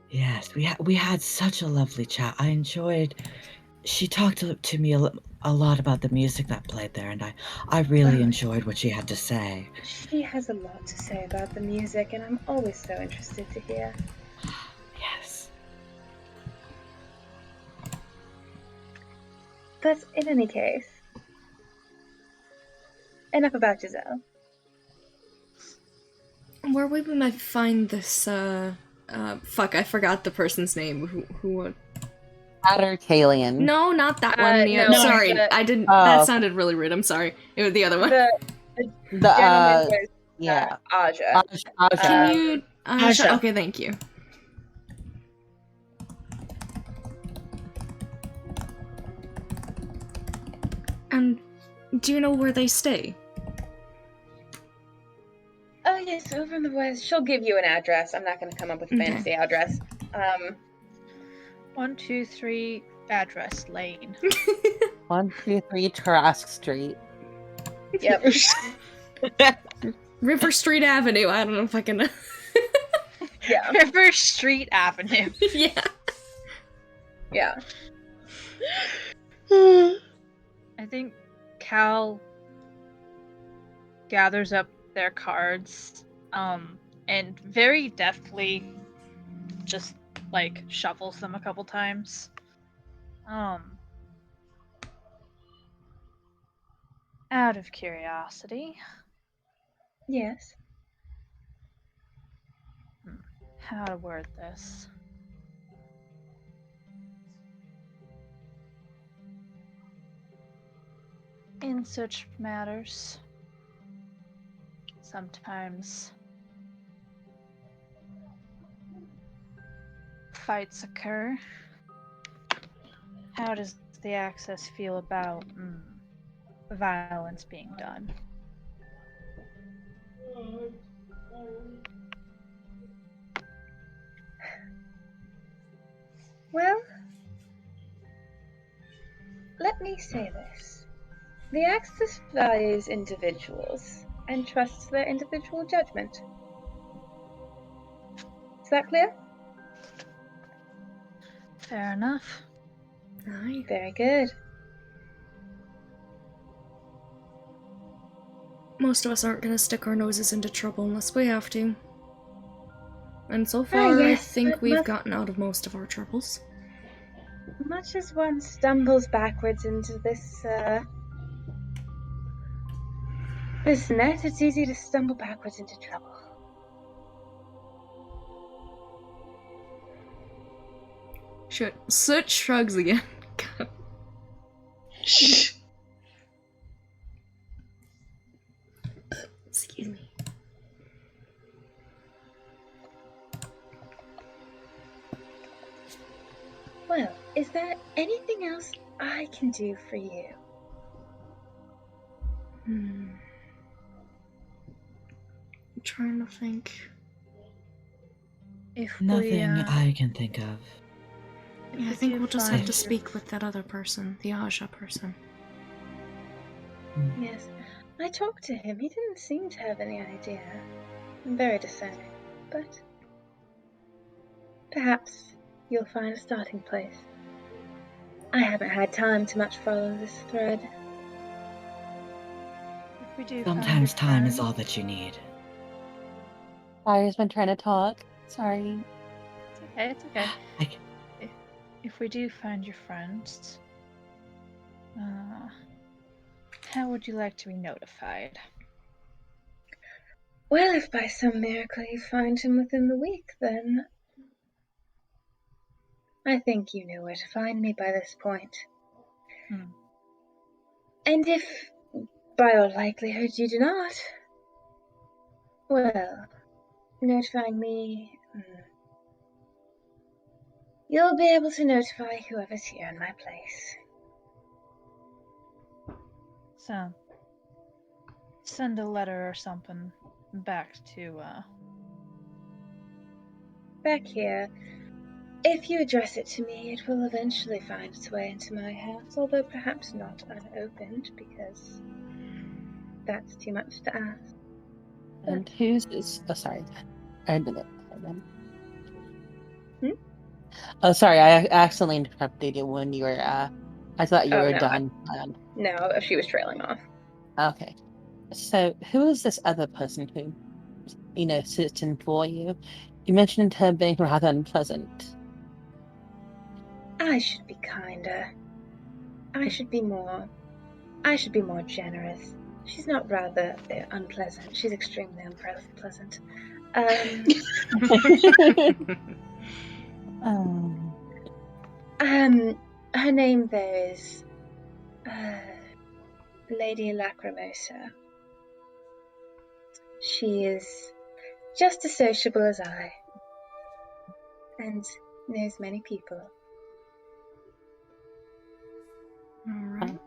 Yes, we had such a lovely chat. I enjoyed. She talked to me a lot about the music that played there, and I really enjoyed what she had to say. She has a lot to say about the music, and I'm always so interested to hear. Yes. But in any case, enough about Giselle. Where would we might find this, fuck, I forgot the person's name. Who Kalian. No, not that one. No, sorry, I didn't. That sounded really rude. I'm sorry. It was the other one. The gentleman was yeah. Aja. Aja. Can you? Aja. Okay, thank you. And do you know where they stay? Oh yes, over in the west. She'll give you an address. I'm not going to come up with a fantasy address. 123 address lane. 123 Trask Street. Yep. River Street Avenue. I don't know if I can. Yeah. River Street Avenue. Yeah. Yeah. I think Cal gathers up their cards, and very deftly just like shuffles them a couple times. Out of curiosity, Yes. how to word this? In such matters, sometimes fights occur. How does the Access feel about violence being done? Well, let me say this. The Axis values individuals and trusts their individual judgment. Is that clear? Fair enough. Aye. Very good. Most of us aren't gonna stick our noses into trouble unless we have to. And so far, I yes, think but we've gotten out of most of our troubles. Much as one stumbles backwards into this net, it's easy to stumble backwards into trouble. Shit. Soot shrugs again. God. Excuse me. Well, is there anything else I can do for you? I'm trying to think. If Nothing we, I can think of. Yeah, I think we'll just have to speak with that other person, the Aja person. Yes. I talked to him. He didn't seem to have any idea. Very discerning. But perhaps you'll find a starting place. I haven't had time to much follow this thread. We do. Sometimes time is friends. all that you need. Fire's been trying to talk. Sorry. It's okay. It's okay. I, If we do find your friends, how would you like to be notified? Well, if by some miracle you find him within the week, then I think you know where to find me by this point. Hmm. And if, by all likelihood, you do not, well, notifying me, you'll be able to notify whoever's here in my place. So, send a letter or something back to, Back here, if you address it to me, it will eventually find its way into my house, although perhaps not unopened, because that's too much to ask. And who's this? Oh, sorry. I did it. Oh, sorry. I accidentally interrupted you when you were. I thought you Oh, were no, done. No, she was trailing off. Okay. So, who is this other person who, sits in for you? You mentioned her being rather unpleasant. I should be kinder. I should be more generous. She's not rather unpleasant. She's extremely unpleasant. Um, Her name there is Lady Lacrimosa. She is just as sociable as I, and knows many people. Alright.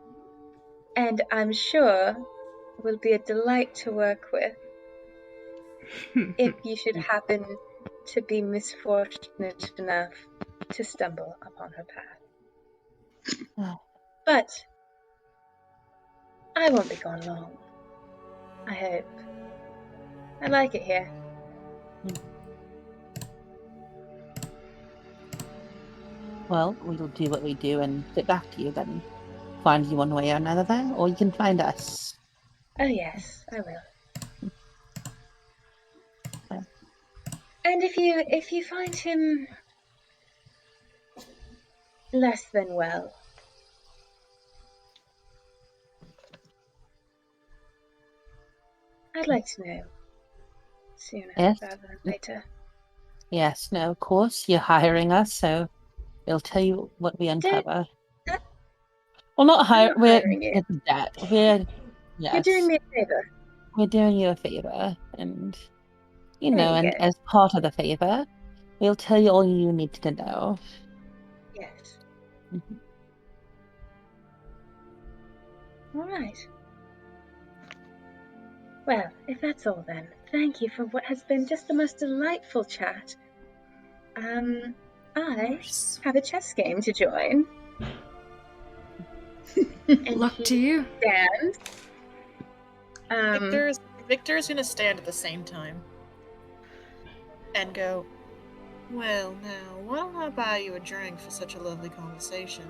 And I'm sure will be a delight to work with if you should happen to be misfortunate enough to stumble upon her path. But I won't be gone long. I hope. I like it here. well, we'll do what we do and get back to you then. Find you one way or another there, or you can find us. Oh yes, I will. Yeah. And if you find him less than well, I'd like to know sooner Yes. rather than later. Yes, no, of course, you're hiring us, so we'll tell you what we uncover. uh, Well, not I'm hire. not We're hiring you. it's that. We're You're doing yes. me a favor. We're doing you a favor, and There you and go. as part of the favor, we'll tell you all you need to know. Yes. Mhm. All right. Well, if that's all then, thank you for what has been just the most delightful chat. I have a chess game to join. And Luck to you. stands. Victor's gonna stand at the same time and go, well, now, why don't I buy you a drink for such a lovely conversation?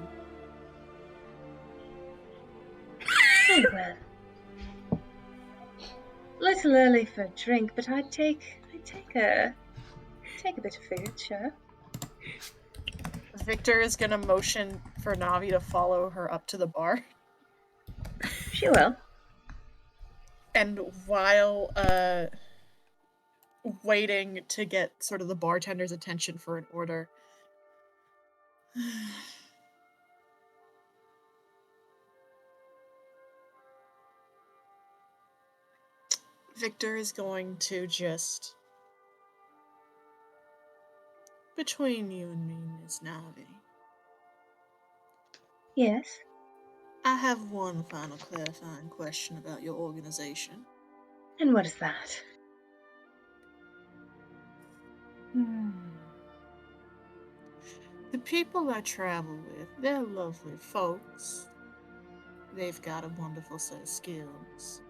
Very well. Little early for a drink, but I'd take a bit of food, sure. Victor is gonna motion for Navi to follow her up to the bar. She will. And while waiting to get sort of the bartender's attention for an order, Victor is going to just, between you and me, Miss Navi, Yes. I have one final clarifying question about your organization. And what is that? The people I travel with, they're lovely folks. They've got a wonderful set of skills.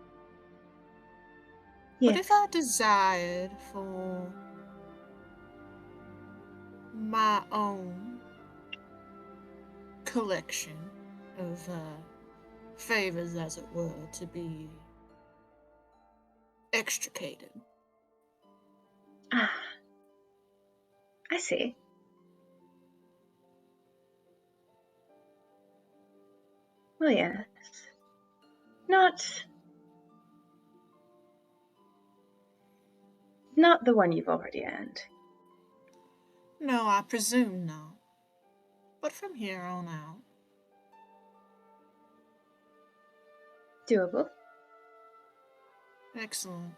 But Yes. if I desired for my own collection of favors, as it were, to be extricated. Ah, I see. Well, yes. Not the one you've already earned. No, I presume not. But from here on out. Doable. Excellent.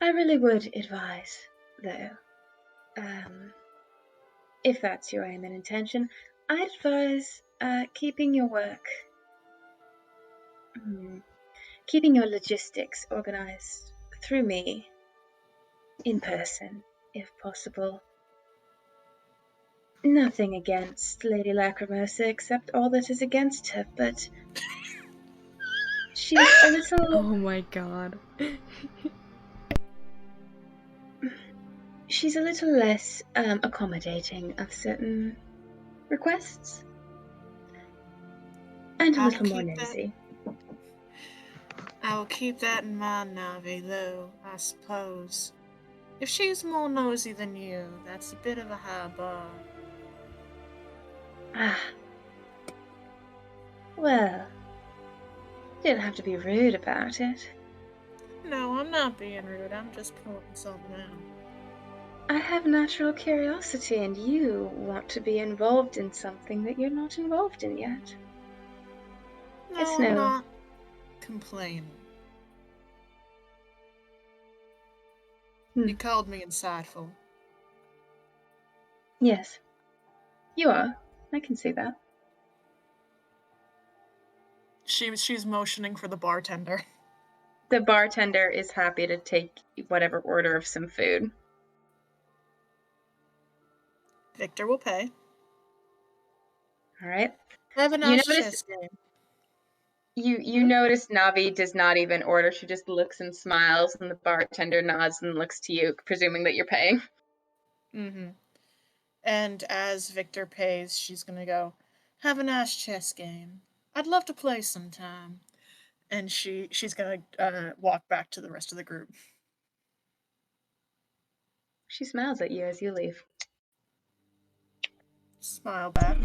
I really would advise, though, if that's your aim and intention, I'd advise keeping your work, keeping your logistics organized through me, in person, if possible. Nothing against Lady Lacrimosa except all that is against her, but she's a little... Oh my god. She's a little less accommodating of certain requests. And a I'll little more keep that- nosy. I will keep that in mind, Navi, though, I suppose. If she's more nosy than you, that's a bit of a high bar. Ah. Well, you don't have to be rude about it. No, I'm not being rude. I'm just pointing something out. I have natural curiosity, and you want to be involved in something that you're not involved in yet. No, It's I'm no... not complaining. You called me insightful. Yes. You are. I can see that. She's motioning for the bartender. The bartender is happy to take whatever order of some food. Victor will pay. All right. Have a nice chess game. You notice Navi does not even order. She just looks and smiles, and the bartender nods and looks to you, presuming that you're paying. Mm-hmm. And as Victor pays, she's gonna go, have a nice chess game. I'd love to play sometime. And she's gonna walk back to the rest of the group. She smiles at you as you leave. Smile back.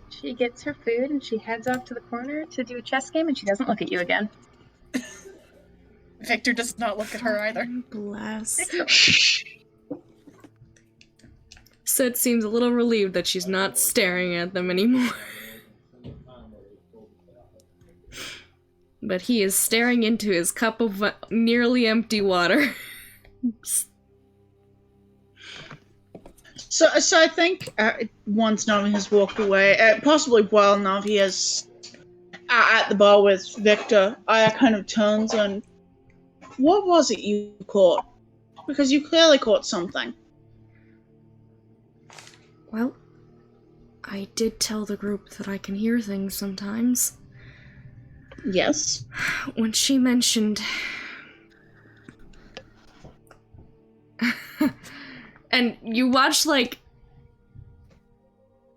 She gets her food and she heads off to the corner to do a chess game, and she doesn't look at you again. Victor does not look at her either. Bless. Excellent. Sid seems a little relieved that she's not staring at them anymore. But he is staring into his cup of nearly empty water. So I think once Navi has walked away, possibly while Navi is at the bar with Victor, Aya kind of turns and, what was it you caught? Because you clearly caught something. Well, I did tell the group that I can hear things sometimes. Yes. When she mentioned... and you watch, like...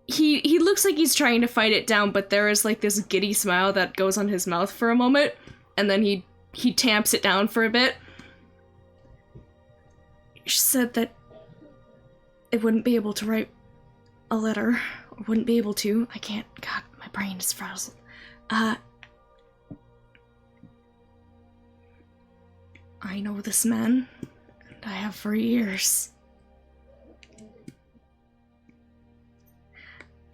He looks like he's trying to fight it down, but there is, like, this giddy smile that goes on his mouth for a moment, and then he tamps it down for a bit. She said that I wouldn't be able to write a letter, or wouldn't be able to. I can't. God, my brain is frazzled. I know this man, and I have for years.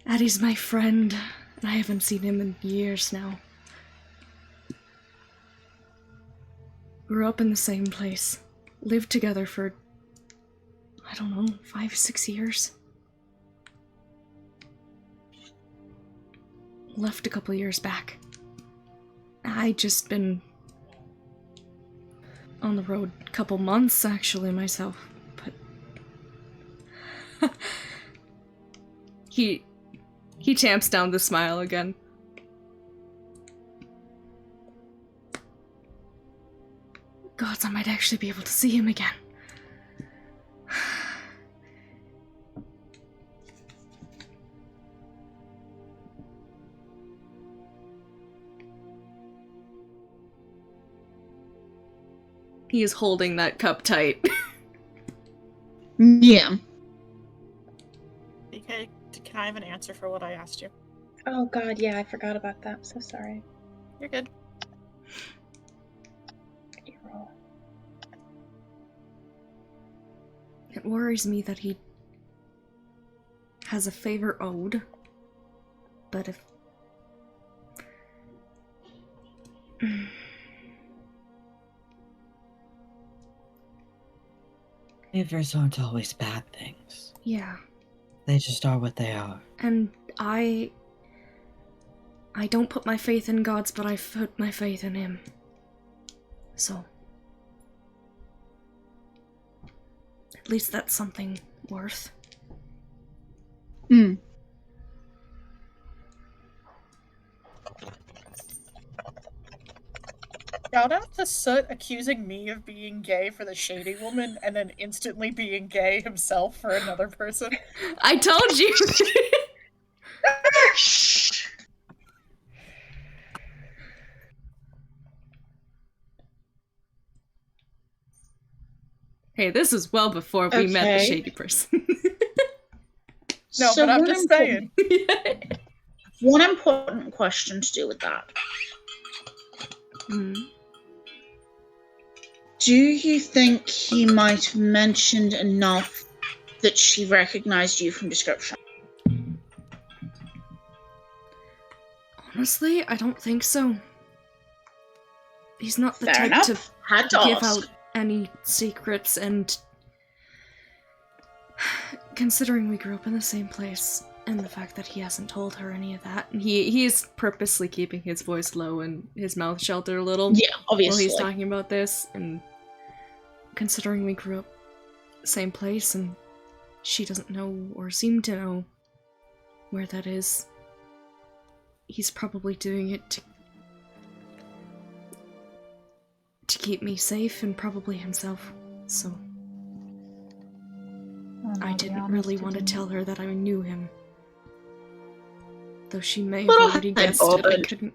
Addie's my friend, and I haven't seen him in years now. Grew up in the same place. Lived together for, I don't know, 5-6 years. Left a couple years back. I just been on the road a couple months, actually, myself, but... He tamps down the smile again. Gods, I might actually be able to see him again. He is holding that cup tight. Yeah. Okay, can I have an answer for what I asked you? Oh god, yeah, I forgot about that. I'm so sorry. You're good. Roll. It worries me that he has a favor owed, but if... Favors aren't always bad things. Yeah. They just are what they are. And I don't put my faith in gods, but I put my faith in him. So... at least that's something worth. Hmm. Shout out to Soot accusing me of being gay for the shady woman and then instantly being gay himself for another person. I told you! Hey, this was well before we met the Okay. shady person. No, So but I'm one just important- saying. One important question to do with that. Hmm. Do you think he might have mentioned enough that she recognized you from description? Honestly, I don't think so. He's not the Fair type enough. to Had to give ask. out any secrets, and considering we grew up in the same place, and the fact that he hasn't told her any of that, and he is purposely keeping his voice low and his mouth sheltered a little Yeah, while obviously. he's talking about this, and considering we grew up same place and she doesn't know or seem to know where that is, he's probably doing it to keep me safe and probably himself. So I didn't really want to tell her that I knew him. Though she may have Little already head guessed it, I bobbing. couldn't...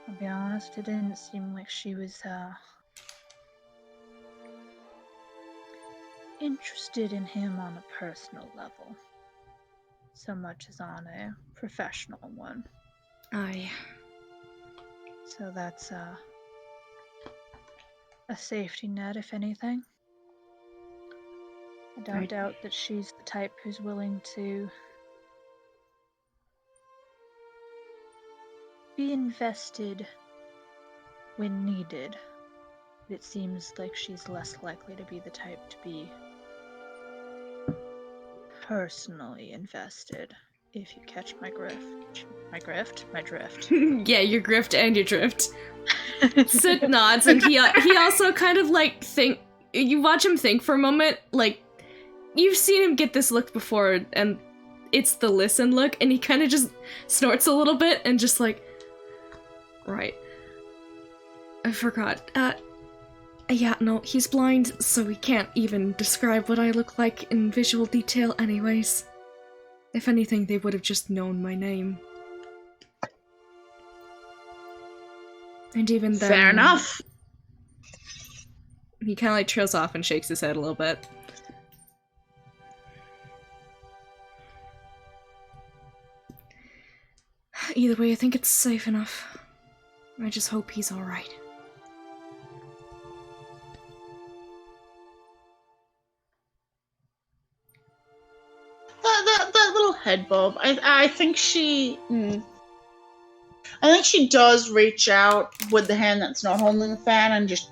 I'll be honest, it didn't seem like she was, interested in him on a personal level, so much as on a professional one. Aye. So that's, a safety net, if anything. I don't Right. doubt that she's the type who's willing to be invested when needed. But it seems like she's less likely to be the type to be personally invested, if you catch my grift. My drift. Yeah, your grift and your drift. Sid nods, and he also kind of like you watch him think for a moment, like you've seen him get this look before, and it's the listen look, and he kind of just snorts a little bit and just like, right. I forgot. Yeah, no, he's blind, so he can't even describe what I look like in visual detail anyways. If anything, they would have just known my name. And even then... Fair enough. He kind of like trails off and shakes his head a little bit. Either way, I think it's safe enough. I just hope he's alright. That little head bob. I think she. I think she does reach out with the hand that's not holding the fan and just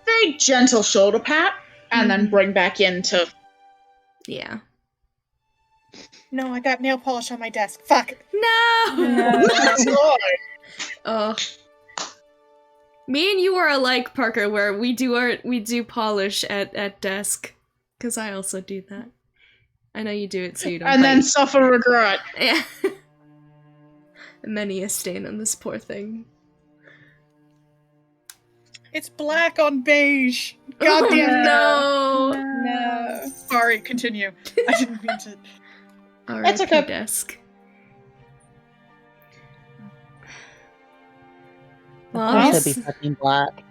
very gentle shoulder pat, and then bring back into. Yeah. No, I got nail polish on my desk. Fuck. No! That's Lord. Oh. Me and you are alike, Parker, where we do polish at desk. Cause I also do that. I know you do it so you don't And then bite. suffer regret. Yeah. Many a stain on this poor thing. It's black on beige. God Oh, damn it. no! No. Sorry, continue. I didn't mean to. R.I.P. okay. desk. Well, Also he's- be fucking black.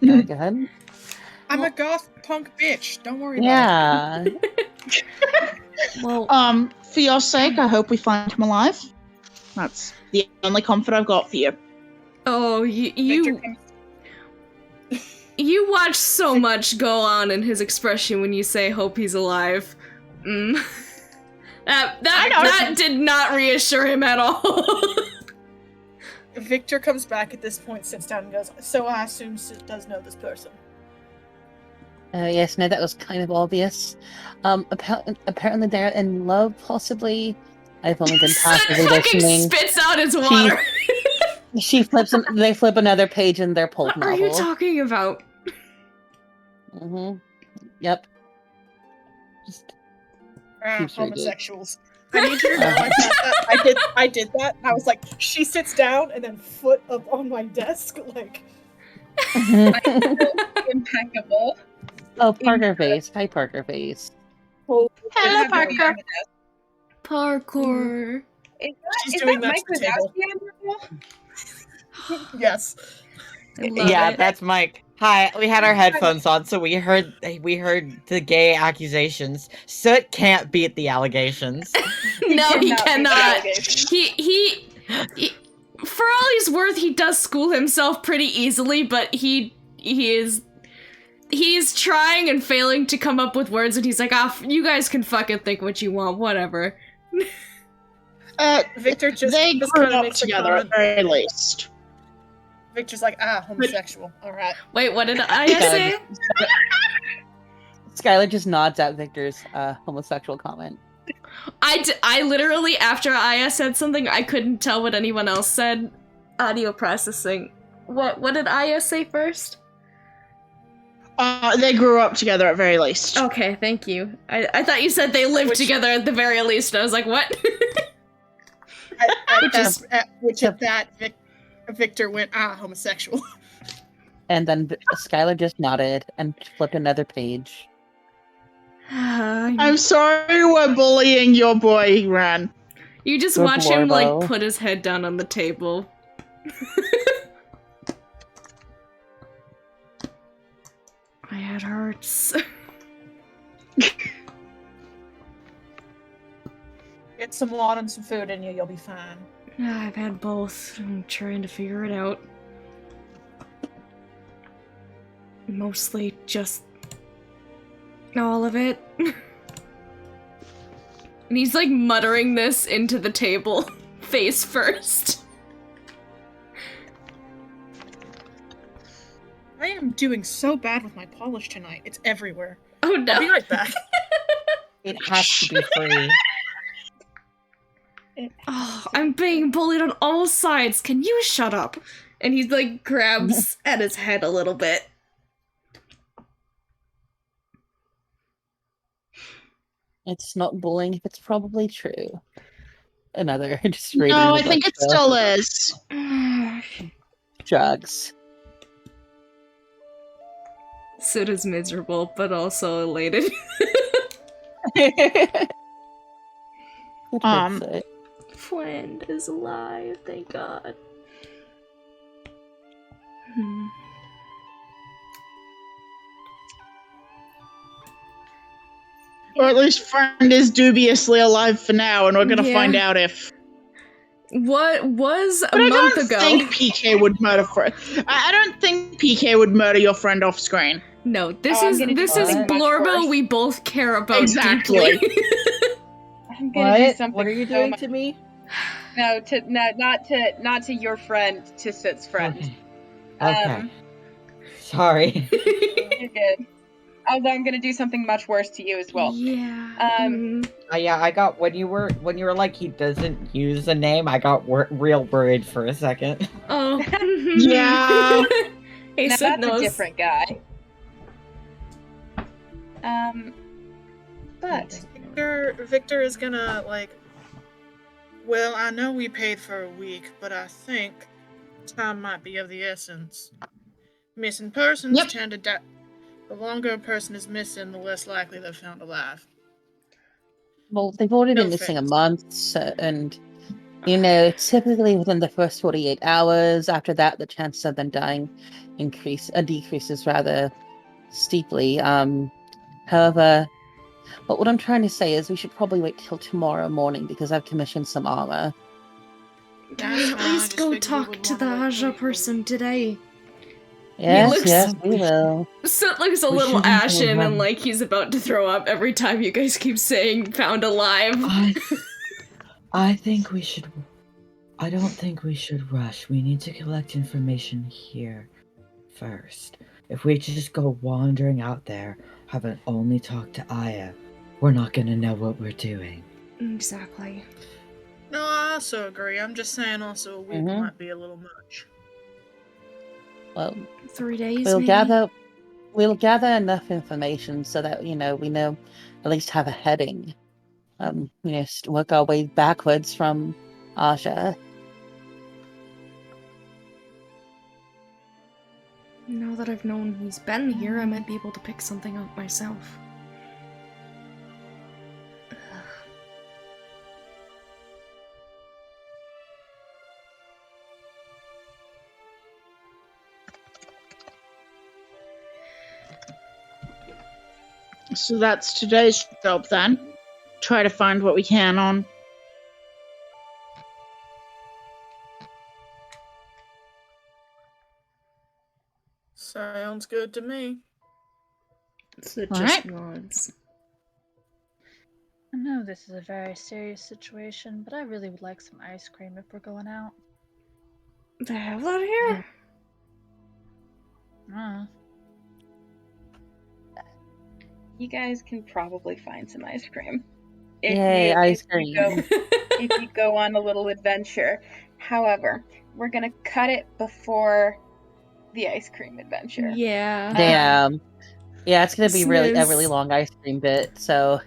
Go ahead. I'm a goth punk bitch. Don't worry about Yeah. well, For your sake, I hope we find him alive. That's the only comfort I've got for you. oh, it. Victor comes- you watch so much go on in his expression when you say "hope he's alive." That did not reassure him at all. Victor comes back at this point, sits down, and goes, "So I assume Sid does know this person." Yes, no, that was kind of obvious. Apparently they're in love, possibly. I've only been passively fucking listening. spits out his water. She flips. They flip another page in their pulp What are novel. you talking about? Mm-hmm. Yep. Just keeps reading. Homosexuals. I need you to know I did that. I was like, she sits down and then foot up on my desk, like. Impeccable. Oh, Parker face. Hi, Parker face. Hello, Parker. Parker. Parkour. She's Is doing that that Mike to the table. Wazowski? Yes. I love Yeah, it. that's Mike. Hi, we had our headphones on, so we heard the gay accusations. Soot can't beat the allegations. No, he cannot beat the cannot. allegations. He, for all he's worth, he does school himself pretty easily, but he's trying and failing to come up with words, and he's like, you guys can fucking think what you want, whatever. Victor just They just grew kinda up makes a together at comment. very least. Victor's like, homosexual. All right. Wait, what did I say? Skylar just nods at Victor's homosexual comment. I literally, after Aya said something, I couldn't tell what anyone else said. Audio processing. What did Aya say first? They grew up together at very least. Okay, thank you. I thought you said they lived together at the very least, and I was like, what? At that, Victor went, homosexual. And then Skylar just nodded and flipped another page. I'm sorry we're bullying your boy, Ran. You just Good watch him, Lorbo. like, put his head down on the table. My head hurts. Get some water and some food in you, you'll be fine. I've had both. I'm trying to figure it out. Mostly just all of it. And he's like muttering this into the table, face first. I am doing so bad with my polish tonight. It's everywhere. Oh I'll be no. right back. It has to be free. Oh, I'm being bullied on all sides. Can you shut up? And he like grabs at his head a little bit. It's not bullying if it's probably true. Another just reading No, the I think book, it still is. drugs. Sid is miserable, but also elated. Good Um, bit, Sid. Friend is alive, thank God. Or at least friend is dubiously alive for now, and we're gonna Yeah. find out if. What was a But I month don't ago? think PK would murder friend. I don't think PK would murder your friend off screen. No, this Oh, I'm is gonna do this is something much Blorbo worse. we both care about Exactly. deeply. I'm gonna do What? something. What are you so doing much- to me? No, not to your friend, to Sid's friend. Okay. Sorry. You're good. Although I'm gonna do something much worse to you as well. Yeah. Yeah, I got when you were like he doesn't use a name. I got real worried for a second. Oh. Yeah. Hey, Now Sid that's knows. a different guy. But Victor is gonna like. Well, I know we paid for a week, but I think time might be of the essence. Missing persons Yep. tend to die. The longer a person is missing, the less likely they're found alive. Well, they've already No been missing a offense. month, so, and typically within the first 48 hours. After that, the chances of them dying decreases rather steeply. However, but what I'm trying to say is we should probably wait till tomorrow morning because I've commissioned some armor. Can we at least go talk to the Aja person today? Yes, looks- yes, we will. Soot looks a We little shouldn't go ashen and run. like he's about to throw up every time you guys keep saying found alive. I think we should. I don't think we should rush. We need to collect information here first. If we just go wandering out there, haven't only talked to Aya, we're not gonna know what we're doing. Exactly. No, I also agree. I'm just saying also a week Mhm. might be a little much. Well, 3 days, we'll maybe? gather enough information so that we know at least have a heading. Work our way backwards from Aja. Now that I've known he's been here, I might be able to pick something up myself. So that's today's job then. Try to find what we can on. Sounds good to me. So it All just right. nods. I know this is a very serious situation, but I really would like some ice cream if we're going out. They have that here? You guys can probably find some ice cream. Yay, ice cream. If you go on a little adventure. However, we're gonna cut it before the ice cream adventure. Yeah. Damn. Yeah, it's gonna be a really Snooze. long ice cream bit. So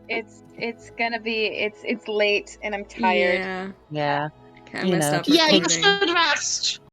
It's gonna be it's late and I'm tired. Yeah. yeah. Kinda messed up. just Yeah, you take- should rest.